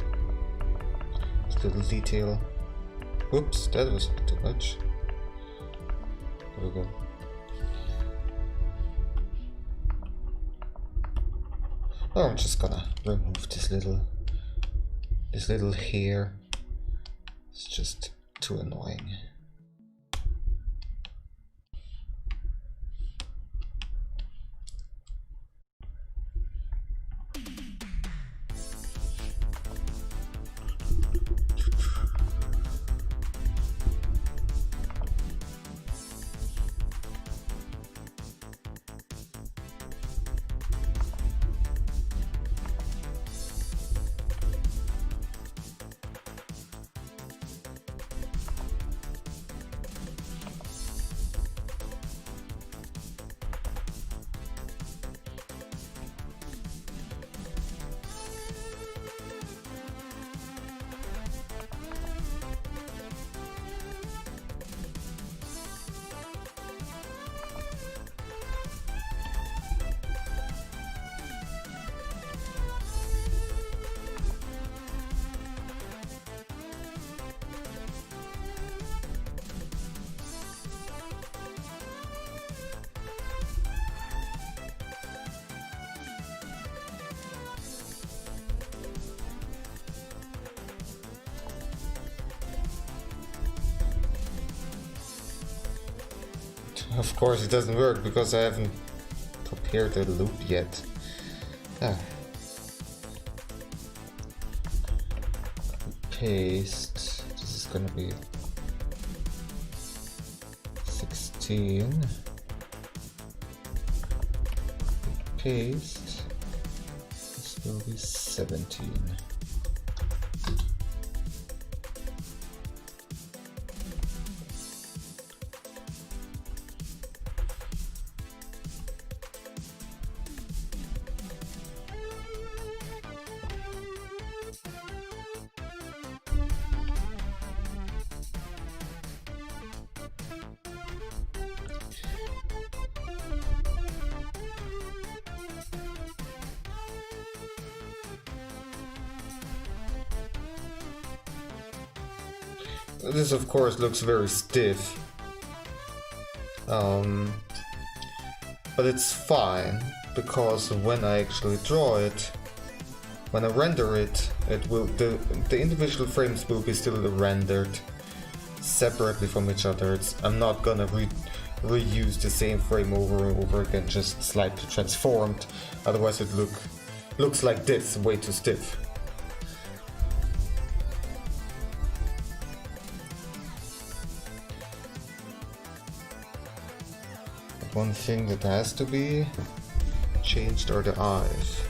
This little detail. Whoops, that was too much. There we go. Oh, I'm just gonna remove this little hair. It's just too annoying. Of course it doesn't work because I haven't prepared the loop yet. Paste. This is gonna be 16. Paste. This will be 17. this of course looks very stiff. But it's fine, because when I actually draw it, when I render it, it will the individual frames will be still rendered separately from each other. I'm not gonna reuse the same frame over and over again, just slightly transformed. Otherwise, it looks like this, way too stiff. One thing that has to be changed are the eyes.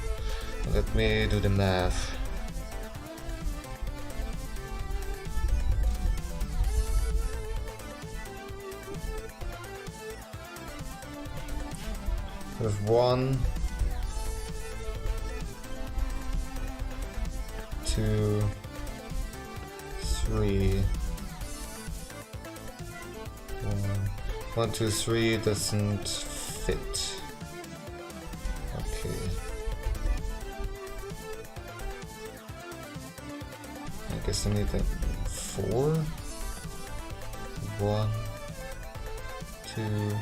Let me do the math. We have 1, 2, 3. 1, 2, 3 doesn't fit. Okay. I guess I need a 4. 1, 2.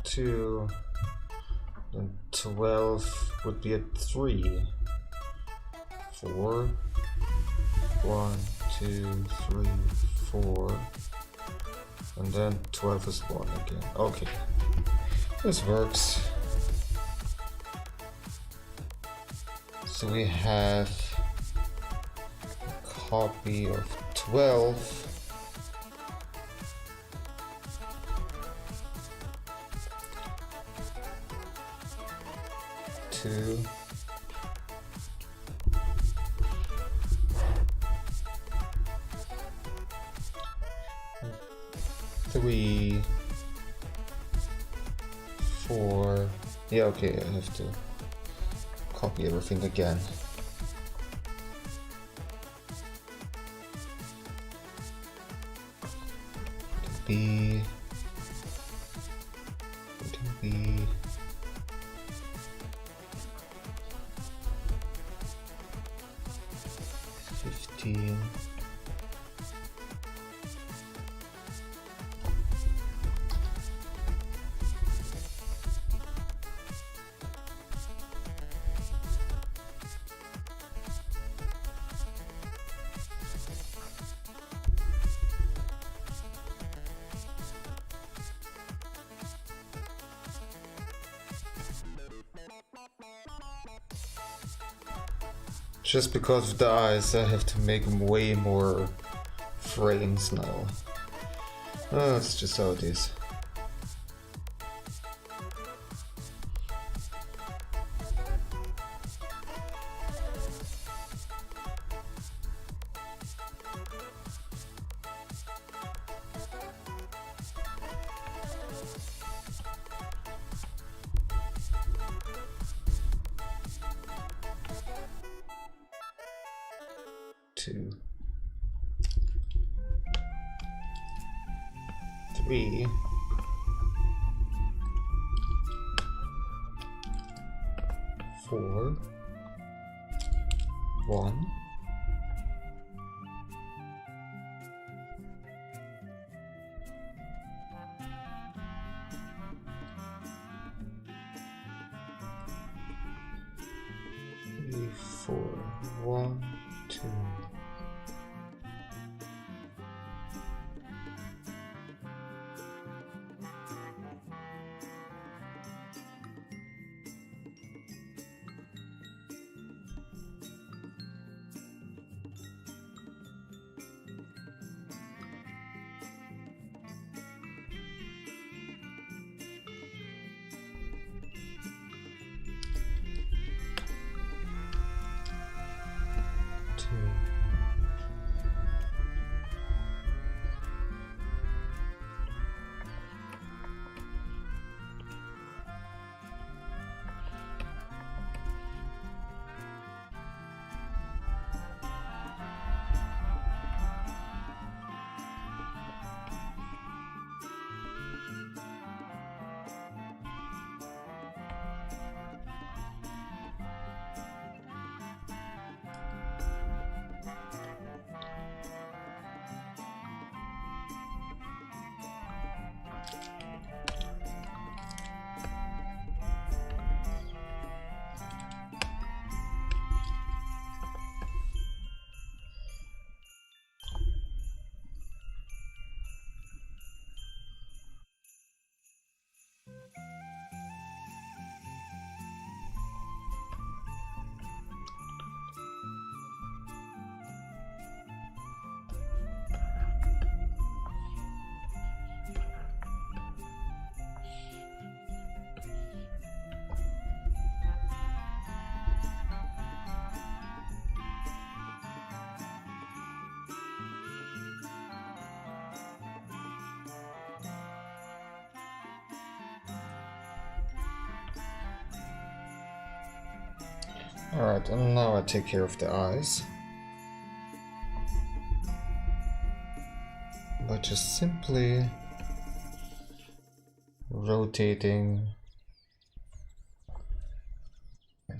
Two, then 12 would be a 3. 4. 1, 2, 3, 4. And then 12 is 1 again. Okay. This works. So we have a copy of 12. 2, 3, 4. Yeah, okay, I have to copy everything again. B, B. 15. Just because of the eyes, I have to make way more frames now. Oh, it's just how it is. Two, 3, 4, 1, 2, 3, 4, 1, 2. Alright, and now I take care of the eyes by just simply rotating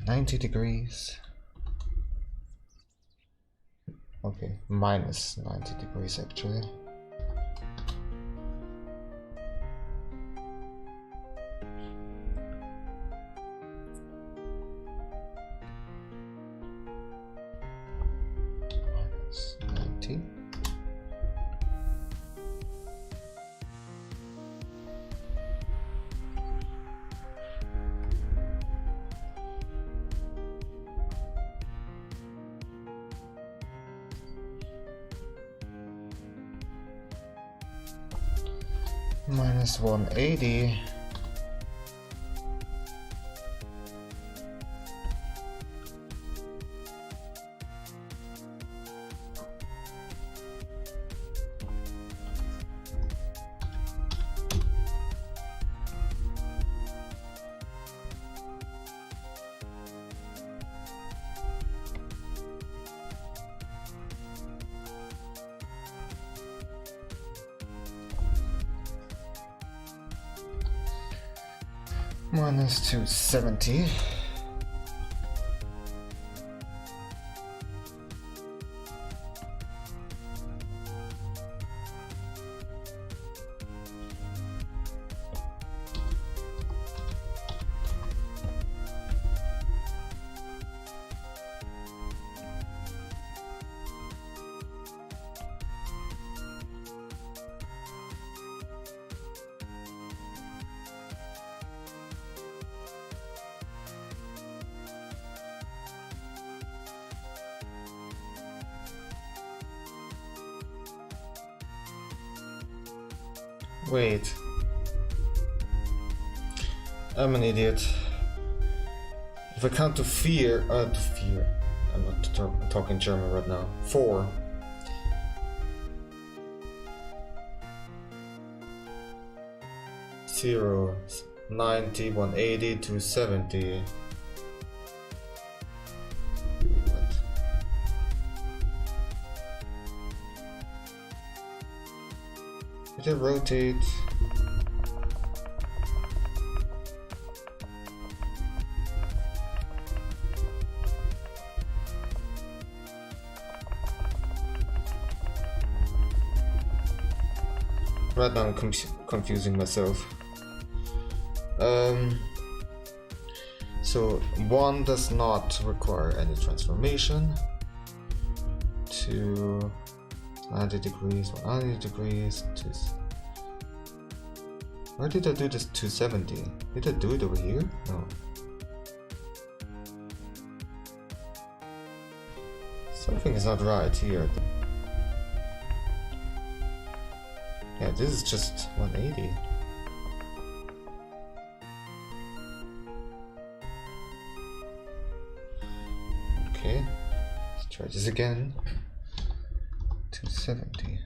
90 degrees. Okay, minus 90 degrees actually. Minus 90. Minus 180. Minus 270. Wait, I'm an idiot. If I count to fear, I'm not talking German right now. 4. Zero, 90, 180, 270. Did it rotate? Right now I'm confusing myself. So 1 does not require any transformation. 2, 90 degrees, 180 degrees, 2. Where did I do this 270? Did I do it over here? No. Something is not right here. Yeah, this is just 180. Okay, let's try this again. 270.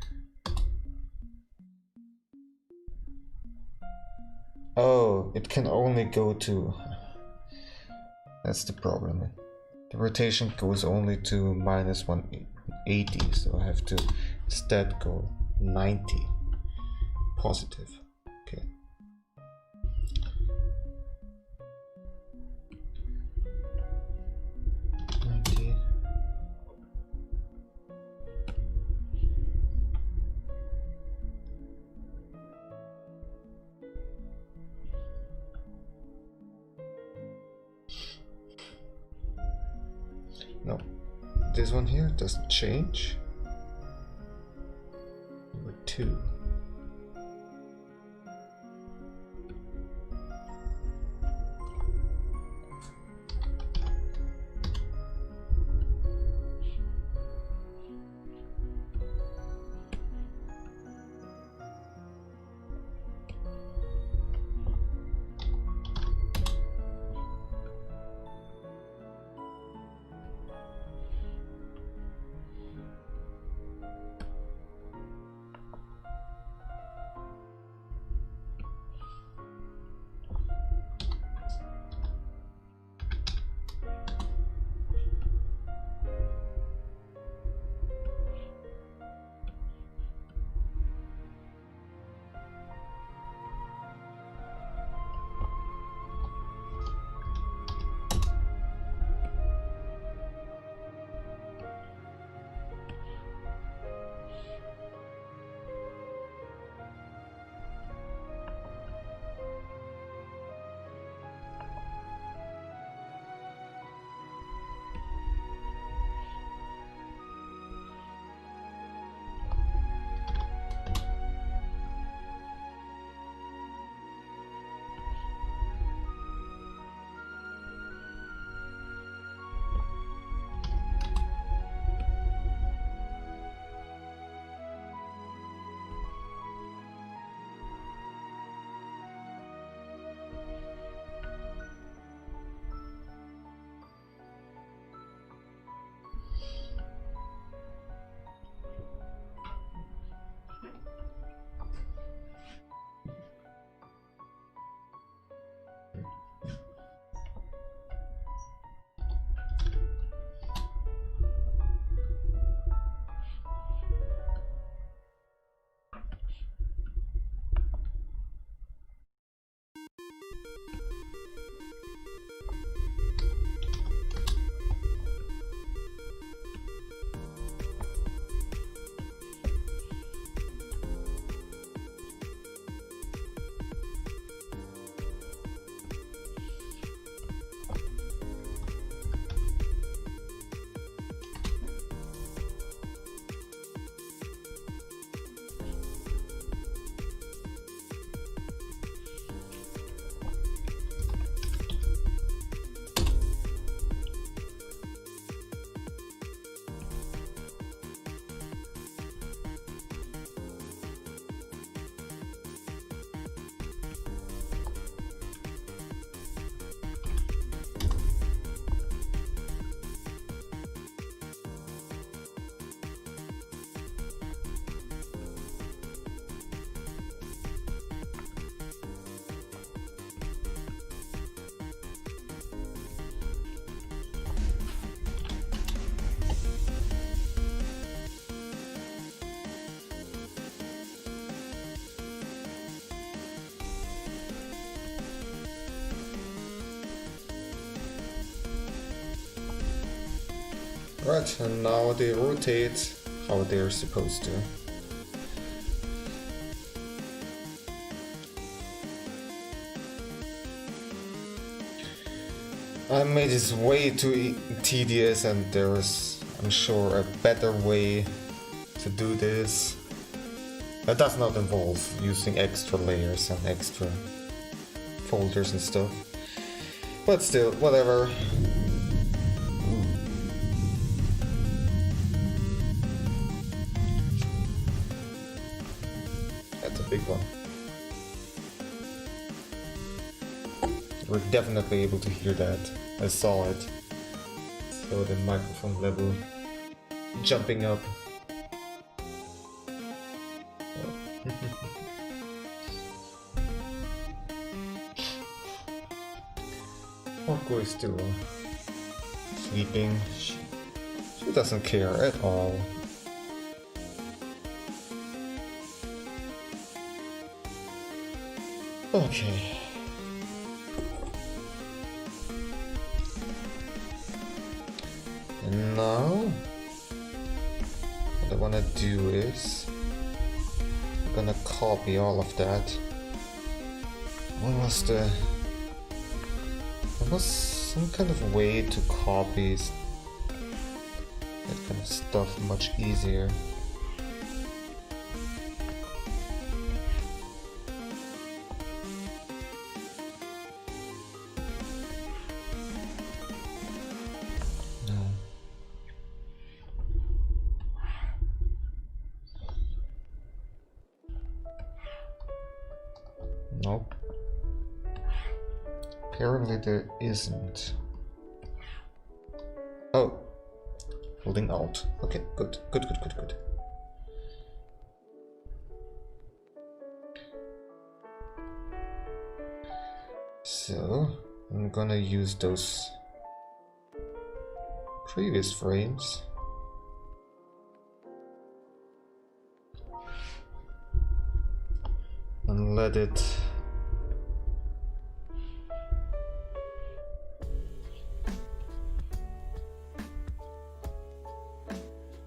Oh, it can only go to... That's the problem. The rotation goes only to minus 180, so I have to instead go 90 positive. Okay. No, this one here doesn't change. Number 2. Right, and now they rotate how they're supposed to. I made this way too tedious, and there's, I'm sure, a better way to do this. That does not involve using extra layers and extra folders and stuff. But still, whatever. That's a big one. We're definitely able to hear that. I saw it. So the microphone level jumping up. Orko is still sleeping. She doesn't care at all. Okay. And now, what I wanna do is, I'm gonna copy all of that. What was the... There was some kind of way to copy that kind of stuff much easier. Nope. Apparently there isn't. Oh. Holding Alt. Okay, good. Good. So, I'm gonna use those previous frames. And let it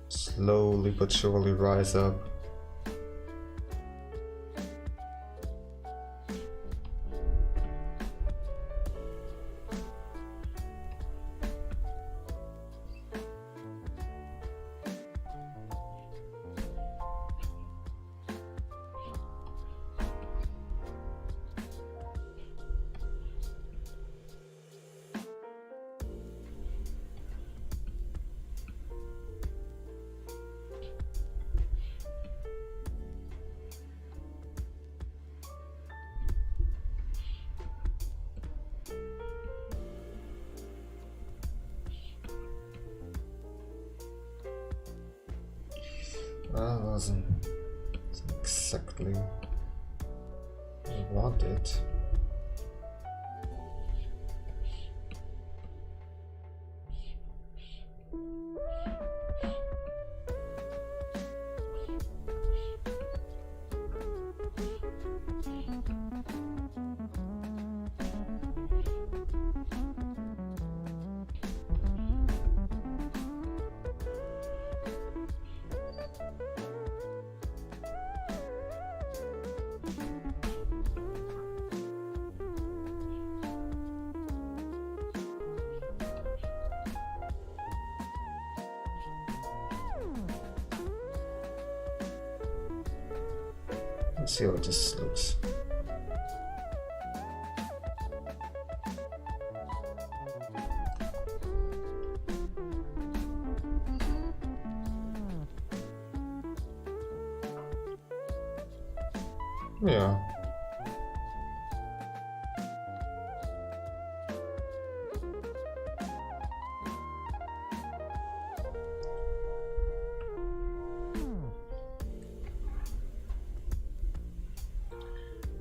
slowly but surely rise up. That wasn't exactly what I wanted. Let's see how this looks. Yeah.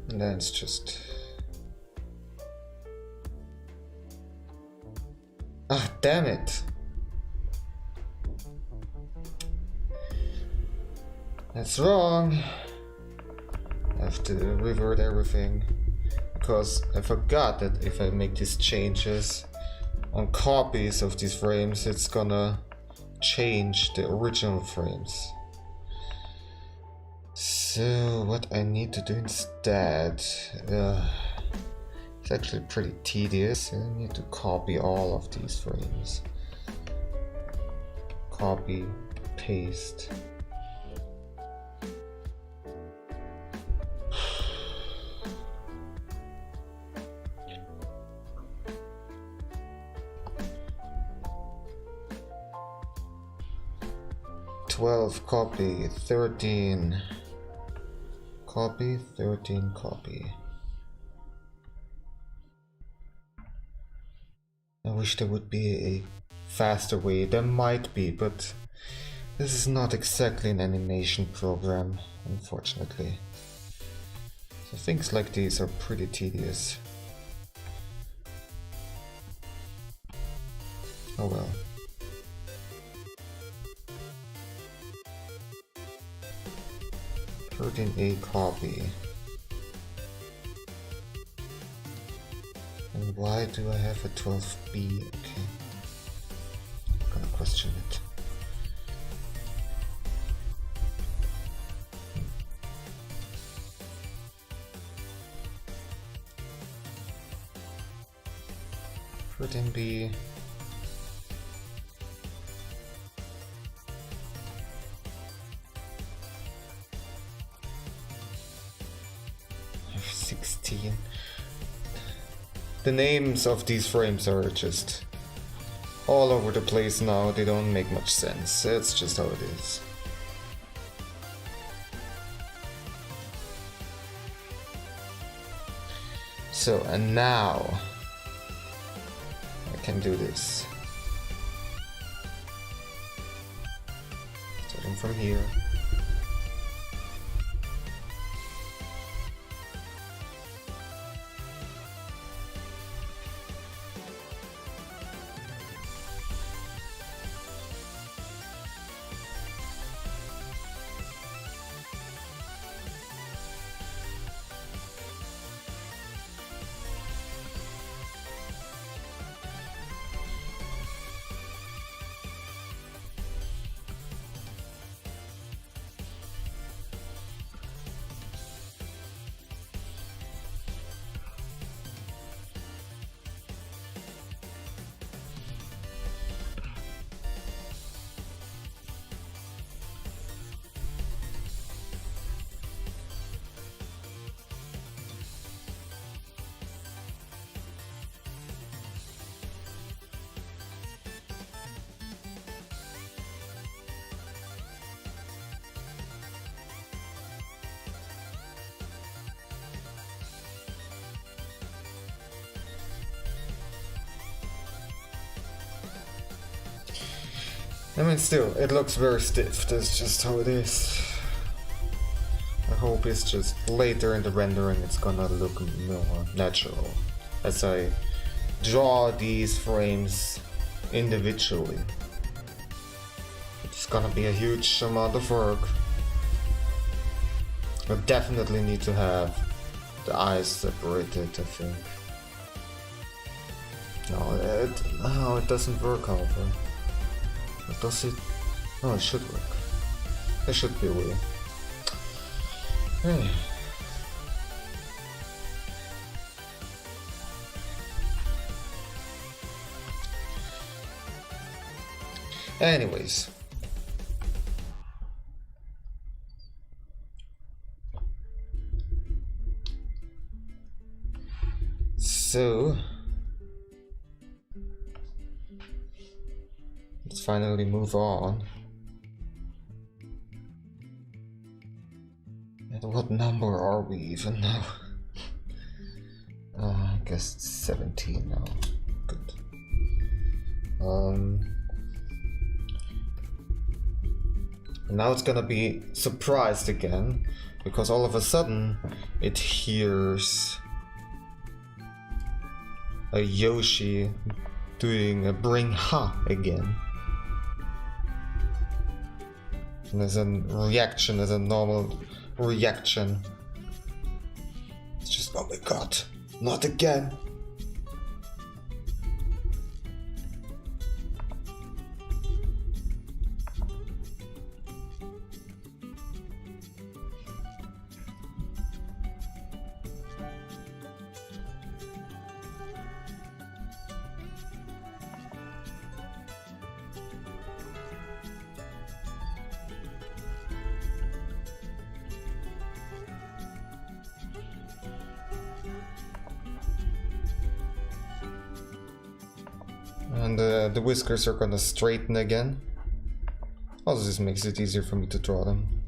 And then it's just... Ah, damn it! That's wrong! I have to revert everything. Because I forgot that if I make these changes on copies of these frames, it's gonna change the original frames. So what I need to do instead, It's actually pretty tedious. I need to copy all of these frames. Copy, paste. Copy, 13 copy, 13 copy. I wish there would be a faster way. There might be, but this is not exactly an animation program, unfortunately. So things like these are pretty tedious. Oh well. A copy. And why do I have a 12B? Okay. I'm gonna question it. B. F16. The names of these frames are just all over the place now. They don't make much sense. That's just how it is. So, and now I can do this. Starting from here. I mean, still, it looks very stiff. That's just how it is. I hope it's just later in the rendering it's gonna look more natural as I draw these frames individually. It's gonna be a huge amount of work. I definitely need to have the eyes separated, I think. No, it doesn't work, however. Does it? No, it should work. There should be a way. Hey. Anyways. So let's finally move on. At what number are we even now? I guess it's 17 now. Good. And now it's gonna be surprised again, because all of a sudden it hears a Yoshi doing a bring ha again. And as a reaction, as a normal reaction, it's just, oh my god, not again. And the whiskers are gonna straighten again. Also, this makes it easier for me to draw them.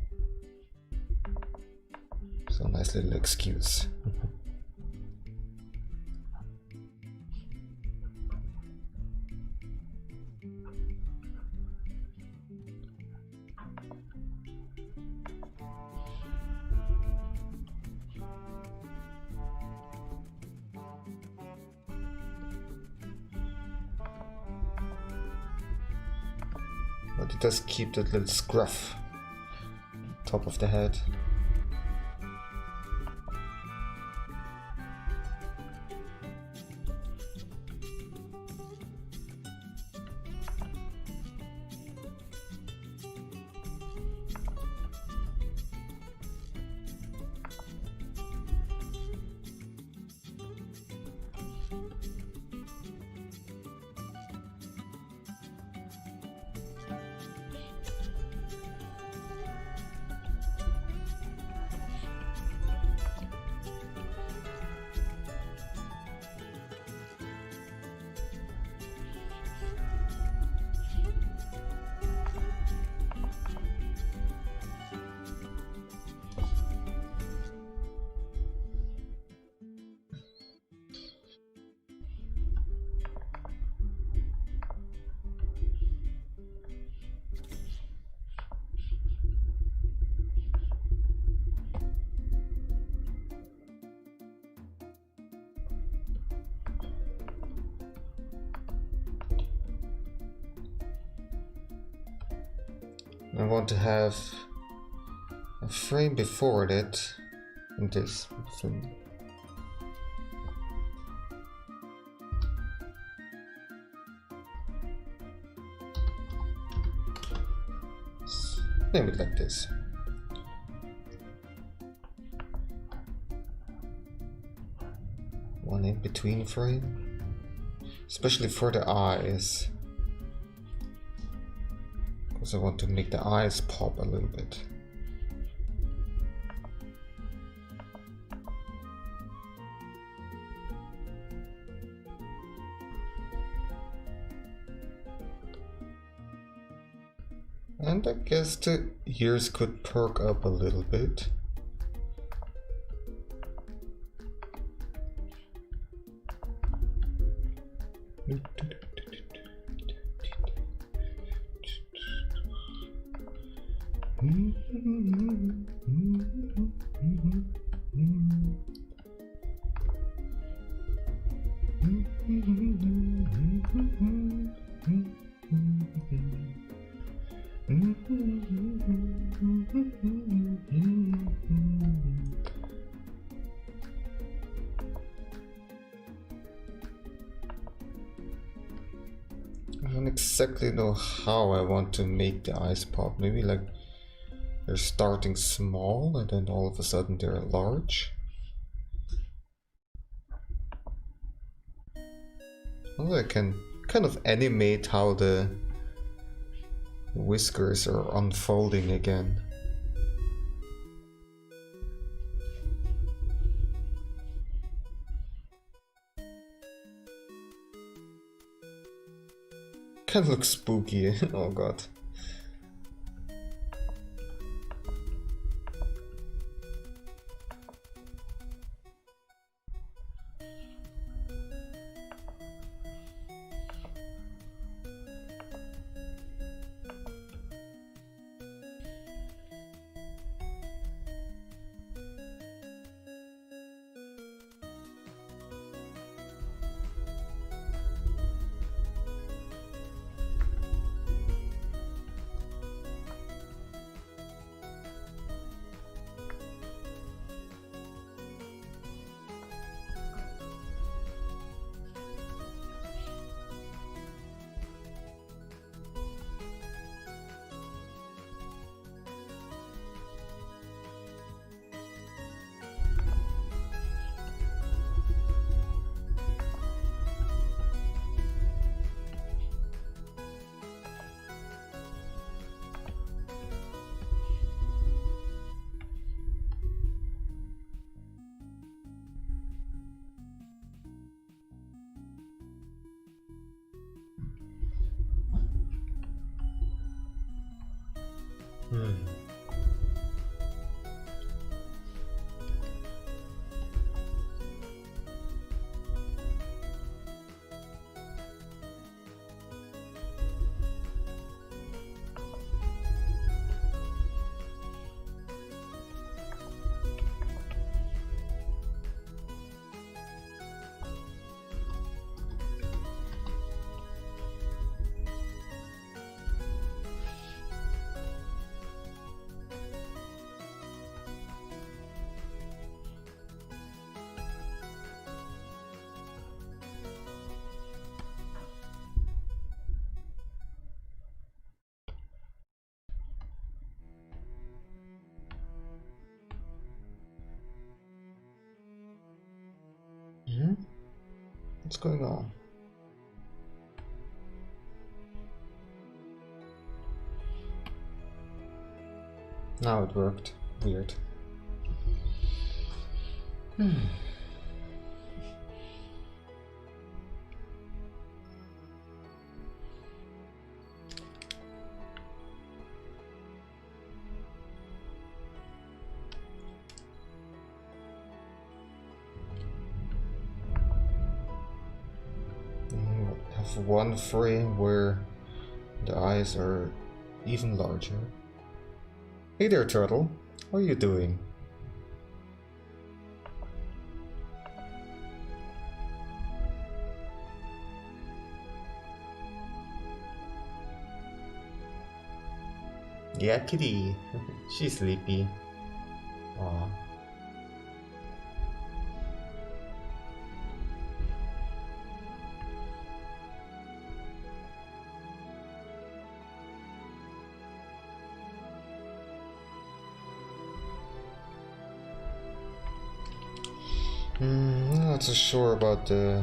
So nice little excuse. But it does keep that little scruff top of the head. I want to have a frame before it and this frame. Name it like this. One in between frame, especially for the eyes. Because I want to make the eyes pop a little bit. And I guess the ears could perk up a little bit. I don't exactly know how I want to make the eyes pop. Maybe like they're starting small and then all of a sudden they're large. Although I can kind of animate how the whiskers are unfolding again. Kind of looks spooky. Oh god. What's going on? Now it worked. Weird. Have one frame where the eyes are even larger. Hey there, turtle. What are you doing? Yeah, kitty. She's sleepy. Aw. Not so sure about the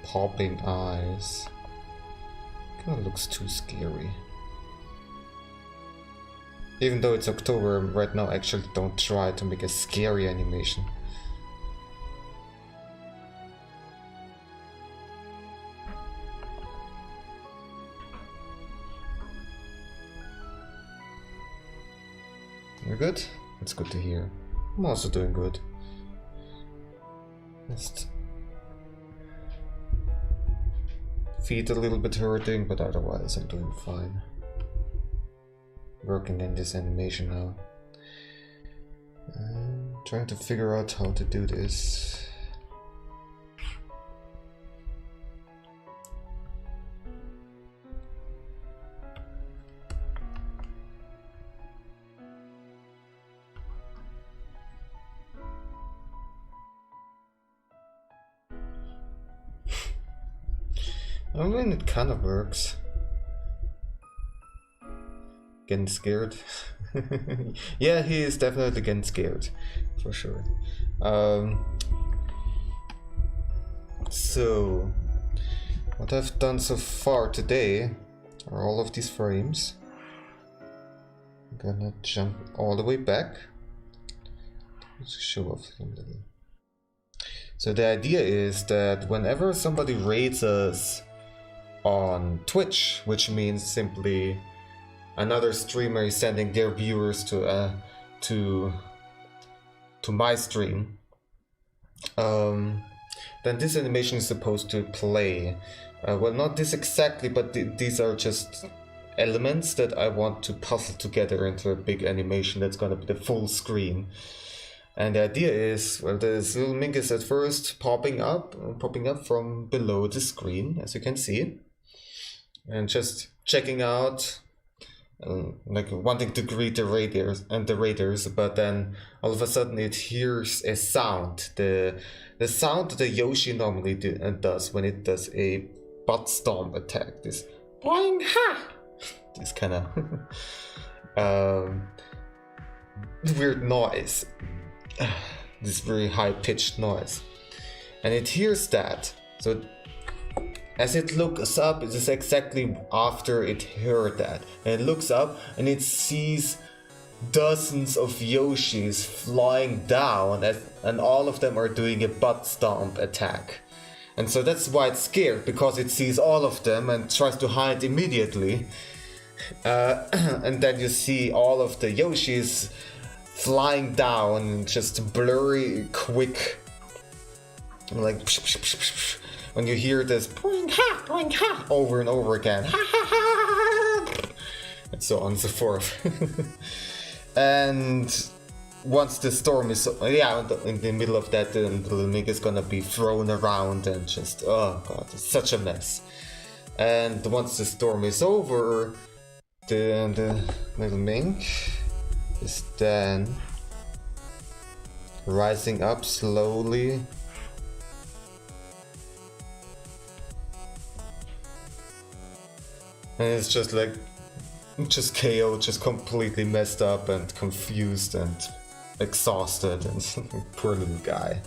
popping eyes. Kinda looks too scary. Even though it's October right now, actually don't try to make a scary animation. You're good? That's good to hear. I'm also doing good. Just feet a little bit hurting, but otherwise I'm doing fine. Working in this animation now. Trying to figure out how to do this. I mean, it kind of works. Getting scared. Yeah, he is definitely getting scared, for sure. So, what I've done so far today are all of these frames. I'm gonna jump all the way back. Let's show off a little. So the idea is that whenever somebody rates us on Twitch, which means simply another streamer is sending their viewers to my stream, then this animation is supposed to play. Well, not this exactly, but these are just elements that I want to puzzle together into a big animation that's gonna be the full screen. And the idea is, well, this little mink is at first popping up from below the screen, as you can see, and just checking out, like wanting to greet the raiders, but then all of a sudden it hears a sound, the sound that Yoshi normally does when it does a butt stomp attack. This boing ha, this kind of weird noise, this very high-pitched noise, and it hears that. So as it looks up, it is exactly after it heard that, and it looks up and it sees dozens of Yoshis flying down, and all of them are doing a butt stomp attack. And so that's why it's scared, because it sees all of them and tries to hide immediately. And then you see all of the Yoshis flying down, just blurry, quick, like when you hear this boing ha over and over again, and so on and so forth. And once the storm is in the middle of that, the little Mink is gonna be thrown around and just, oh god, it's such a mess. And once the storm is over, the little Mink is then rising up slowly. And it's just like, just KO, just completely messed up and confused and exhausted, and poor little guy.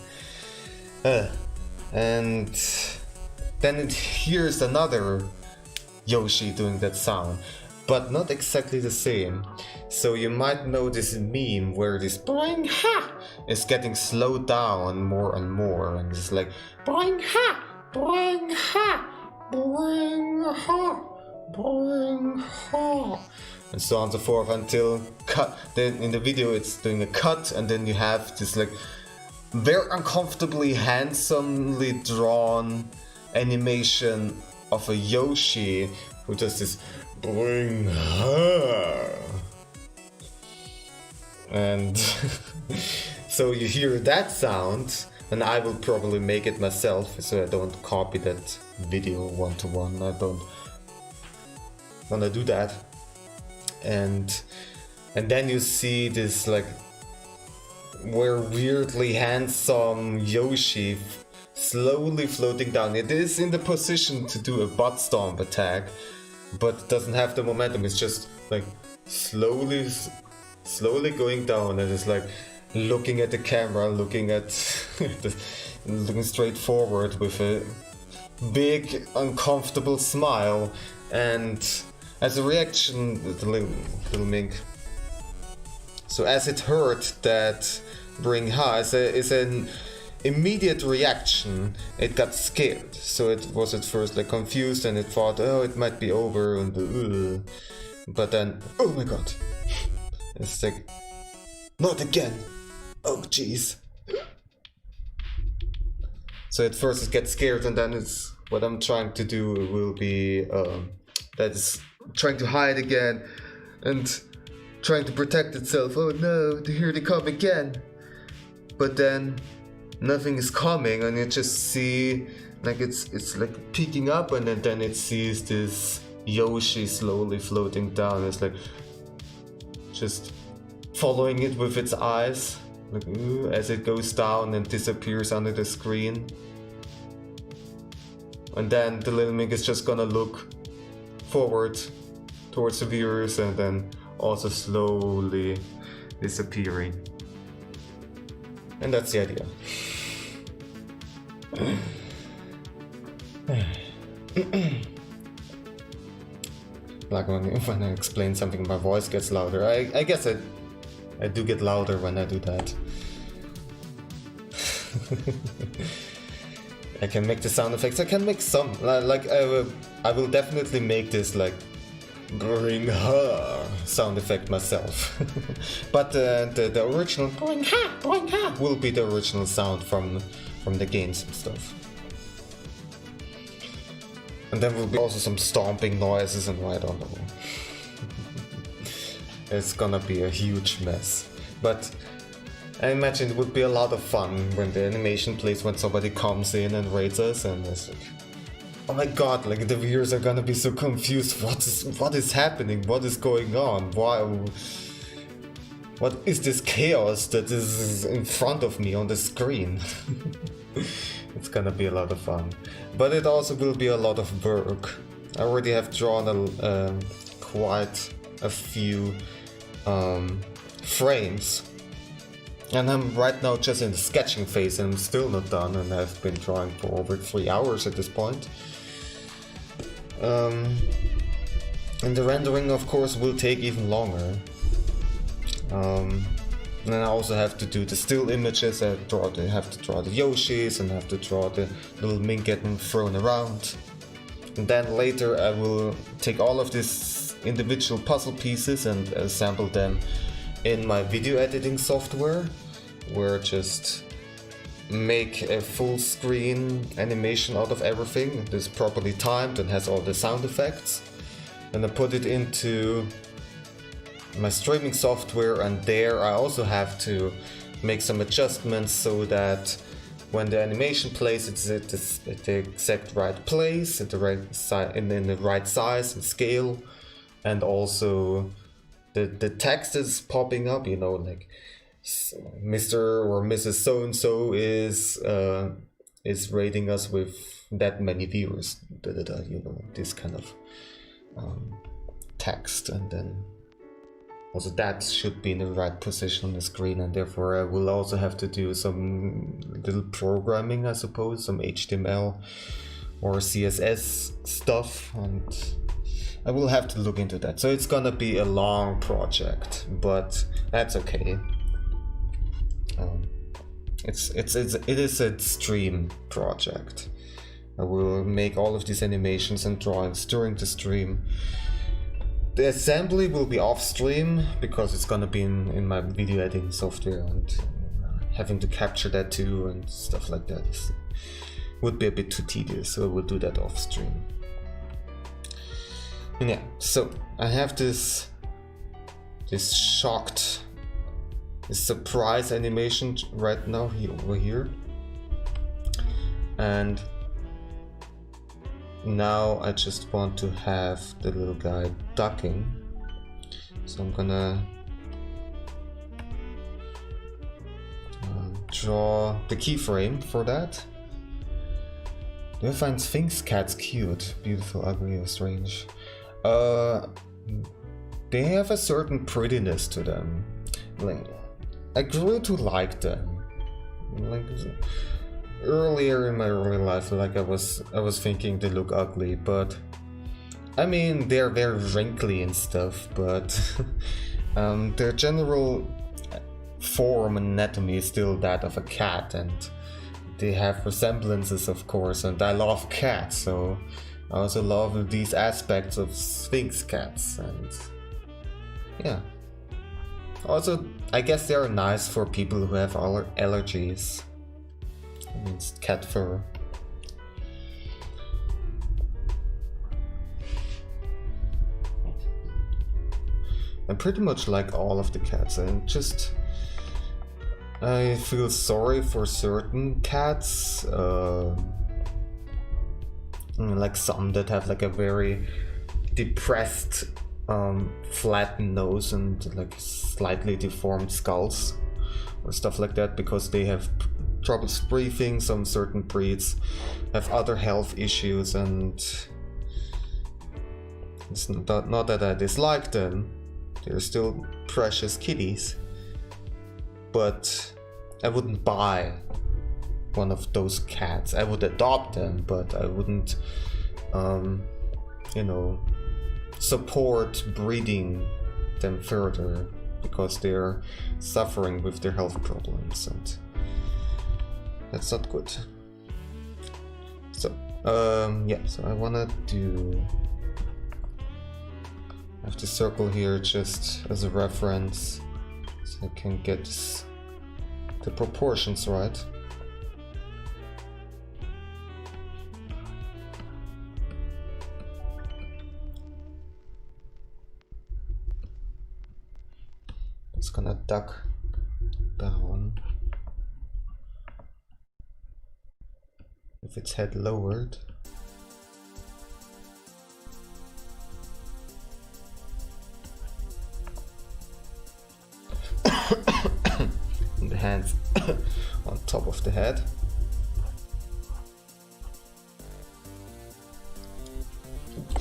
And then it hears another Yoshi doing that sound, but not exactly the same. So you might know this meme where this boing ha is getting slowed down more and more, and it's like boing ha, boing ha, boing ha, boing ha, and so on and so forth until cut. Then in the video it's doing a cut, and then you have this like very uncomfortably handsomely drawn animation of a Yoshi who does this boing ha. And so you hear that sound, and I will probably make it myself so I don't copy that video one-to-one. I don't wanna do that. And then you see this like weirdly handsome Yoshi slowly floating down. It is in the position to do a butt stomp attack, but it doesn't have the momentum. It's just like slowly going down, and it's like looking at the camera, looking straight forward with a big uncomfortable smile. And as a reaction, the little Mink, so as it heard that bring ha is an immediate reaction, it got scared. So it was at first like confused, and it thought, oh, it might be over, and but then, oh my god, it's like, not again, oh jeez. So at first it gets scared, and then it's what I'm trying to do will be that is trying to hide again and trying to protect itself. Oh no, here they come again. But then nothing is coming, and you just see like it's like peeking up, and then it sees this Yoshi slowly floating down. It's like just following it with its eyes, like as it goes down and disappears under the screen. And then the little Mink is just gonna look forward towards the viewers, and then also slowly disappearing. And that's the idea. Like when I explain something, my voice gets louder. I guess I do get louder when I do that. I can make the sound effects. I can make some. Like I will definitely make this like bring her sound effect myself. But the original bring her will be the original sound from the games and stuff. And then will be also some stomping noises, and I don't know. It's gonna be a huge mess. But I imagine it would be a lot of fun when the animation plays when somebody comes in and raids us, and it's like, oh my god, like the viewers are gonna be so confused. What is happening? What is going on? Why? What is this chaos that is in front of me on the screen? It's gonna be a lot of fun, but it also will be a lot of work. I already have drawn quite a few frames, and I'm right now just in the sketching phase, and I'm still not done, and I've been drawing for over 3 hours at this point. And the rendering, of course, will take even longer. And then I also have to do the still images. I have to draw the Yoshis, and I have to draw the little Mink getting thrown around. And then later I will take all of these individual puzzle pieces and assemble them in my video editing software, where just make a full screen animation out of everything. It is properly timed and has all the sound effects. And I put it into my streaming software, and there I also have to make some adjustments so that when the animation plays, it's at the exact right place, at the right in the right size and scale, and also the text is popping up, you know, like Mr. or Mrs. So and so is rating us with that many viewers, you know, this kind of text, and then also that should be in the right position on the screen, and therefore I will also have to do some little programming, I suppose, some HTML or CSS stuff, and I will have to look into that. So it's gonna be a long project, but that's okay. It is a stream project. I will make all of these animations and drawings during the stream. The assembly will be off stream because it's gonna be in my video editing software, and having to capture that too and stuff like that would be a bit too tedious, so we'll do that off stream. And yeah, so I have this surprise animation right now over here, and now I just want to have the little guy ducking, so I'm gonna draw the keyframe for that. Do I find Sphinx cats cute? Beautiful, ugly, or strange? They have a certain prettiness to them. Like, I grew to like them. Like, earlier in my early life, like I was thinking they look ugly, but I mean they're very wrinkly and stuff, but their general form and anatomy is still that of a cat, and they have resemblances, of course, and I love cats, so I also love these aspects of Sphinx cats, and yeah. Also, I guess they are nice for people who have allergies. It means cat fur. I pretty much like all of the cats, and just I feel sorry for certain cats, like some that have like a very depressed, flattened nose and like slightly deformed skulls or stuff like that, because they have troubles breathing. Some certain breeds have other health issues, and it's not that I dislike them. They're still precious kitties, but I wouldn't buy one of those cats. I would adopt them, but I wouldn't you know, support breeding them further, because they're suffering with their health problems, and that's not good. So yeah, so I wanna I have to circle here just as a reference, so I can get the proportions right. It's gonna duck down with its head lowered. And the hands on top of the head.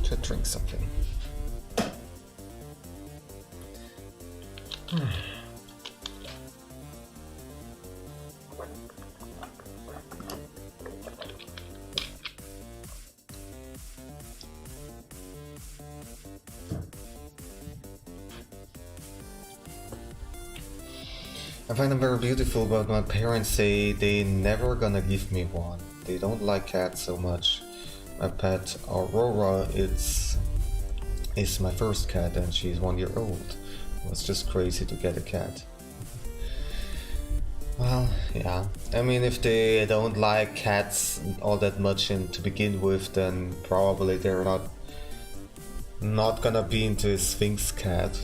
To drink something. I find them very beautiful, but my parents say they never gonna give me one. They don't like cats so much. My pet Aurora, it's is my first cat and she's 1 year old. It was just crazy to get a cat. Well, yeah. I mean, if they don't like cats all that much to begin with, then probably they're not gonna be into a Sphinx cat.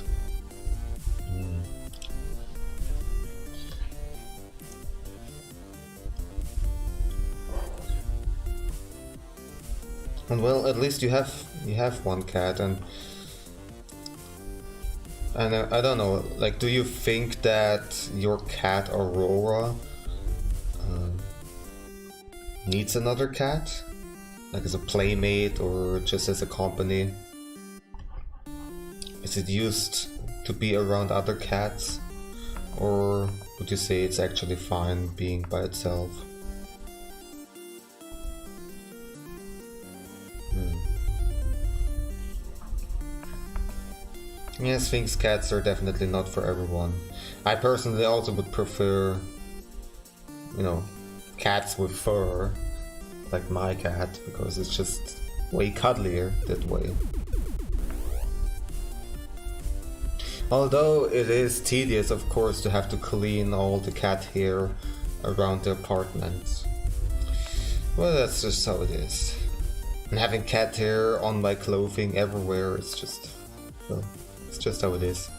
And well, at least you have one cat, and I don't know, like, do you think that your cat Aurora needs another cat? Like as a playmate or just as a company? Is it used to be around other cats? Or would you say it's actually fine being by itself? Yeah, Sphinx cats are definitely not for everyone. I personally also would prefer, you know, cats with fur, like my cat, because it's just way cuddlier that way. Although it is tedious, of course, to have to clean all the cat hair around the apartment. Well, that's just how it is. And having cat hair on my clothing everywhere, it's just, well, it's just how it is.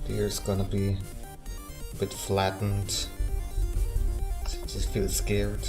Here's gonna be a bit flattened. Just feel scared.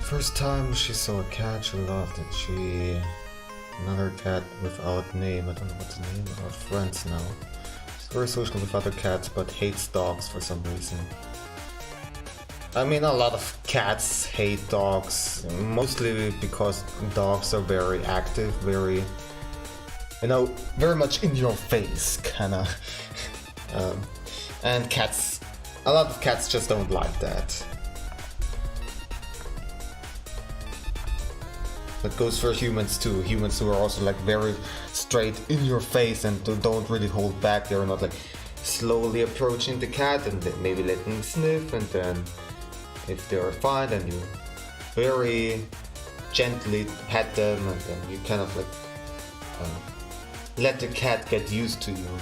First time she saw a cat, she loved it. Another cat without name, I don't know what's the name, our friends now. She's very social with other cats, but hates dogs for some reason. I mean, a lot of cats hate dogs, mostly because dogs are very active, very, you know, very much in your face, kinda. And cats, a lot of cats just don't like that. That goes for humans too. Humans who are also like very straight in your face and don't really hold back. They're not like slowly approaching the cat and then maybe letting them sniff, and then if they're fine, then you very gently pet them, and then you kind of like let the cat get used to you.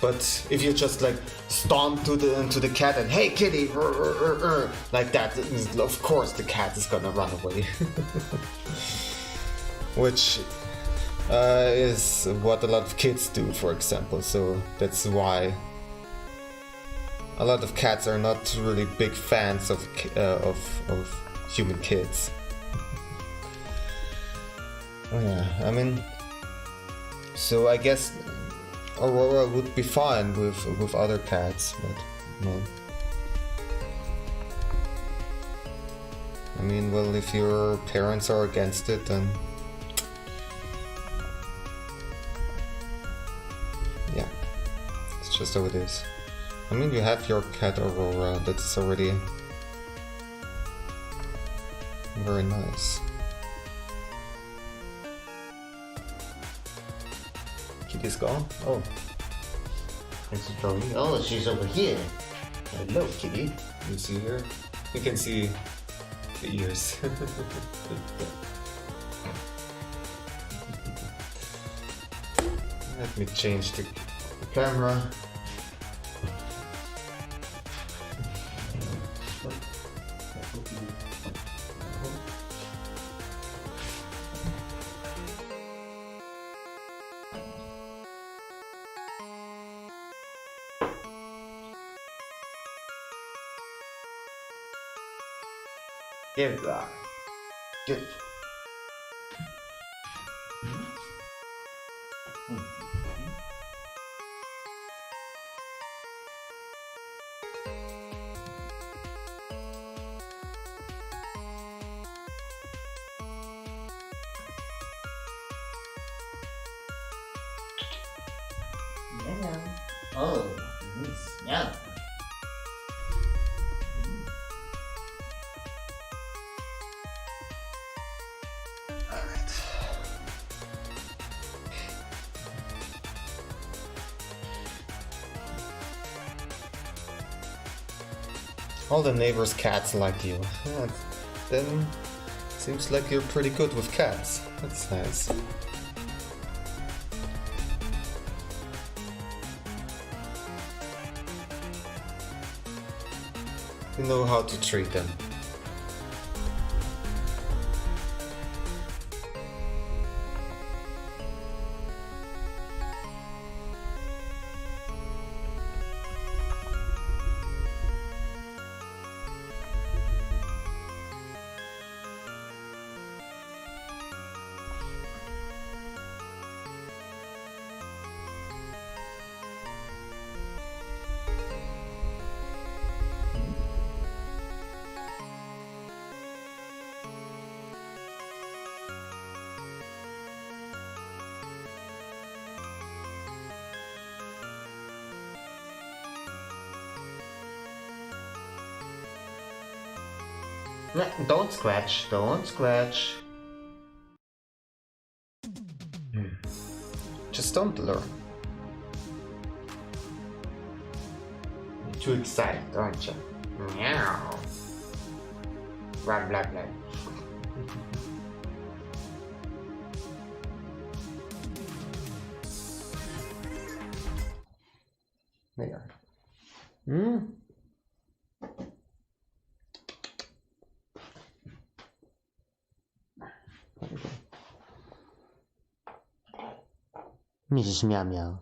But if you just like stomp to the cat and hey kitty, like that, of course the cat is gonna run away. Which is what a lot of kids do, for example. So that's why a lot of cats are not really big fans of human kids. Oh yeah, I mean, so I guess Aurora would be fine with other cats, but no. I mean, well, if your parents are against it, then yeah, it's just how it is. I mean, you have your cat Aurora, that's already very nice. Kitty's gone? Oh. Thanks for showing. Oh, she's over here. Hello, Kitty. You see her? You can see the ears. Let me change the camera. There you are. Good. Yeah. Oh, nice. Yeah. All the neighbors' cats like you. Yeah, then seems like you're pretty good with cats. That's nice. You know how to treat them. Don't scratch, don't scratch. Just don't learn. You're too excited, aren't you? Meow. Blah blah blah. There. Mrs. Meow Meow.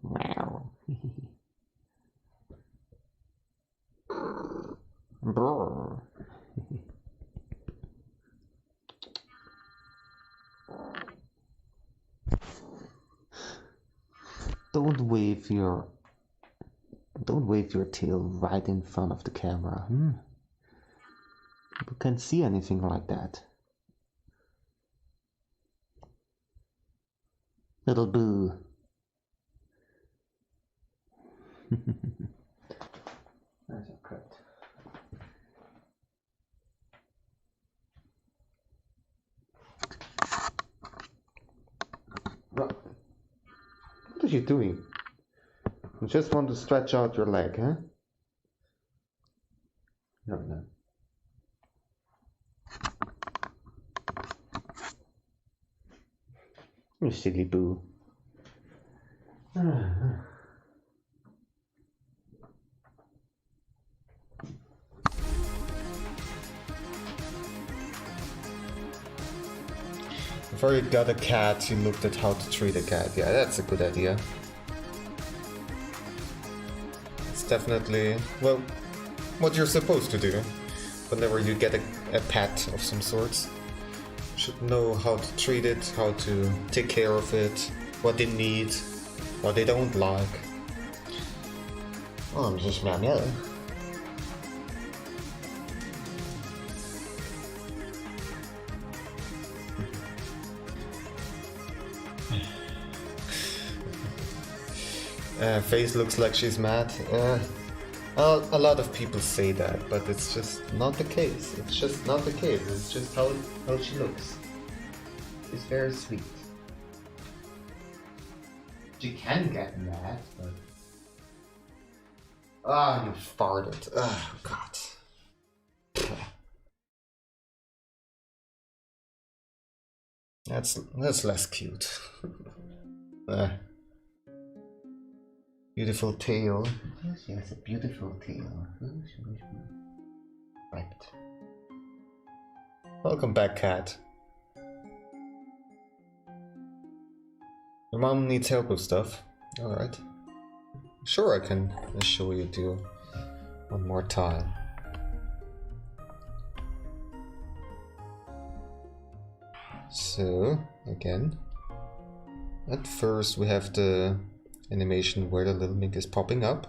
Wow. Brr. Don't wave your tail right in front of the camera. People can't see anything like that. Little boo. That's a cut. What are you doing? You just want to stretch out your leg, huh? No. You silly boo. Before you got a cat, you looked at how to treat a cat. Yeah, that's a good idea. It's definitely, well, what you're supposed to do whenever you get a pet of some sorts. You should know how to treat it, how to take care of it, what they need, what they don't like. Oh, just meow meow. Face looks like she's mad. A lot of people say that, but it's just not the case. It's just not the case. It's just how she looks. It's very sweet. She can get mad, but... Ah, you farted. Oh, God. That's less cute. Beautiful tail. Yes, she has a beautiful tail. Right. Welcome back, cat. Your mom needs help with stuff. Alright. Sure, I can show you two one more time. So, again, at first we have the animation where the little mink is popping up.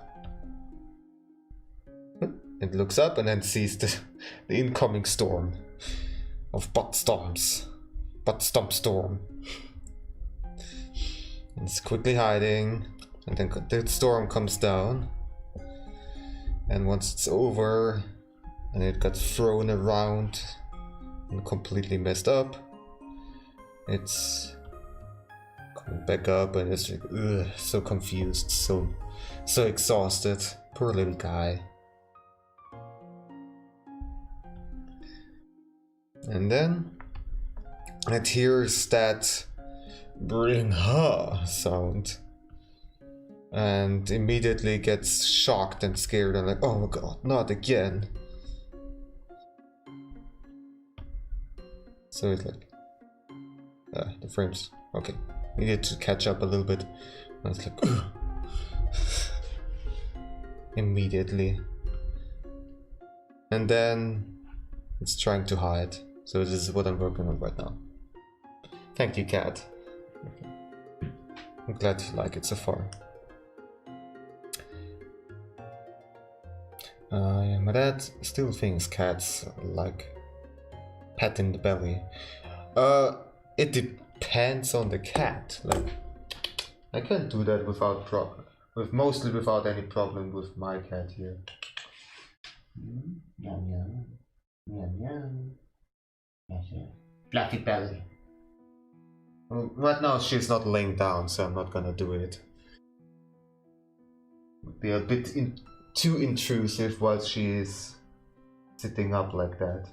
It looks up and then sees the incoming storm of butt stomps. Butt stomp storm. It's quickly hiding, and then the storm comes down. And once it's over, and it got thrown around and completely messed up, it's coming back up, and it's like, ugh, so confused, so exhausted. Poor little guy. And then it hears that bring her sound, and immediately gets shocked and scared and like, oh my god, not again. So it's like, the frames, okay, needed to catch up a little bit. And it's like, ugh. Immediately, and then it's trying to hide. So this is what I'm working on right now. Thank you, cat. Okay. I'm glad you like it so far. Yeah, my dad still thinks cats like patting the belly. It depends on the cat. Like, I can't do that without problem. Mostly without any problem with my cat here. Yum yum, yum yum. Yes, yeah. Fluffy belly. Well, right now she's not laying down, so I'm not gonna do it. Would be a bit too intrusive while she is sitting up like that.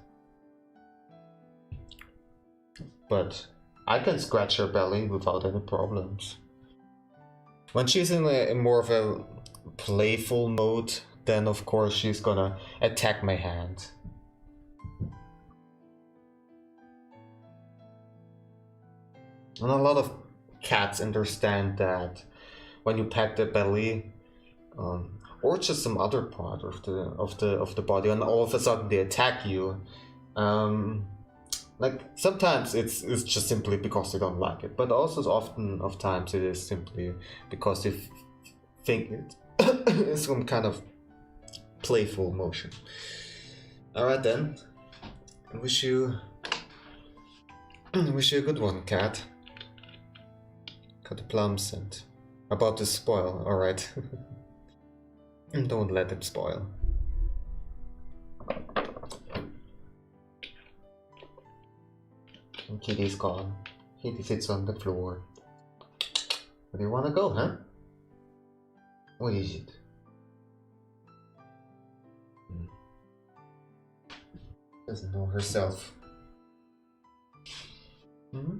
But I can scratch her belly without any problems. When she's in more of a playful mode, then of course she's gonna attack my hand. And a lot of cats understand that when you pat their belly, or just some other part of the body, and all of a sudden they attack you. Like sometimes it's just simply because they don't like it, but also often of times it is simply because they think it is some kind of playful motion. All right then, I wish you a good one, cat. Cut the plums and about to spoil. All right. Don't let them spoil. And Kitty's gone. Kitty sits on the floor. Where do you want to go, huh? What is it? Doesn't know herself. Hmm?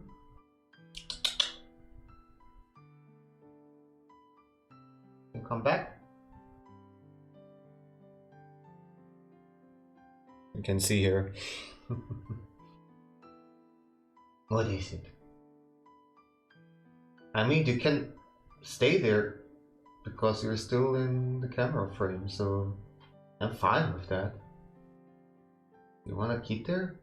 You come back? You can see her. What is it? I mean, you can stay there because you're still in the camera frame, so I'm fine with that. You wanna keep there?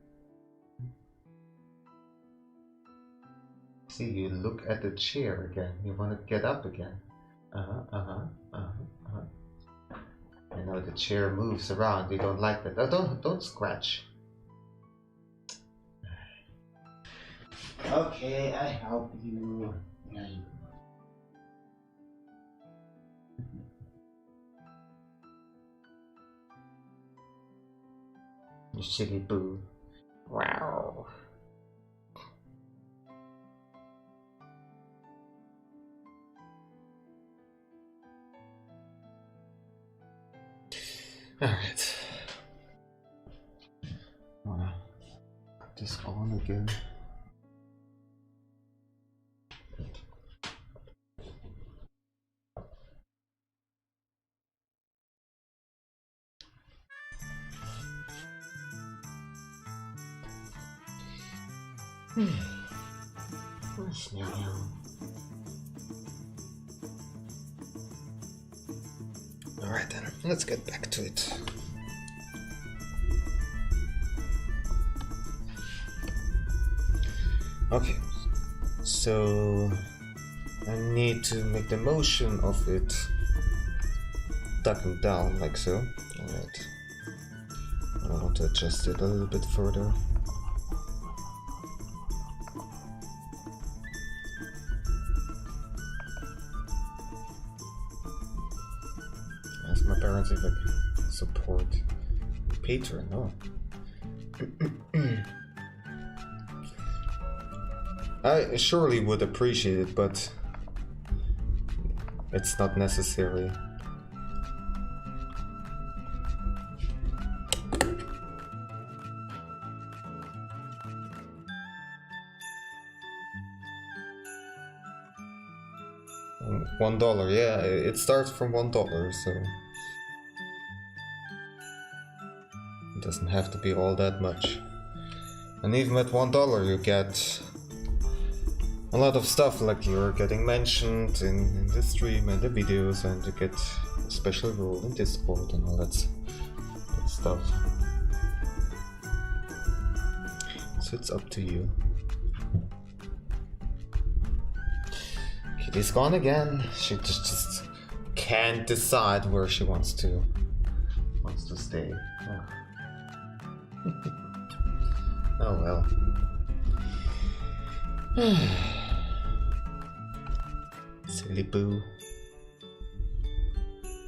See, you look at the chair again. You wanna get up again. I know the chair moves around. You don't like that. Oh, don't scratch. Okay, I help you. You silly boo. Wow. Alright. Wanna put this on again. Alright then, let's get back to it. Okay, so I need to make the motion of it ducking down like so. Alright, I want to adjust it a little bit further. Ask my parents if I can support Patreon. No. I surely would appreciate it, but it's not necessary. $1, yeah, it starts from $1, so it doesn't have to be all that much. And even at $1 you get a lot of stuff, like you're getting mentioned in the stream and the videos, and you get a special role in Discord and all that stuff. So it's up to you. Kitty's gone again. She just can't decide where she wants to stay. Oh well. Silly boo.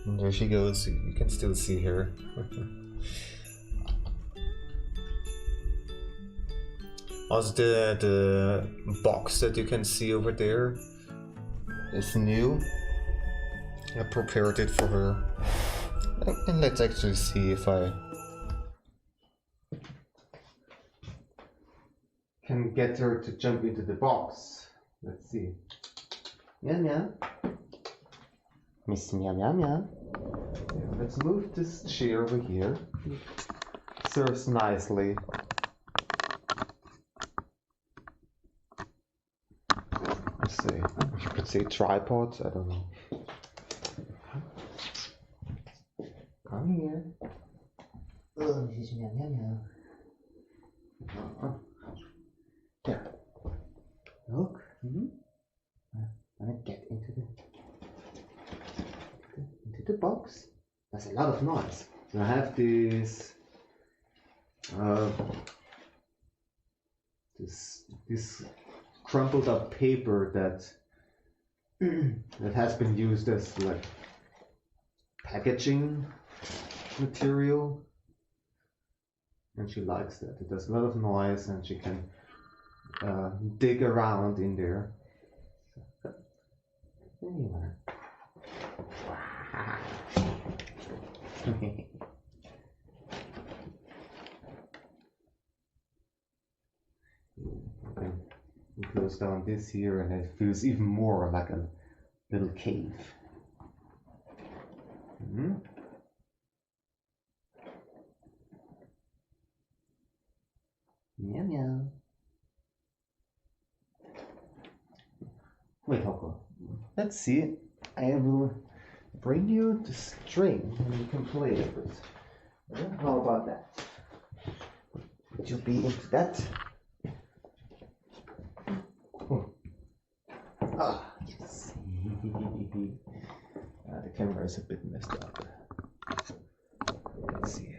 And there she goes. You can still see her. Also, the box that you can see over there is new. I prepared it for her. And let's actually see if I can get her to jump into the box. Let's see. Meow meow. Miss Meow Meow Meow. Yeah, let's move this chair over here. Serves nicely. Let's see. You could say tripod, I don't know. Come here. Oh, this is Meow Meow Meow. There. Look. I'm gonna get into the box. That's a lot of noise. So I have this this crumpled up paper that has been used as like packaging material, and she likes that. It does a lot of noise, and she can dig around in there. We close down this here, and it feels even more like a little cave. Meow meow. Wait, Hoko. Let's see. I will bring you the string and you can play it with. How about that? Would you be into that? Ah, yes. The camera is a bit messed up. Let's see.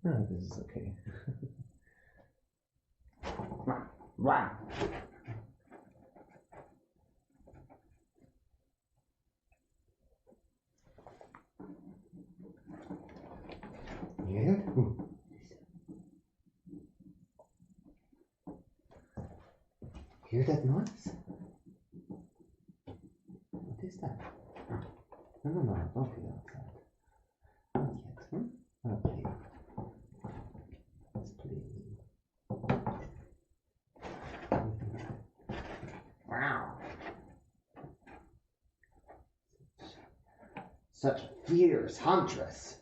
Oh, this is okay. Wow. Yeah. Ooh. Hear that noise? What is that? No, don't play outside. Not yet, huh? Okay. Let's play. Wow. Such a fierce huntress.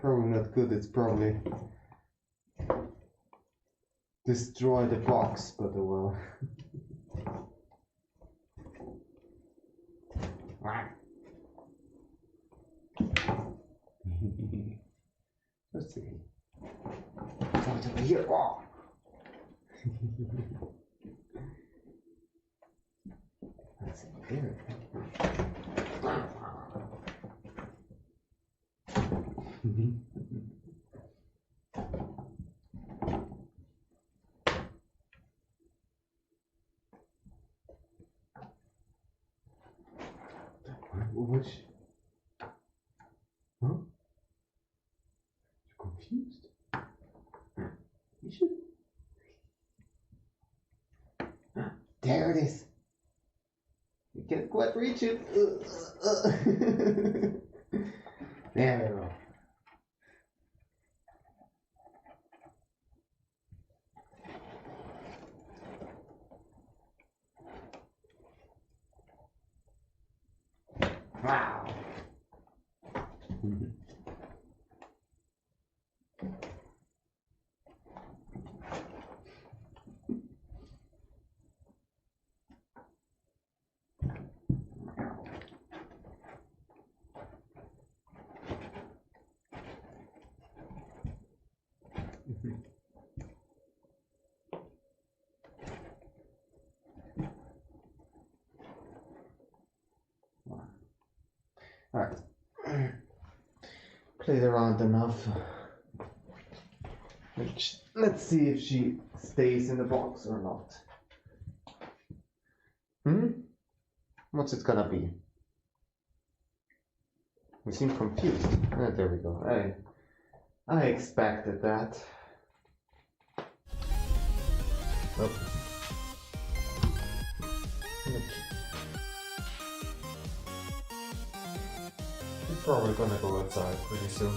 Probably not good, it's probably destroy the box, but oh well. Let's see. What's over here? Oh. Let's see here. Which? Huh? You're confused? You should. There it is. You can't quite reach it. There we go. Wow. Alright. Played around enough. Let's see if she stays in the box or not. What's it gonna be? We seem confused. There we go. I expected that. Oh. We're probably gonna go outside pretty soon.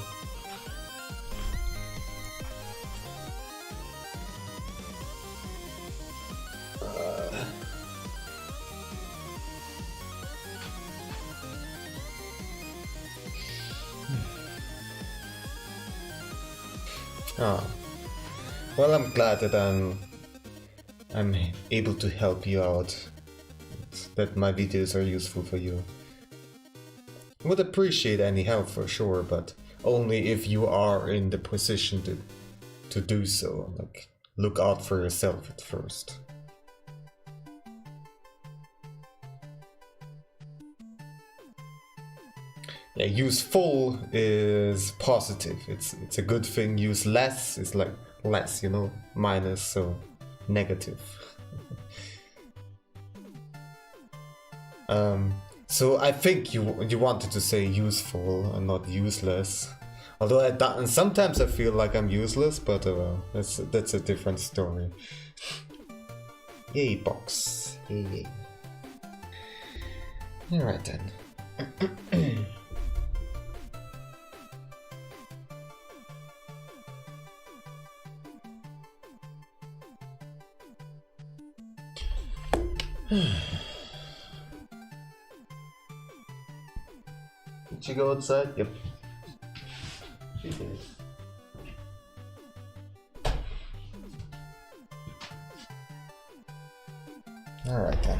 Well, I'm glad that I'm able to help you out. That my videos are useful for you. Would appreciate any help for sure, but only if you are in the position to do so. Like, look out for yourself at first. Yeah, use full is positive. It's a good thing. Use less is like less, you know, minus, so negative. So I think you wanted to say useful and not useless. Although sometimes I feel like I'm useless, but that's a different story. Yay, box. Yay. Alright then. Did she go outside? Yep. She did. Alright then.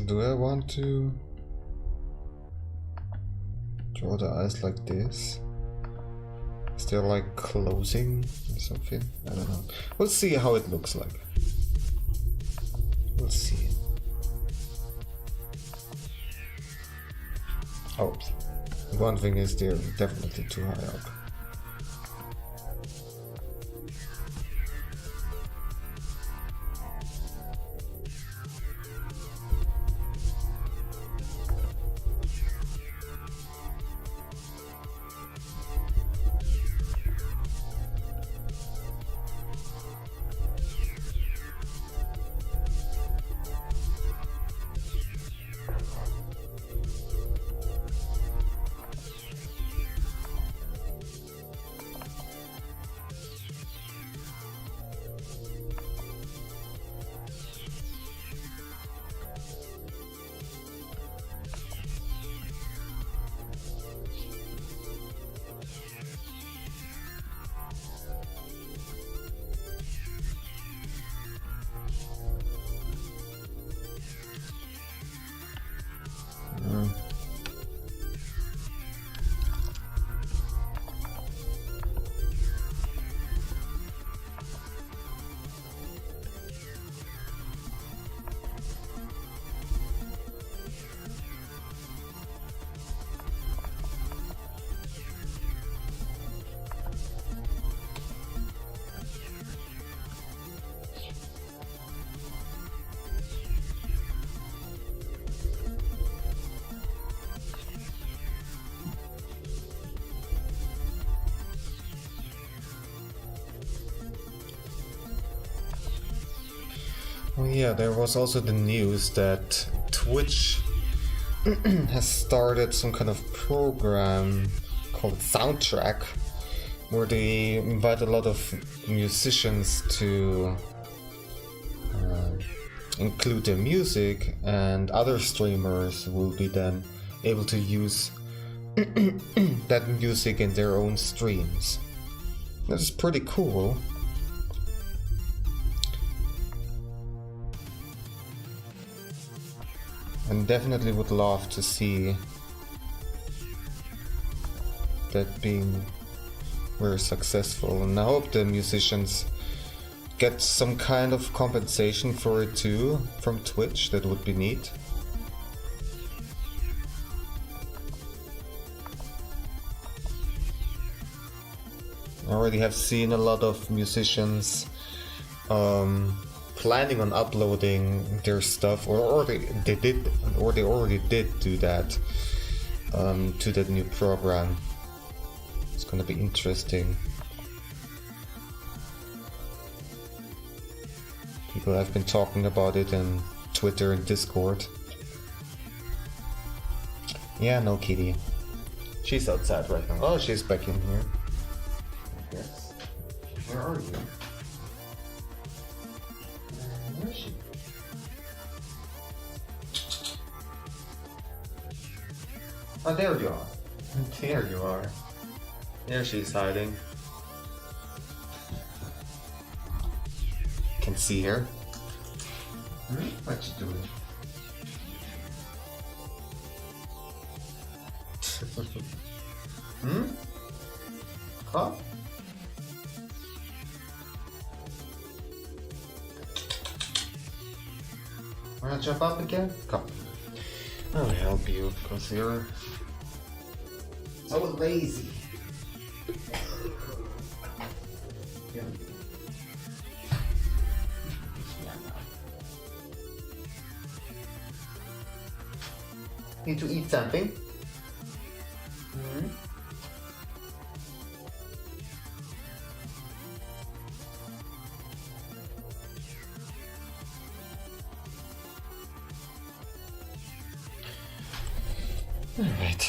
Do I want to draw the eyes like this? Is there like closing or something? I don't know. We'll see how it looks like. We'll see. Oh, one thing is they're definitely too high up. Oh yeah, there was also the news that Twitch has started some kind of program called Soundtrack, where they invite a lot of musicians to include their music, and other streamers will be then able to use that music in their own streams. That's pretty cool. And definitely would love to see that being very successful, and I hope the musicians get some kind of compensation for it too from Twitch. That would be neat. I already have seen a lot of musicians planning on uploading their stuff, or they already did do that to that new program. It's gonna be interesting. People have been talking about it in Twitter and Discord. Yeah, no, Kitty. She's outside right now. Oh, she's back in here. Yes. Where are you? Where is she? Oh, there you are. There you are. There she's hiding. Can see her. What you doing? Huh? Wanna jump up again? Come. I'll help you because you're so lazy. Yeah. Need to eat something? All right.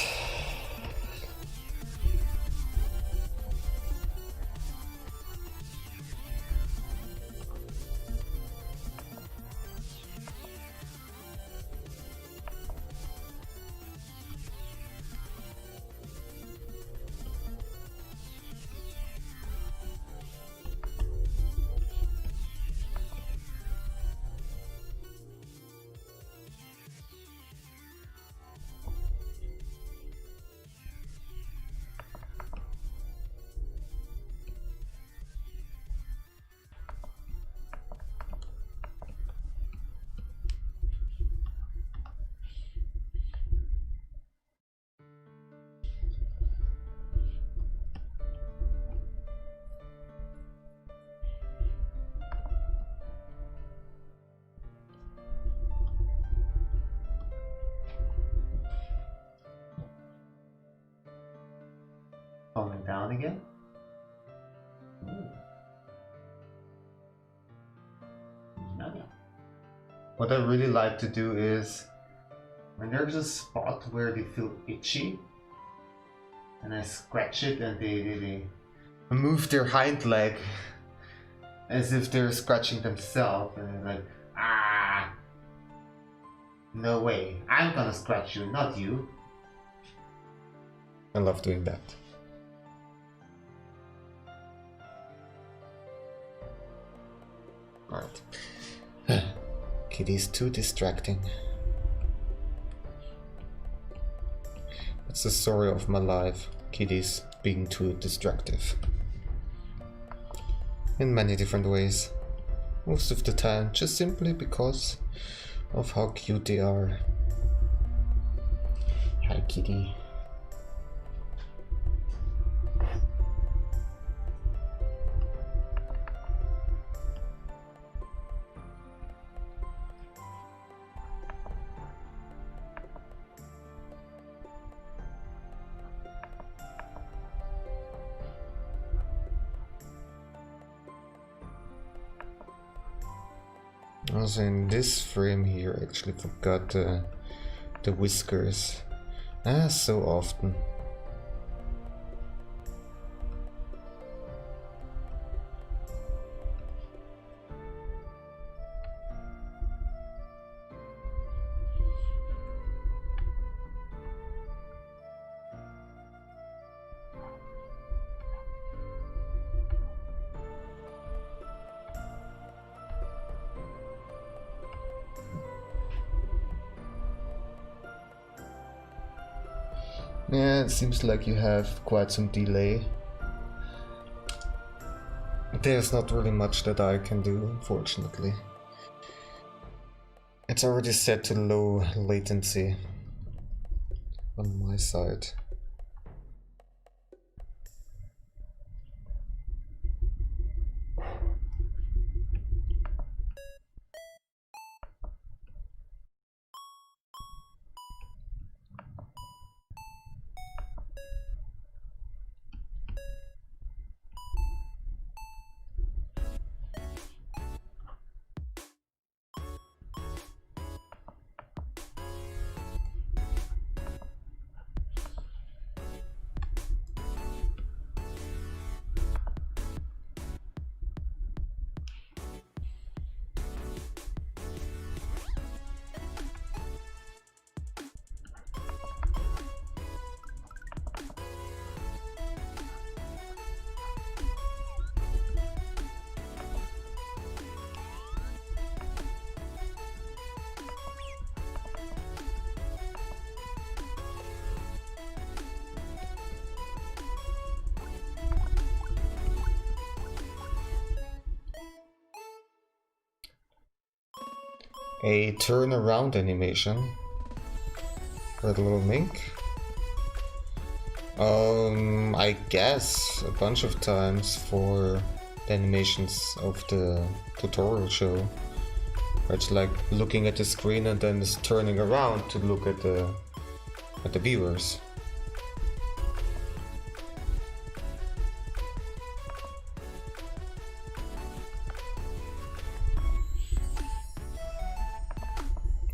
down again. Ooh. Yummy. What I really like to do is, when there's a spot where they feel itchy, and I scratch it and they move their hind leg as if they're scratching themselves, and they're like, ah, no way, I'm gonna scratch you, not you. I love doing that. Alright. Kitty's too distracting. It's the story of my life. Kitty's being too distractive. In many different ways. Most of the time, just simply because of how cute they are. Hi, Kitty. Also in this frame here, I actually forgot the whiskers. So often. Yeah, it seems like you have quite some delay. There's not really much that I can do, unfortunately. It's already set to low latency on my side. A turnaround animation for the little mink. I guess a bunch of times for the animations of the tutorial show, where it's like looking at the screen and then it's turning around to look at the viewers.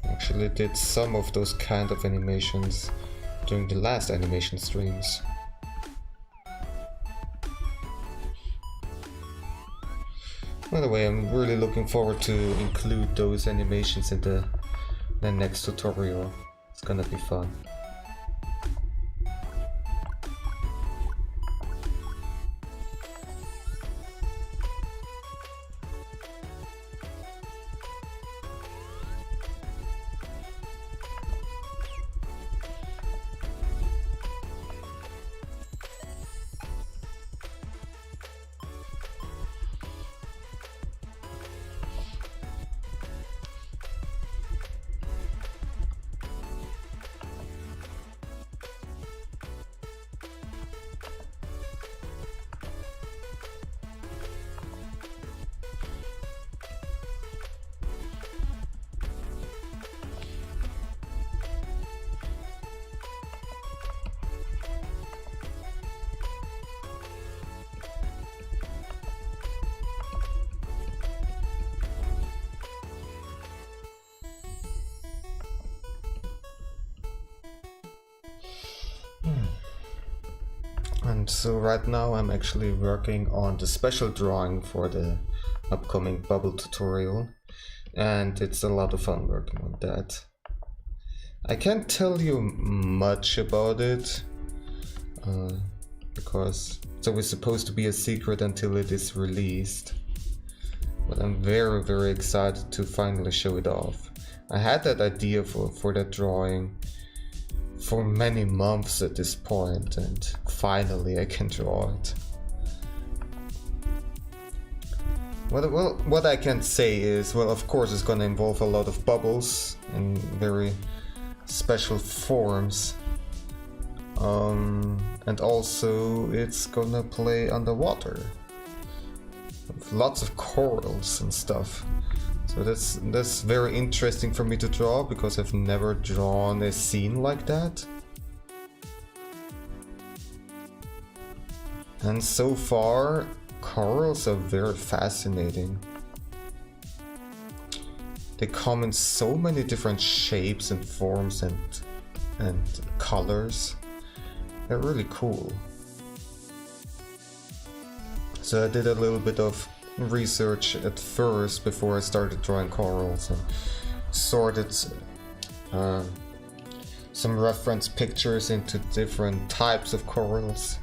Actually did some of those kind of animations during the last animation streams. By the way, I'm really looking forward to include those animations in the next tutorial. It's gonna be fun. And so right now I'm actually working on the special drawing for the upcoming bubble tutorial, and it's a lot of fun working on that. I can't tell you much about it because it's always supposed to be a secret until it is released, but I'm very excited to finally show it off. I had that idea for that drawing for many months at this point, and finally I can draw it. What I can say is, well, of course it's gonna involve a lot of bubbles in very special forms, and also it's gonna play underwater with lots of corals and stuff. So that's very interesting for me to draw, because I've never drawn a scene like that. And so far, corals are very fascinating. They come in so many different shapes and forms and colors. They're really cool. So I did a little bit of research at first before I started drawing corals, and sorted some reference pictures into different types of corals.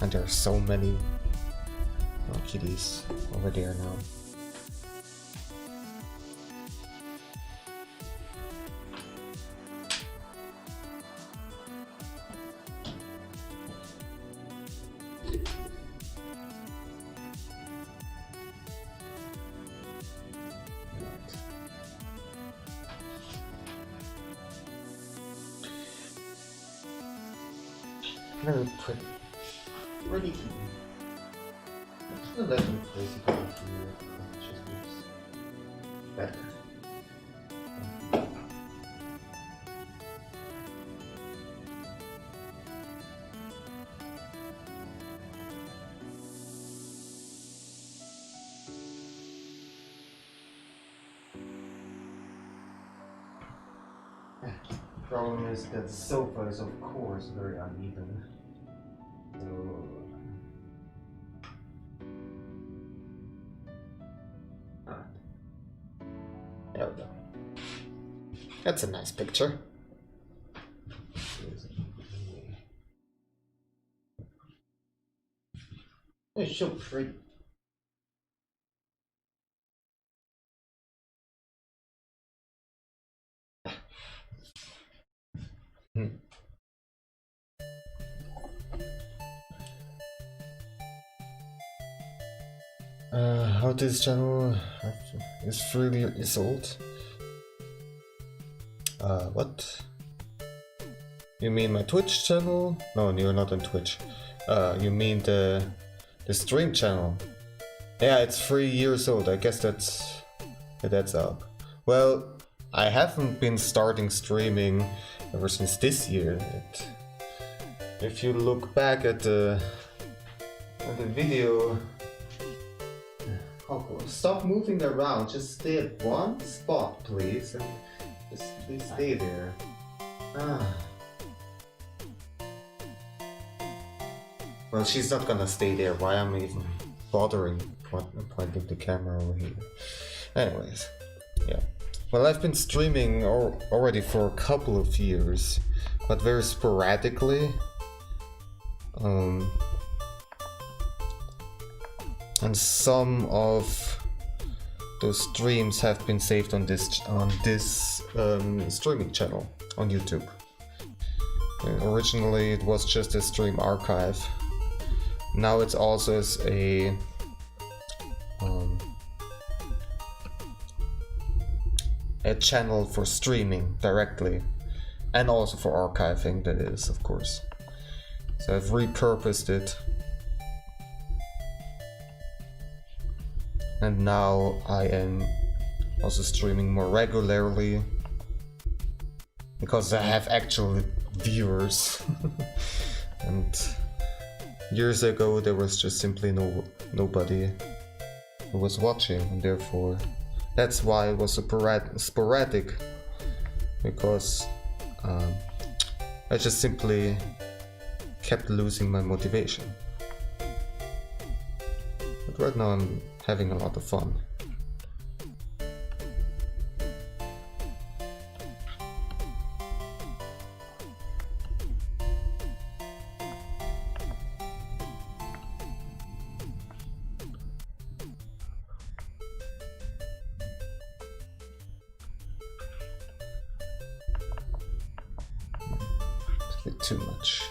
And there are so many. Oh, kitties over there now. Very pretty. Pretty. I'm just gonna let me place it over here. It just looks better. Problem is that the sofa is of course very uneven. So there we go. That's a nice picture. It's so pretty. How this channel is 3 years old? What? You mean my Twitch channel? No, you're not on Twitch. You mean the stream channel? Yeah, it's 3 years old. I guess that's up. Well, I haven't been starting streaming ever since this year. If you look back at the video. Oh, stop moving around, just stay at one spot, please, and just please stay there. Well, she's not gonna stay there, why am I even bothering pointing the camera over here? Anyways, yeah. Well, I've been streaming already for a couple of years, but very sporadically. And some of those streams have been saved on this streaming channel on YouTube. Originally it was just a stream archive. Now it's also as a channel for streaming directly, and also for archiving, that is, of course. So I've repurposed it. And now I am also streaming more regularly, because I have actual viewers. And years ago there was just simply nobody who was watching, and therefore that's why it was sporadic, because I just simply kept losing my motivation. But right now I'm having a lot of fun. It's a bit too much.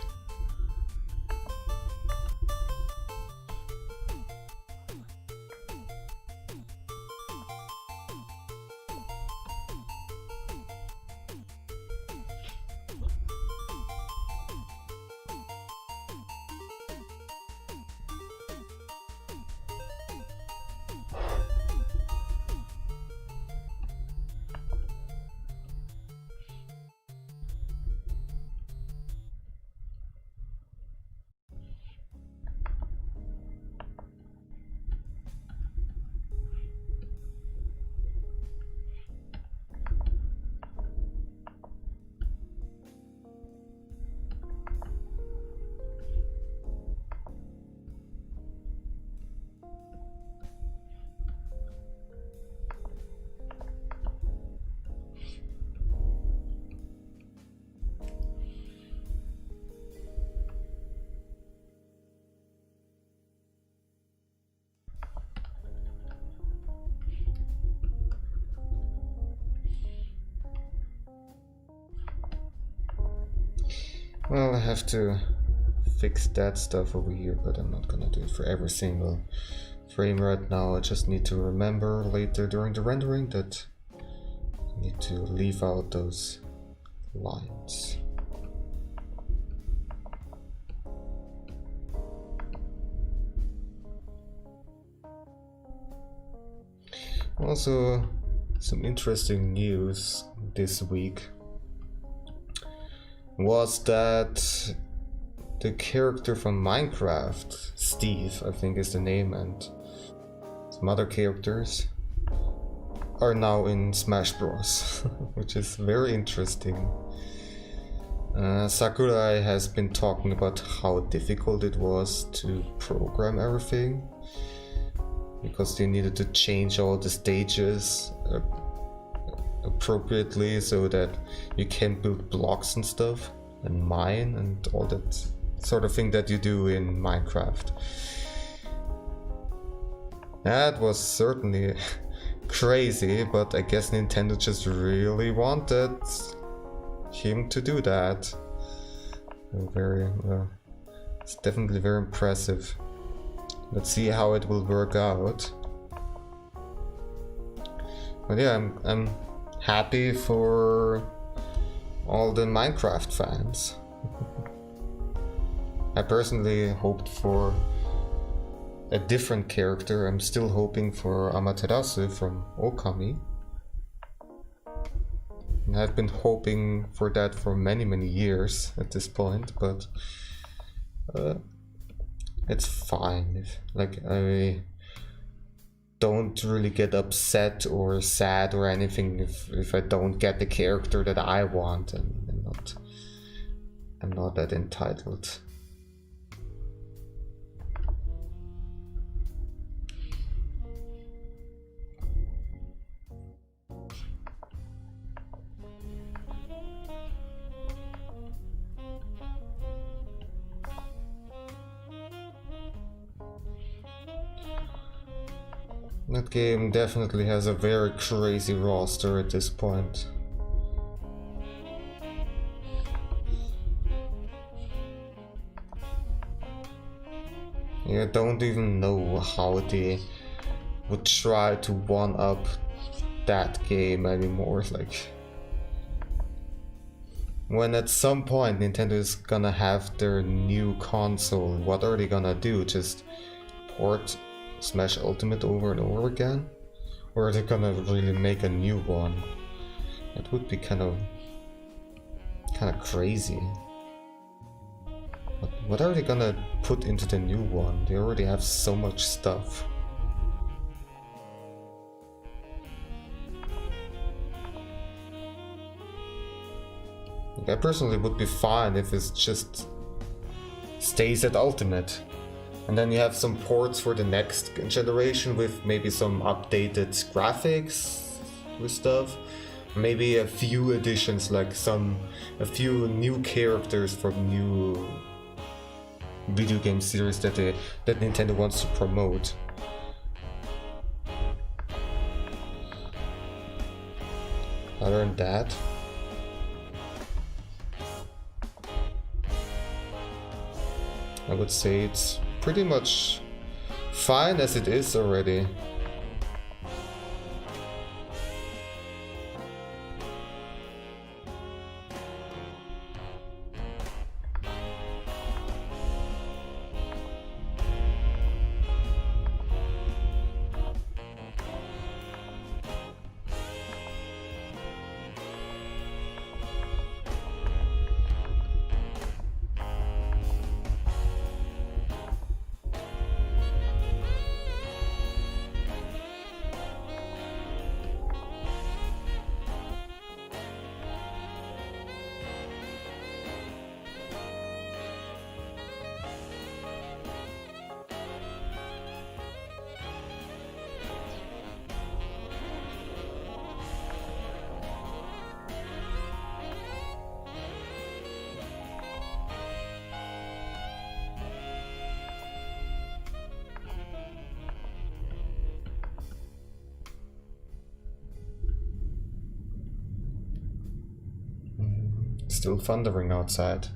Well, I have to fix that stuff over here, but I'm not gonna do it for every single frame right now. I just need to remember later during the rendering that I need to leave out those lines. Also, some interesting news this week was that the character from Minecraft, Steve, I think is the name, and some other characters are now in Smash Bros, which is very interesting. Sakurai has been talking about how difficult it was to program everything, because they needed to change all the stages appropriately so that you can build blocks and stuff and mine and all that sort of thing that you do in Minecraft. That was certainly crazy, but I guess Nintendo just really wanted him to do that. Very well, it's definitely very impressive. Let's see how it will work out. But yeah, I'm happy for all the Minecraft fans. I personally hoped for a different character. I'm still hoping for Amaterasu from Okami. And I've been hoping for that for many years at this point, but it's fine. Like, I don't really get upset or sad or anything if I don't get the character that I want, and I'm not that entitled. That game definitely has a very crazy roster at this point. Yeah, I don't even know how they would try to one-up that game anymore. Like, when at some point Nintendo is gonna have their new console, what are they gonna do? Just port Smash Ultimate over and over again? Or are they gonna really make a new one? That would be kind of crazy. But what are they gonna put into the new one? They already have so much stuff. Like, I personally would be fine if it just stays at ultimate. And then you have some ports for the next generation with maybe some updated graphics with stuff. Maybe a few additions, like a few new characters from new video game series that Nintendo wants to promote. Other than that, I would say it's pretty much fine as it is already. Still thundering outside.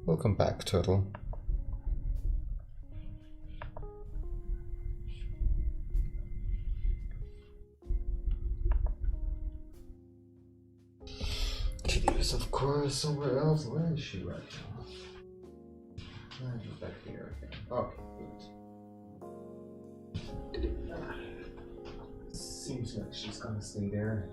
Welcome back, Turtle. Kitty is, of course, somewhere else. Where is she right now? She's back here again. Okay, good. Seems like she's gonna stay there.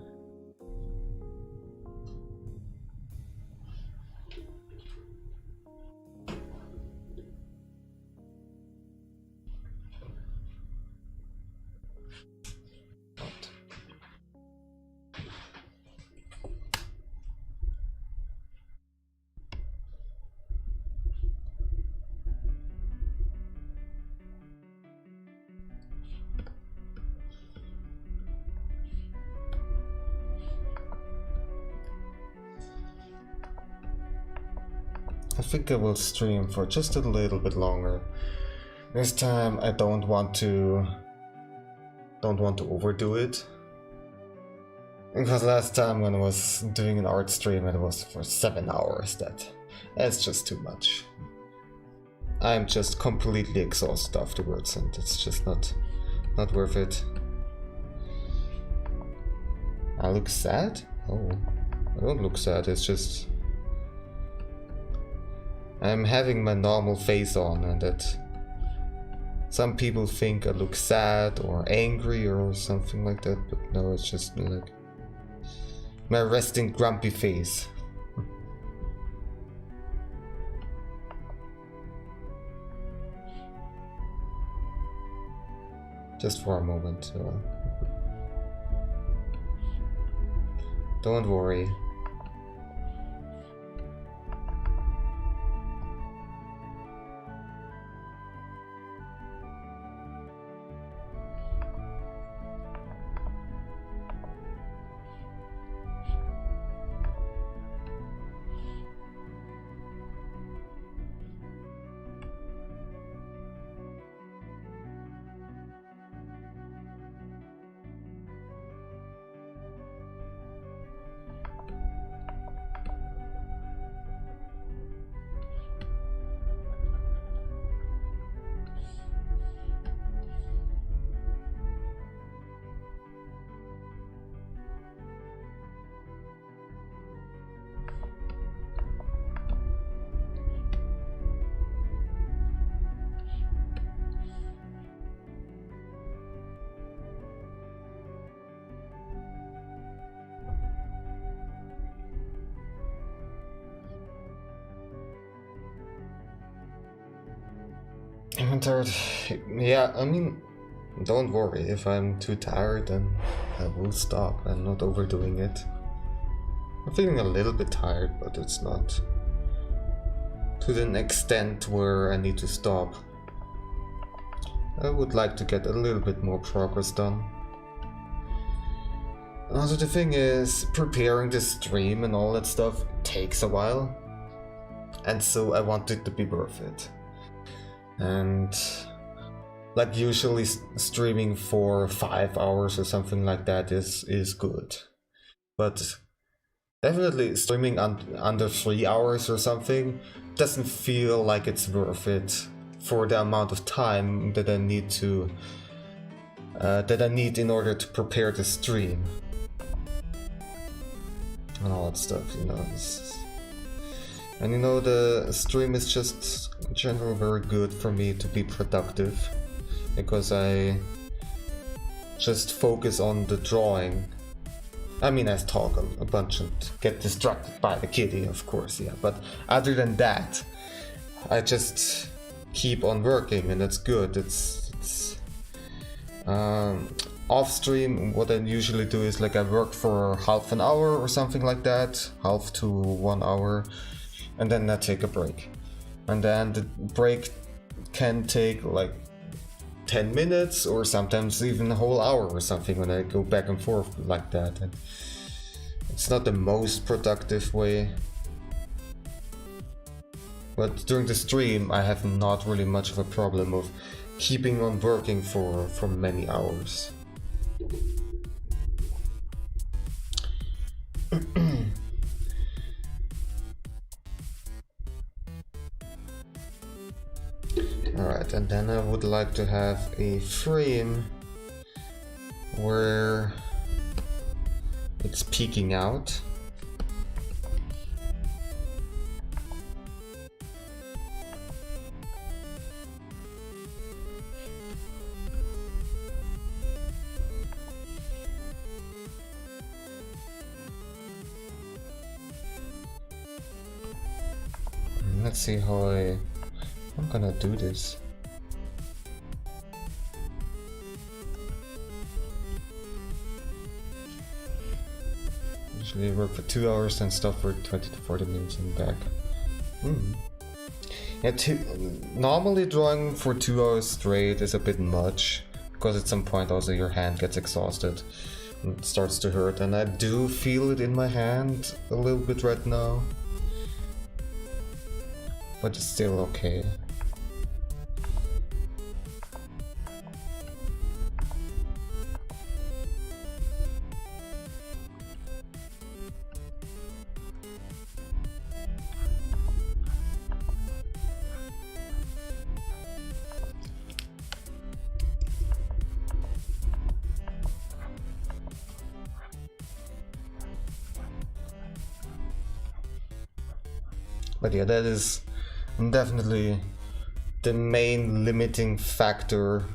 I think I will stream for just a little bit longer. This time I don't want to overdo it. Because last time when I was doing an art stream it was for 7 hours. That's just too much. I'm just completely exhausted afterwards and it's just not worth it. I look sad? Oh, I don't look sad, it's just I'm having my normal face on, and that some people think I look sad or angry or something like that, but no, it's just like my resting grumpy face. Just for a moment. Don't worry. And third, yeah, I mean, don't worry, if I'm too tired, then I will stop. I'm not overdoing it. I'm feeling a little bit tired, but it's not to an extent where I need to stop. I would like to get a little bit more progress done. Also, the thing is, preparing the stream and all that stuff takes a while, and so I want it to be worth it. And like usually streaming for 5 hours or something like that is good, but definitely streaming under 3 hours or something doesn't feel like it's worth it for the amount of time that I need in order to prepare the stream and all that stuff, you know. And you know, the stream is just in general very good for me to be productive, because I just focus on the drawing. I mean, I talk a bunch and get distracted by the kitty, of course, yeah, but other than that, I just keep on working, and it's good. It's off stream, what I usually do is like I work for half an hour or something like that, half to 1 hour, and then I take a break. And then the break can take like 10 minutes or sometimes even a whole hour or something when I go back and forth like that. And it's not the most productive way. But during the stream I have not really much of a problem of keeping on working for many hours. Alright, and then I would like to have a frame where it's peeking out. Let's see how I'm gonna do this. Usually work for 2 hours and stop for 20 to 40 minutes and back. Yeah, normally drawing for 2 hours straight is a bit much, because at some point also your hand gets exhausted and it starts to hurt, and I do feel it in my hand a little bit right now. But it's still okay. But yeah, that is definitely the main limiting factor,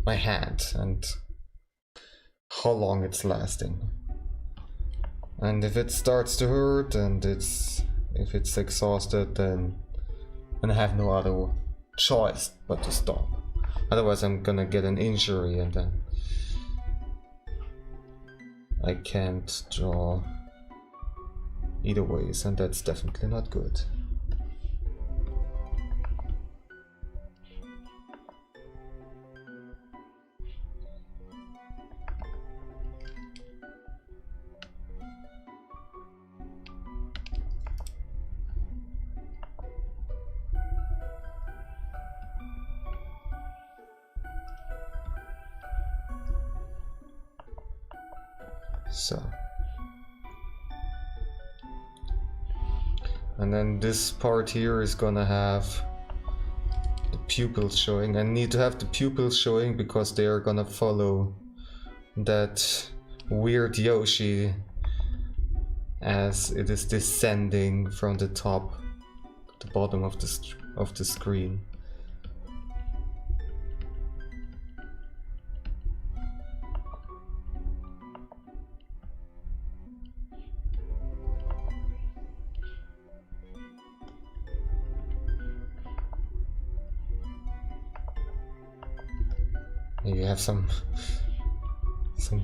my hand and how long it's lasting. And if it starts to hurt and if it's exhausted, then I have no other choice but to stop. Otherwise I'm gonna get an injury and then I can't draw either ways, and that's definitely not good. So, and then this part here is gonna have the pupils showing. I need to have the pupils showing because they are gonna follow that weird Yoshi as it is descending from the top to the bottom of the screen. Maybe have some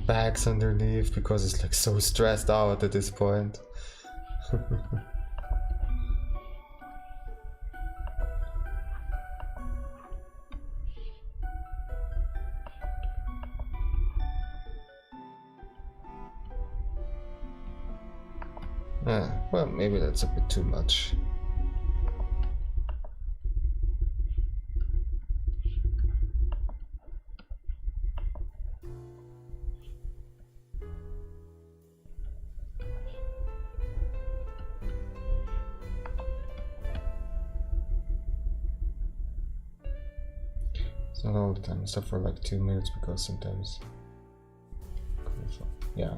bags underneath because it's like so stressed out at this point. Well, maybe that's a bit too much. It's not all the time, except for like 2 minutes because sometimes. Yeah.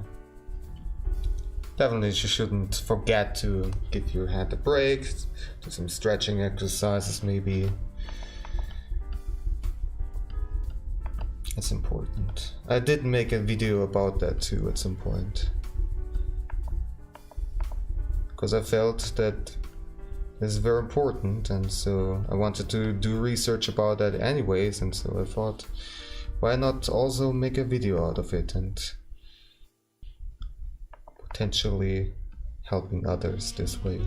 Definitely, you shouldn't forget to give your hand a break, do some stretching exercises maybe. That's important. I did make a video about that too at some point. Because I felt that this is very important, and so I wanted to do research about that anyways, and so I thought, why not also make a video out of it and potentially helping others this way.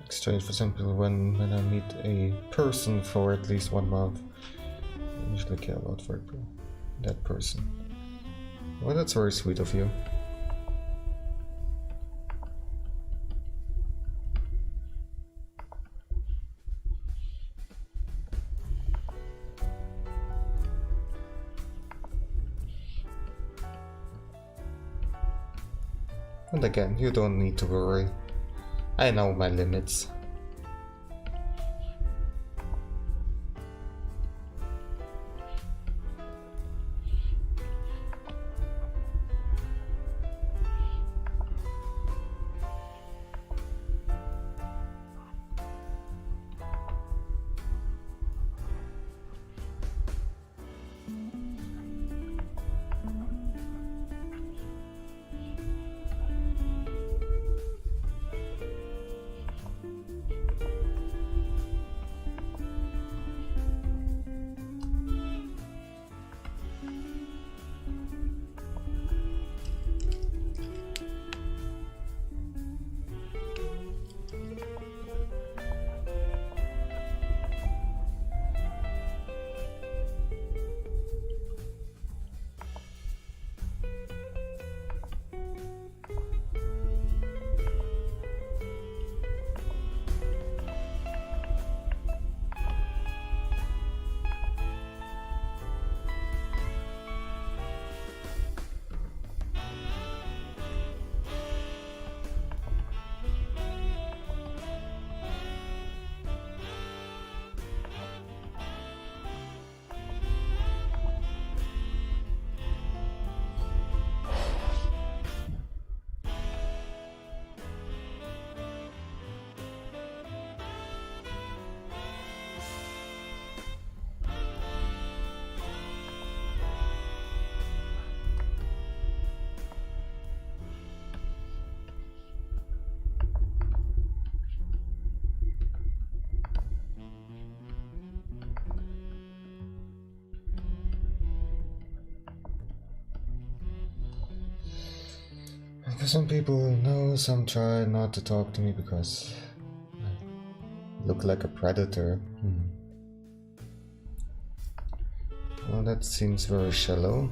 Strange, for example, when I meet a person for at least 1 month, I usually care a lot for that person. Well, that's very sweet of you. And again, you don't need to worry. I know my limits. Some people know, some try not to talk to me because I look like a predator. Well, that seems very shallow.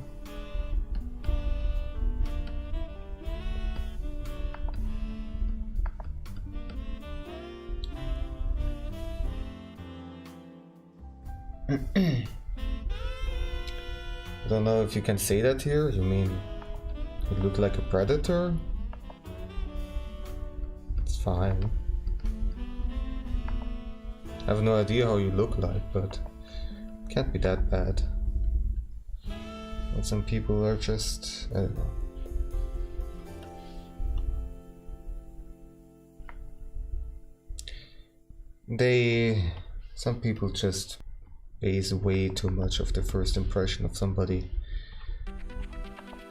I don't know if you can say that here. You mean you look like a predator? It's fine. I have no idea how you look like, but can't be that bad. But some people are just, I don't know. Some people just base way too much of the first impression of somebody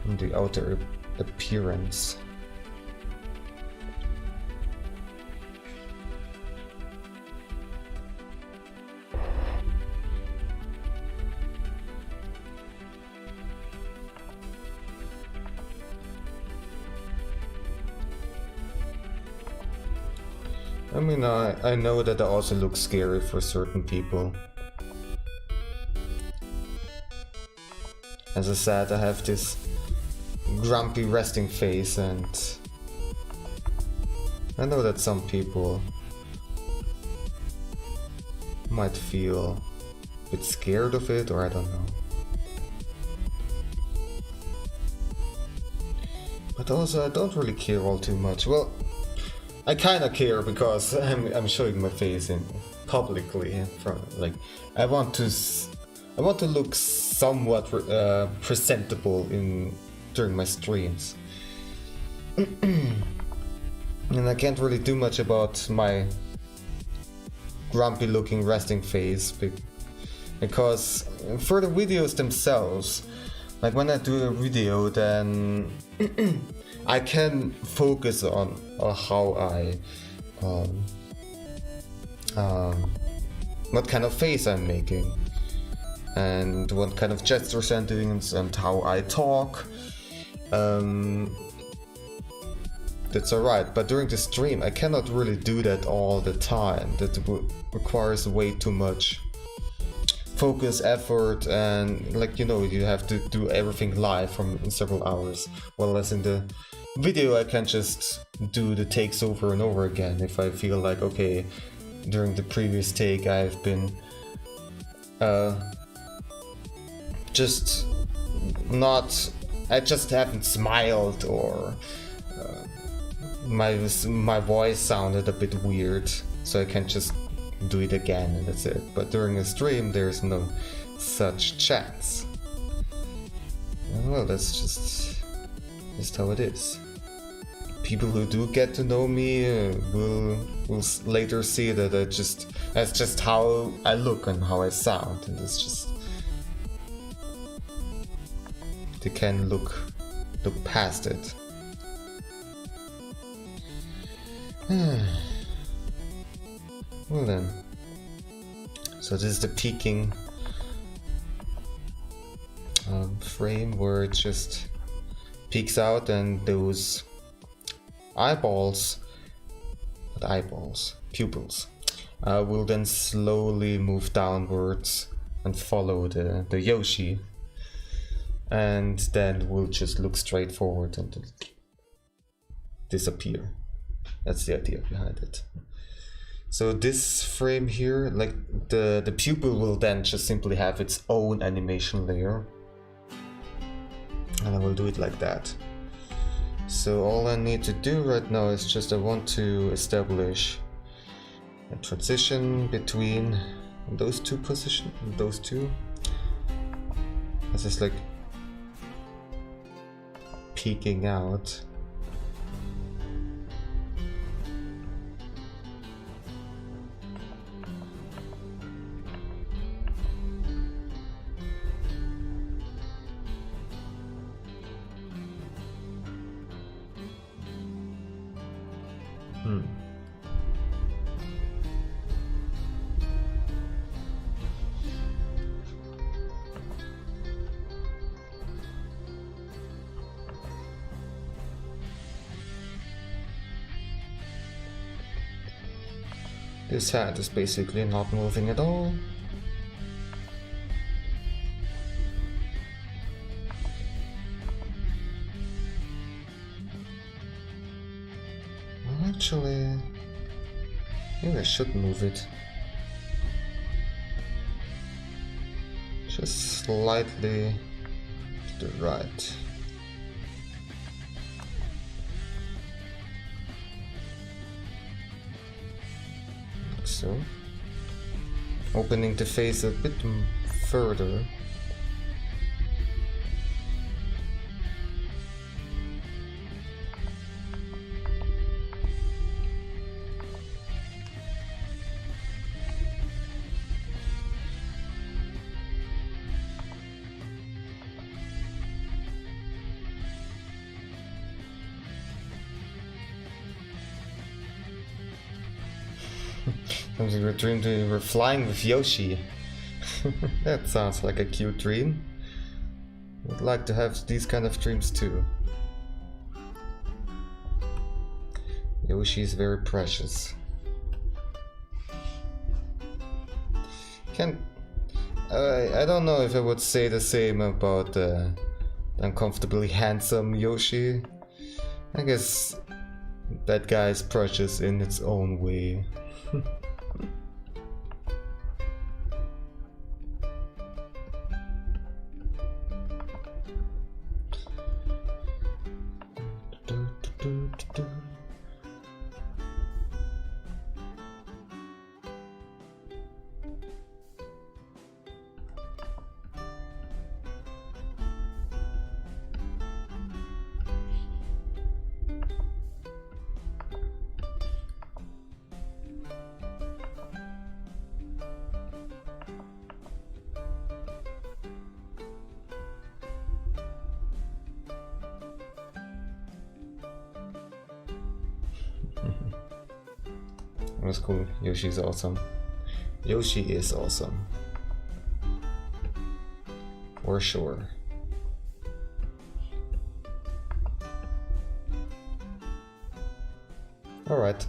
on the outer appearance. I mean, I know that I also look scary for certain people. As I said, I have this grumpy resting face, and I know that some people might feel a bit scared of it, or I don't know. But also, I don't really care all too much. Well, I kind of care because I'm showing my face in publicly in front. Like, I want to look somewhat presentable during my streams, and I can't really do much about my grumpy-looking resting face because for the videos themselves, like when I do a video, then I can focus on how what kind of face I'm making and what kind of gestures I'm doing and how I talk. That's alright, but during the stream I cannot really do that all the time. That requires way too much focus, effort, and like, you know, you have to do everything live from several hours. Whereas in the video I can just do the takes over and over again if I feel like, okay, during the previous take I've been I just haven't smiled, or my voice sounded a bit weird, so I can just do it again and that's it. But during a stream there's no such chance. Well, that's just how it is. People who do get to know me will later see that that's just how I look and how I sound, and it's just they can look past it. Well then, so this is the peeking frame where it just peeks out, and those pupils will then slowly move downwards and follow the Yoshi, and then will just look straight forward and disappear. That's the idea behind it. So this frame here, like the pupil will then just simply have its own animation layer, and I will do it like that. So all I need to do right now is just I want to establish a transition between those two positions, those two. It's just like peeking out. This hat is basically not moving at all. Well, actually, maybe I should move it. Just slightly to the right. So opening the face a bit further. Comes in your dream that you were flying with Yoshi. That sounds like a cute dream. Would like to have these kind of dreams too. Yoshi is very precious. I don't know if I would say the same about the uncomfortably handsome Yoshi. I guess that guy is precious in its own way. That's cool. Yoshi's awesome. Yoshi is awesome. For sure. Alright.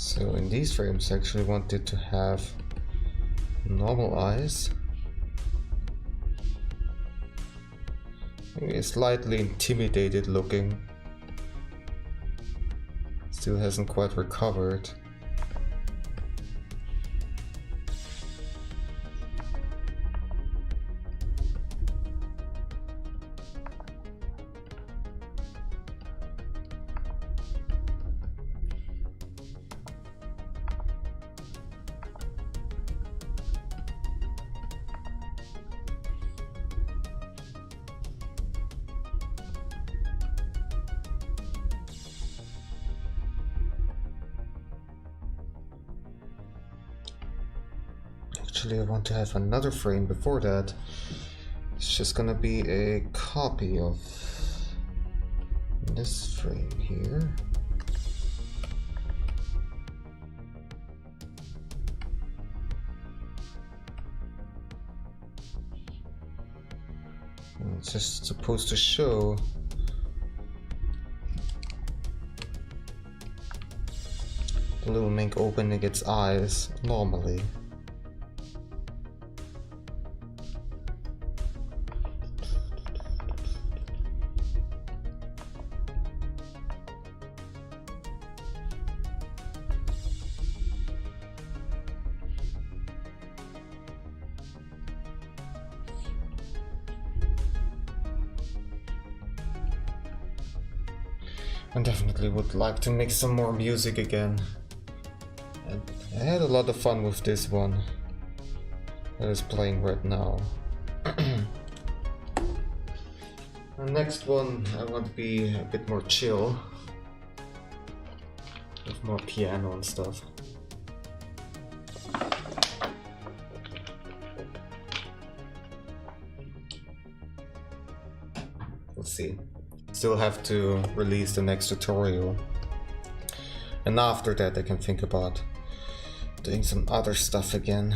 So in these frames I actually wanted to have normal eyes. Maybe slightly intimidated looking. Still hasn't quite recovered. Actually, I want to have another frame before that. It's just gonna be a copy of this frame here. And it's just supposed to show the little mink opening its eyes normally. I definitely would like to make some more music again. And I had a lot of fun with this one that is playing right now. The next one I want to be a bit more chill, with more piano and stuff. We'll see. Still have to release the next tutorial. And after that I can think about doing some other stuff again.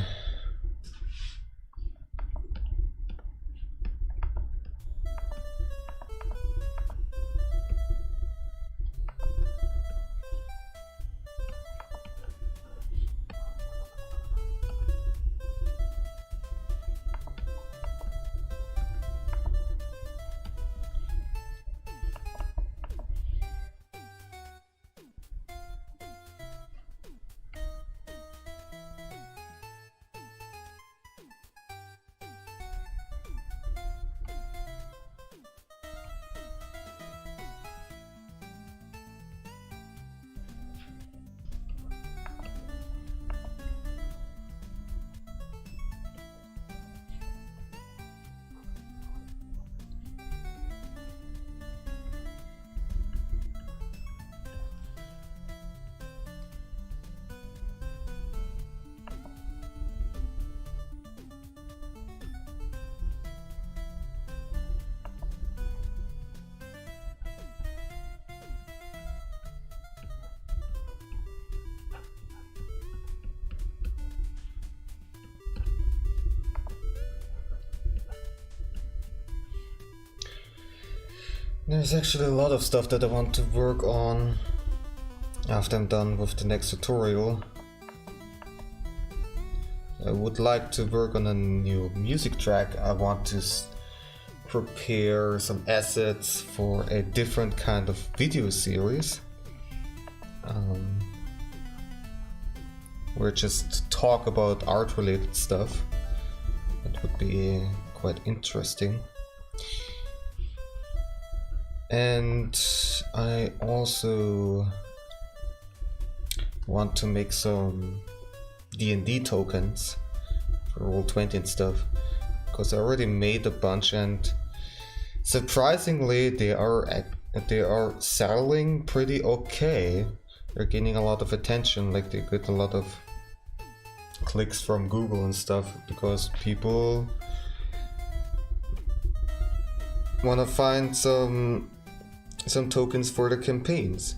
There's actually a lot of stuff that I want to work on after I'm done with the next tutorial. I would like to work on a new music track. I want to prepare some assets for a different kind of video series. Where just talk about art related stuff. That would be quite interesting. And I also want to make some D&D tokens for Roll20 and stuff, because I already made a bunch and surprisingly they are selling pretty okay. They're gaining a lot of attention, like they get a lot of clicks from Google and stuff because people want to find some tokens for the campaigns.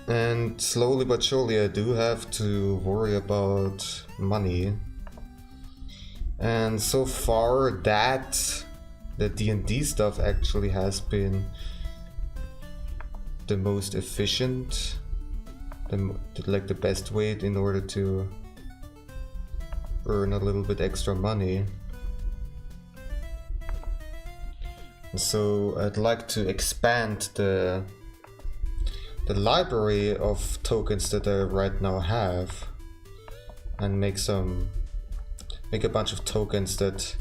And slowly but surely I do have to worry about money. And so far the D&D stuff actually has been the most efficient, the best way in order to earn a little bit extra money. So I'd like to expand the library of tokens that I right now have and make a bunch of tokens that,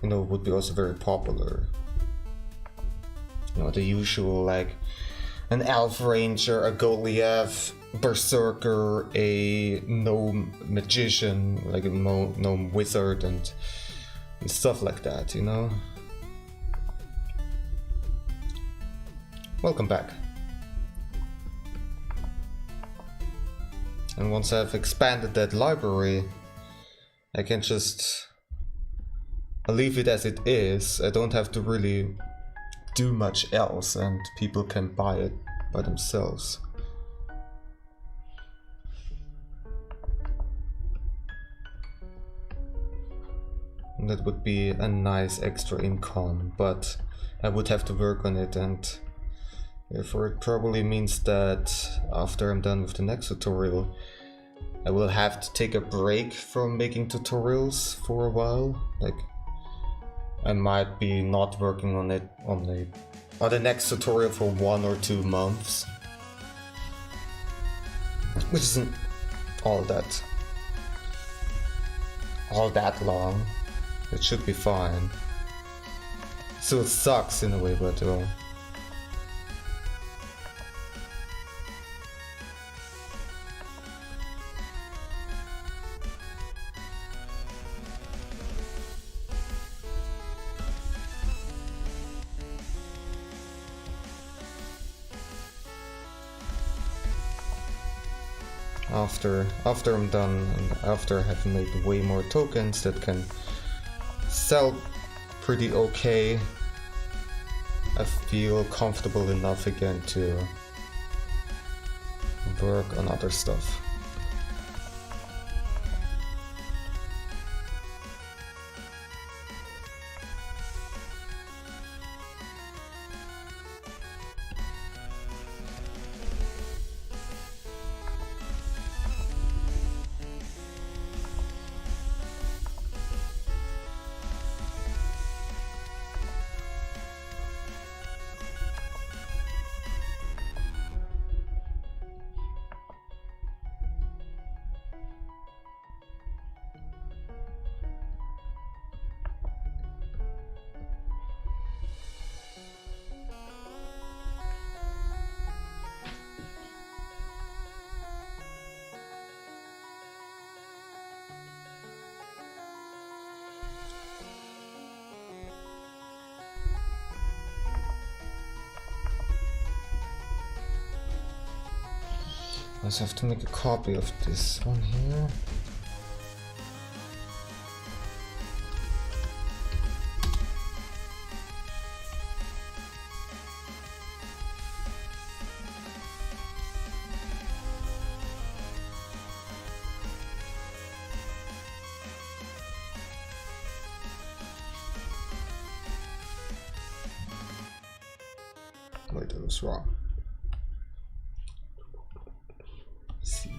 you know, would be also very popular. You know, the usual, like an elf ranger, a Goliath berserker, a gnome magician, like a gnome wizard and stuff like that, you know. Welcome back. And once I've expanded that library, I can just leave it as it is. I don't have to really do much else and people can buy it by themselves. And that would be a nice extra income, but I would have to work on it, and therefore it probably means that after I'm done with the next tutorial, I will have to take a break from making tutorials for a while. Like, I might be not working on it on the next tutorial for 1 or 2 months, which isn't all that long. It should be fine. So it sucks in a way, but after I'm done and after I have made way more tokens that can sell pretty okay. I feel comfortable enough again to work on other stuff. I just have to make a copy of this one here. Wait, that was wrong. See.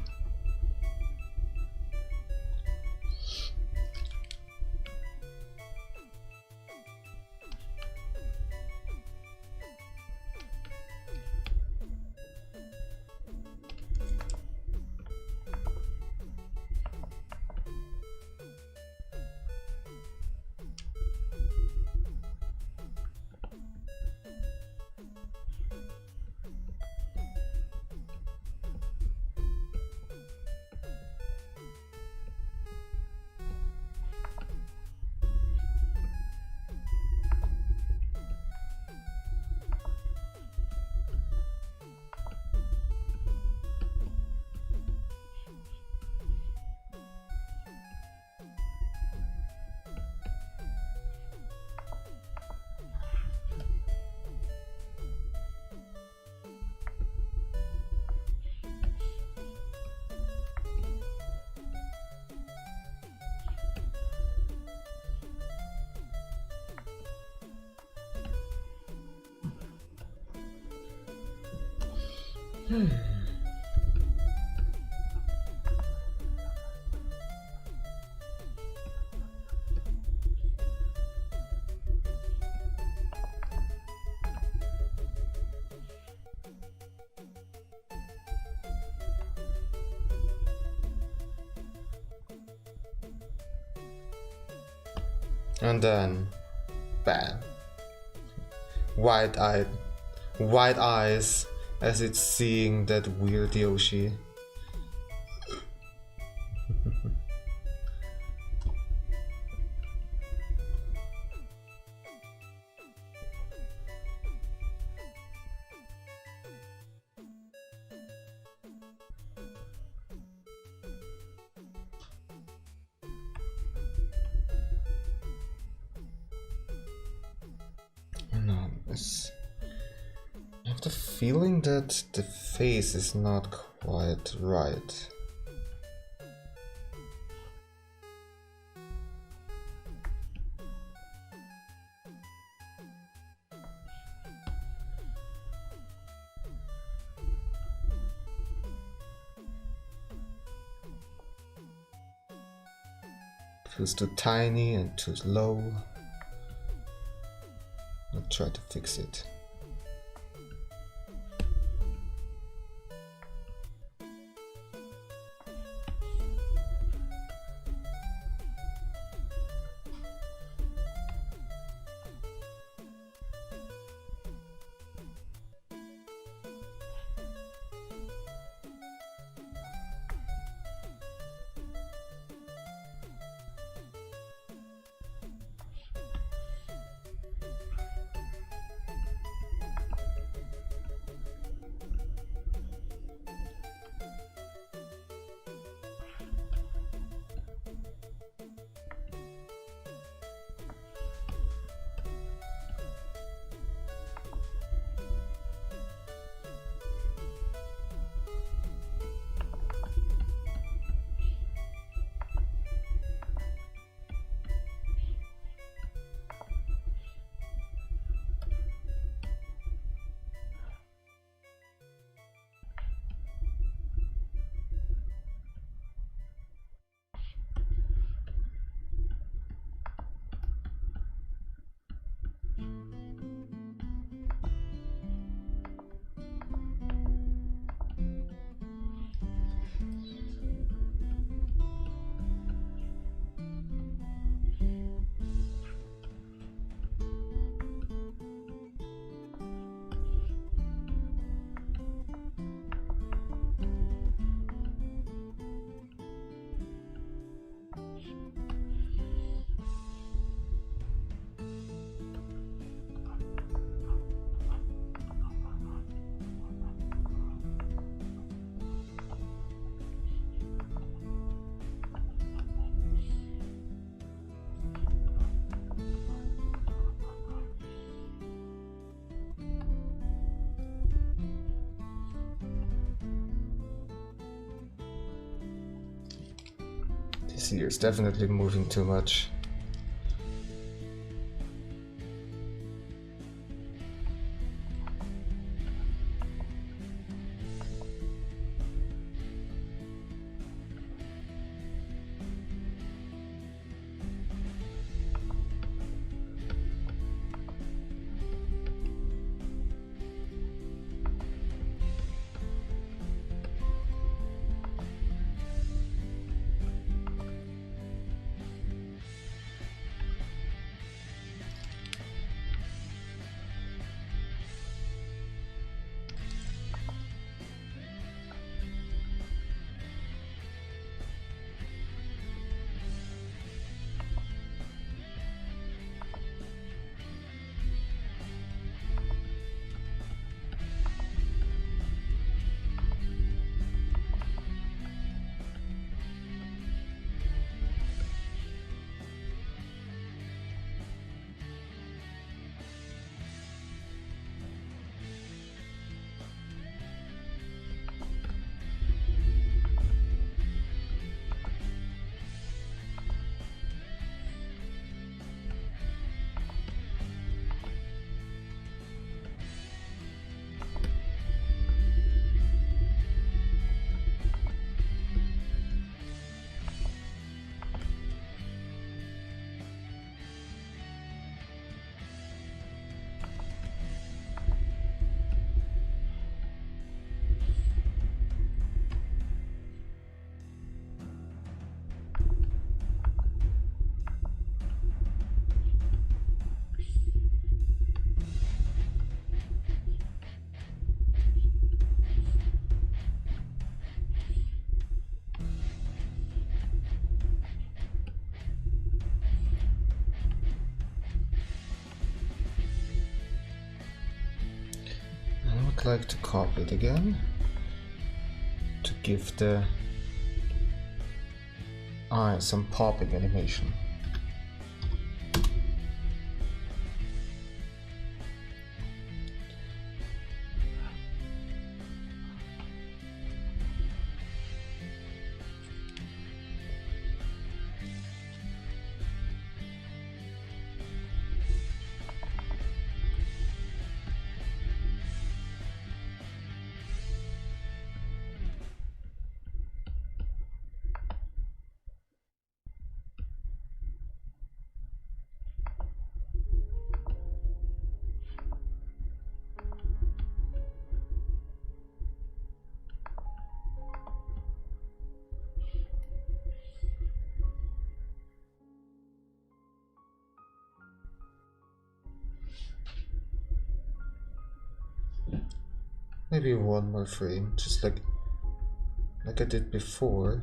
And then, bam. Wide eyes as it's seeing that weird Yoshi. No, I have the feeling that the face is not quite right. Feels too tiny and too low. I'll try to fix it. This ear's definitely moving too much. I would like to copy it again to give the eye some popping animation. Maybe one more frame, just like I did before,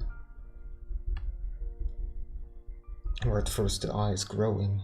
where at first the eye is growing.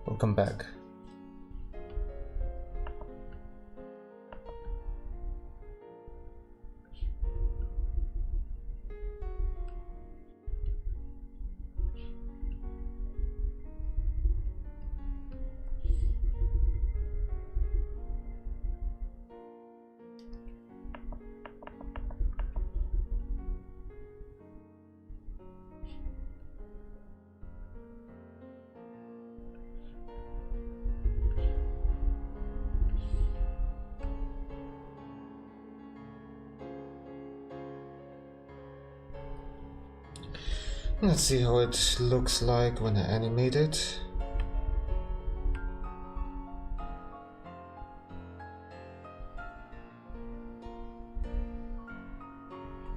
Welcome back. Let's see how it looks like when I animate it.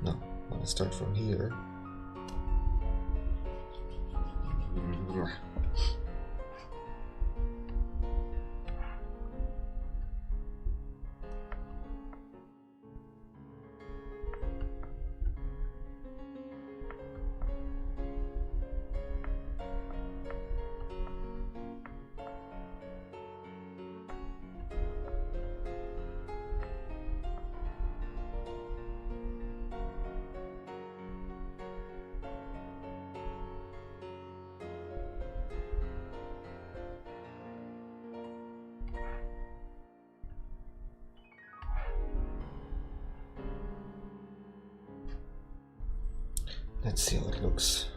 No, I want to start from here. Let's see how it looks.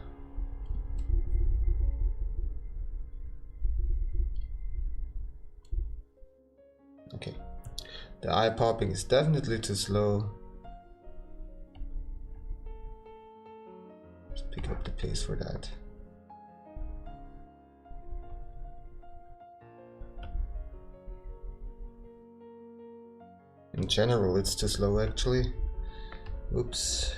Okay, the eye popping is definitely too slow. Let's pick up the pace for that. In general, it's too slow actually. Oops.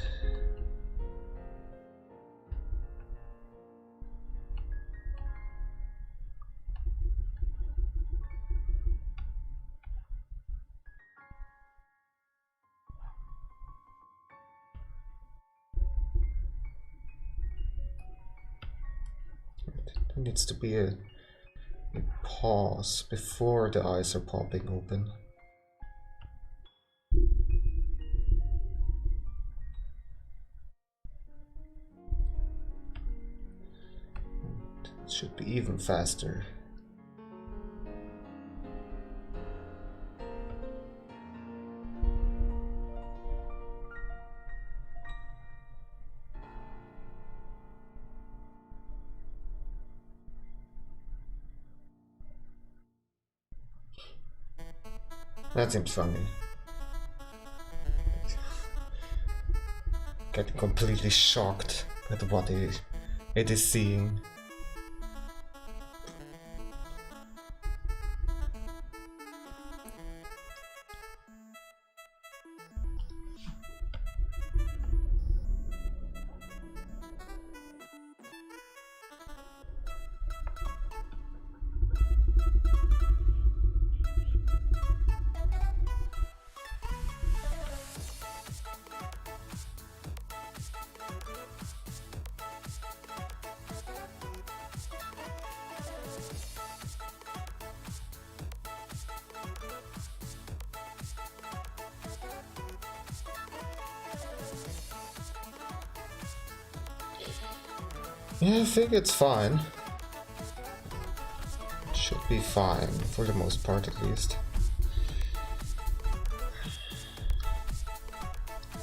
There needs to be a pause before the eyes are popping open. It should be even faster. That seems funny. Getting completely shocked at what it is seeing. Yeah, I think it's fine. It should be fine, for the most part at least.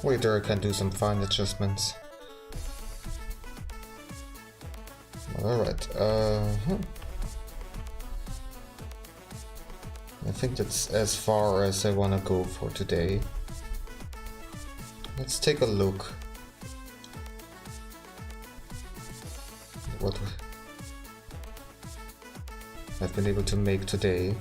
Later I can do some fine adjustments. Alright, I think that's as far as I want to go for today. Let's take a look. What I've been able to make today.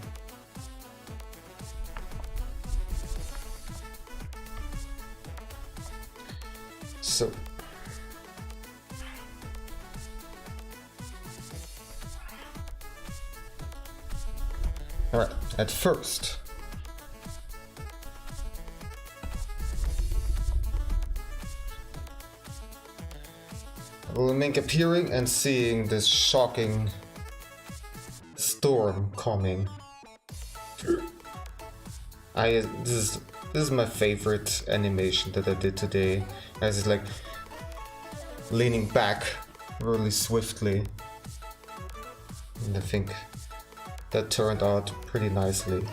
So alright, at first we'll make appearing and seeing this shocking storm coming. This is my favorite animation that I did today, as it's like leaning back really swiftly, and I think that turned out pretty nicely.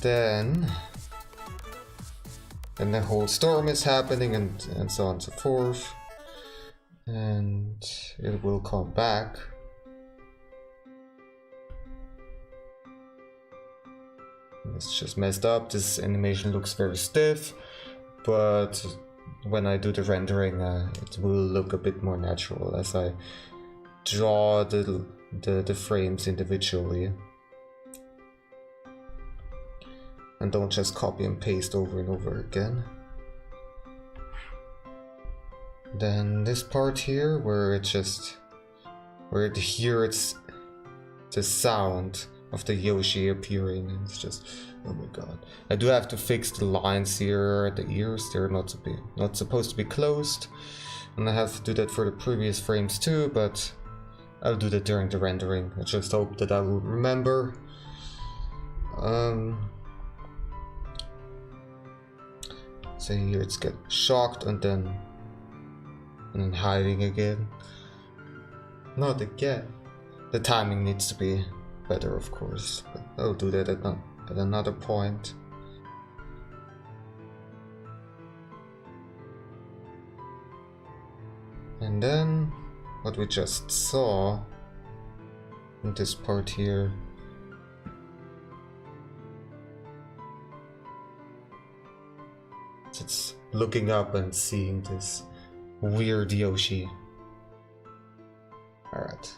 Then the whole storm is happening and so on and so forth, and it will come back. It's just messed up. This animation looks very stiff, but when I do the rendering it will look a bit more natural as I draw the frames individually and don't just copy and paste over and over again. Then this part here where it hears the sound of the Yoshi appearing, and it's just, oh my god. I do have to fix the lines here at the ears. They're not supposed to be closed, and I have to do that for the previous frames too, but I'll do that during the rendering. I just hope that I will remember. So here it's get shocked and then hiding again. Not again. The timing needs to be better, of course, but I'll do that at another point. And then what we just saw in this part here, it's looking up and seeing this weird Yoshi. Alright.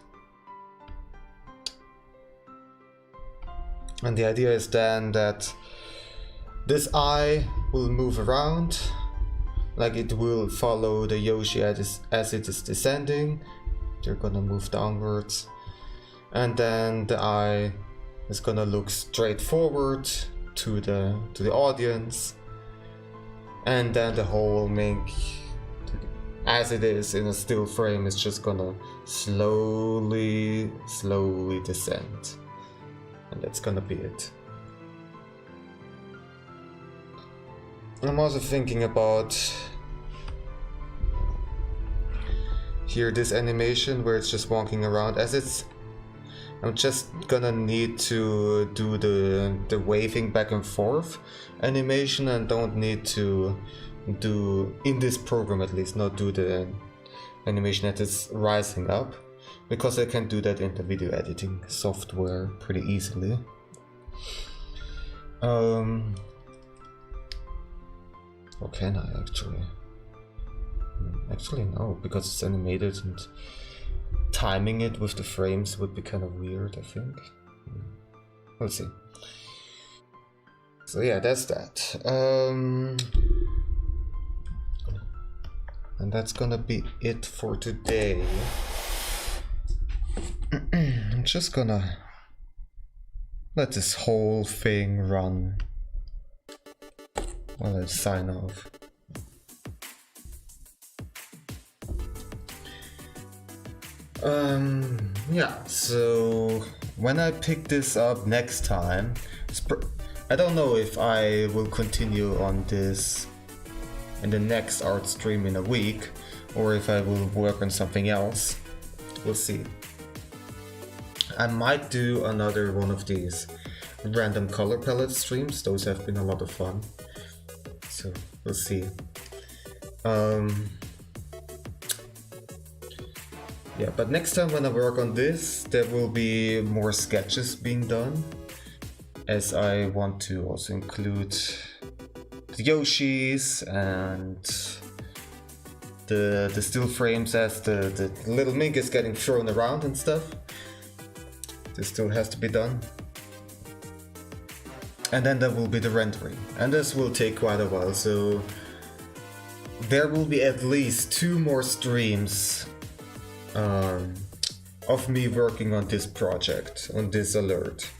And the idea is then that this eye will move around, like it will follow the Yoshi as it is descending. They're gonna move downwards. And then the eye is gonna look straight forward to the audience. And then the whole make, as it is in a still frame, is just gonna slowly descend. And that's gonna be it. I'm also thinking about here this animation where it's just walking around, as it's, I'm just gonna need to do the waving back and forth animation, and don't need to do, in this program at least, not do the animation that is rising up, because I can do that in the video editing software pretty easily. Or can I actually? Actually no, because it's animated and timing it with the frames would be kind of weird, I think. We'll see. So yeah, that's that. And that's gonna be it for today. I'm just gonna let this whole thing run while I sign off. Yeah, so when I pick this up next time, I don't know if I will continue on this in the next art stream in a week, or if I will work on something else. We'll see. I might do another one of these random color palette streams. Those have been a lot of fun. So we'll see. Yeah, but next time when I work on this, there will be more sketches being done, as I want to also include the Yoshis and the still frames as the little Mink is getting thrown around and stuff. This still has to be done. And then there will be the rendering, and this will take quite a while, so there will be at least 2 more streams of me working on this project, on this alert,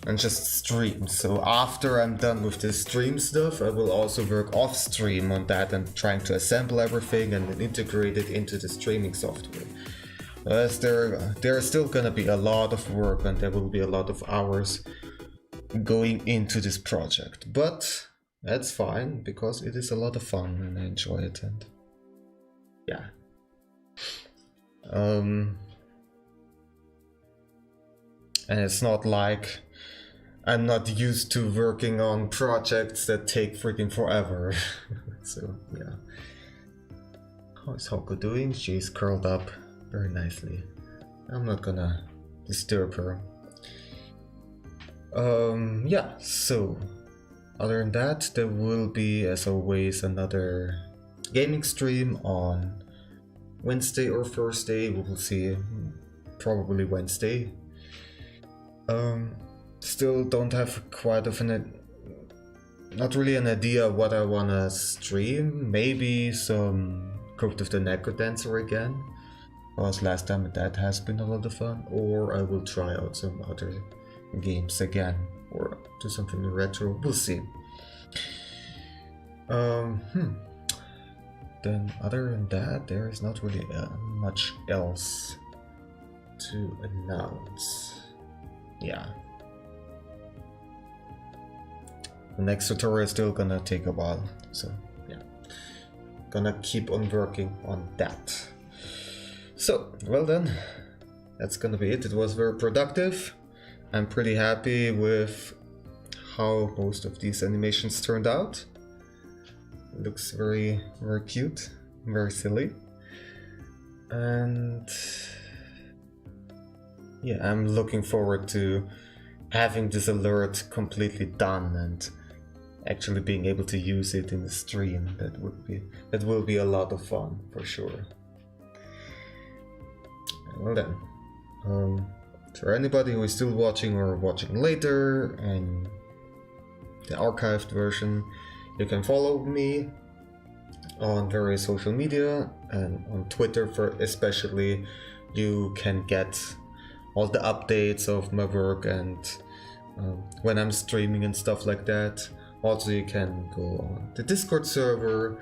and just stream. So after I'm done with this stream stuff, I will also work off stream on that and trying to assemble everything and then integrate it into the streaming software. As there's still gonna be a lot of work, and there will be a lot of hours going into this project, but that's fine because it is a lot of fun and I enjoy it. And yeah, and it's not like I'm not used to working on projects that take freaking forever. So yeah. How is Hoko doing? She's curled up very nicely. I'm not gonna disturb her. Yeah, so other than that, there will be, as always, another gaming stream on Wednesday or Thursday. We will see, probably Wednesday. Still don't have quite of not really an idea what I wanna stream. Maybe some Code of the Necrodancer again, because last time that has been a lot of fun. Or I will try out some other games again, or do something retro. We'll see. Then other than that, there is not really much else to announce. Yeah. The next tutorial is still gonna take a while, so yeah. Gonna keep on working on that. So, well then, that's gonna be it. It was very productive. I'm pretty happy with how most of these animations turned out. It looks very, very cute, very silly. And yeah, I'm looking forward to having this alert completely done and actually being able to use it in the stream. That will be a lot of fun for sure. Well then, for anybody who is still watching or watching later and the archived version, you can follow me on various social media and on Twitter especially. You can get all the updates of my work and when I'm streaming and stuff like that. Also, you can go on the Discord server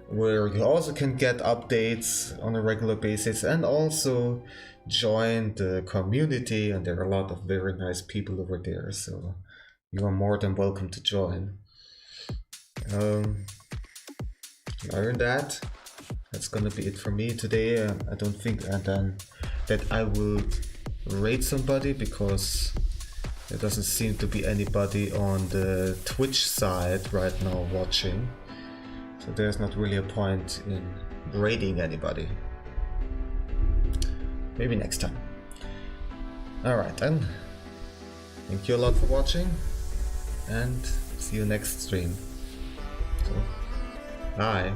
where you also can get updates on a regular basis and also join the community, and there are a lot of very nice people over there, so you are more than welcome to join. Other than that, that's gonna be it for me today. I don't think that I will raid somebody because there doesn't seem to be anybody on the Twitch side right now watching, so there's not really a point in raiding anybody. Maybe next time. Alright then, thank you a lot for watching and see you next stream. So, bye.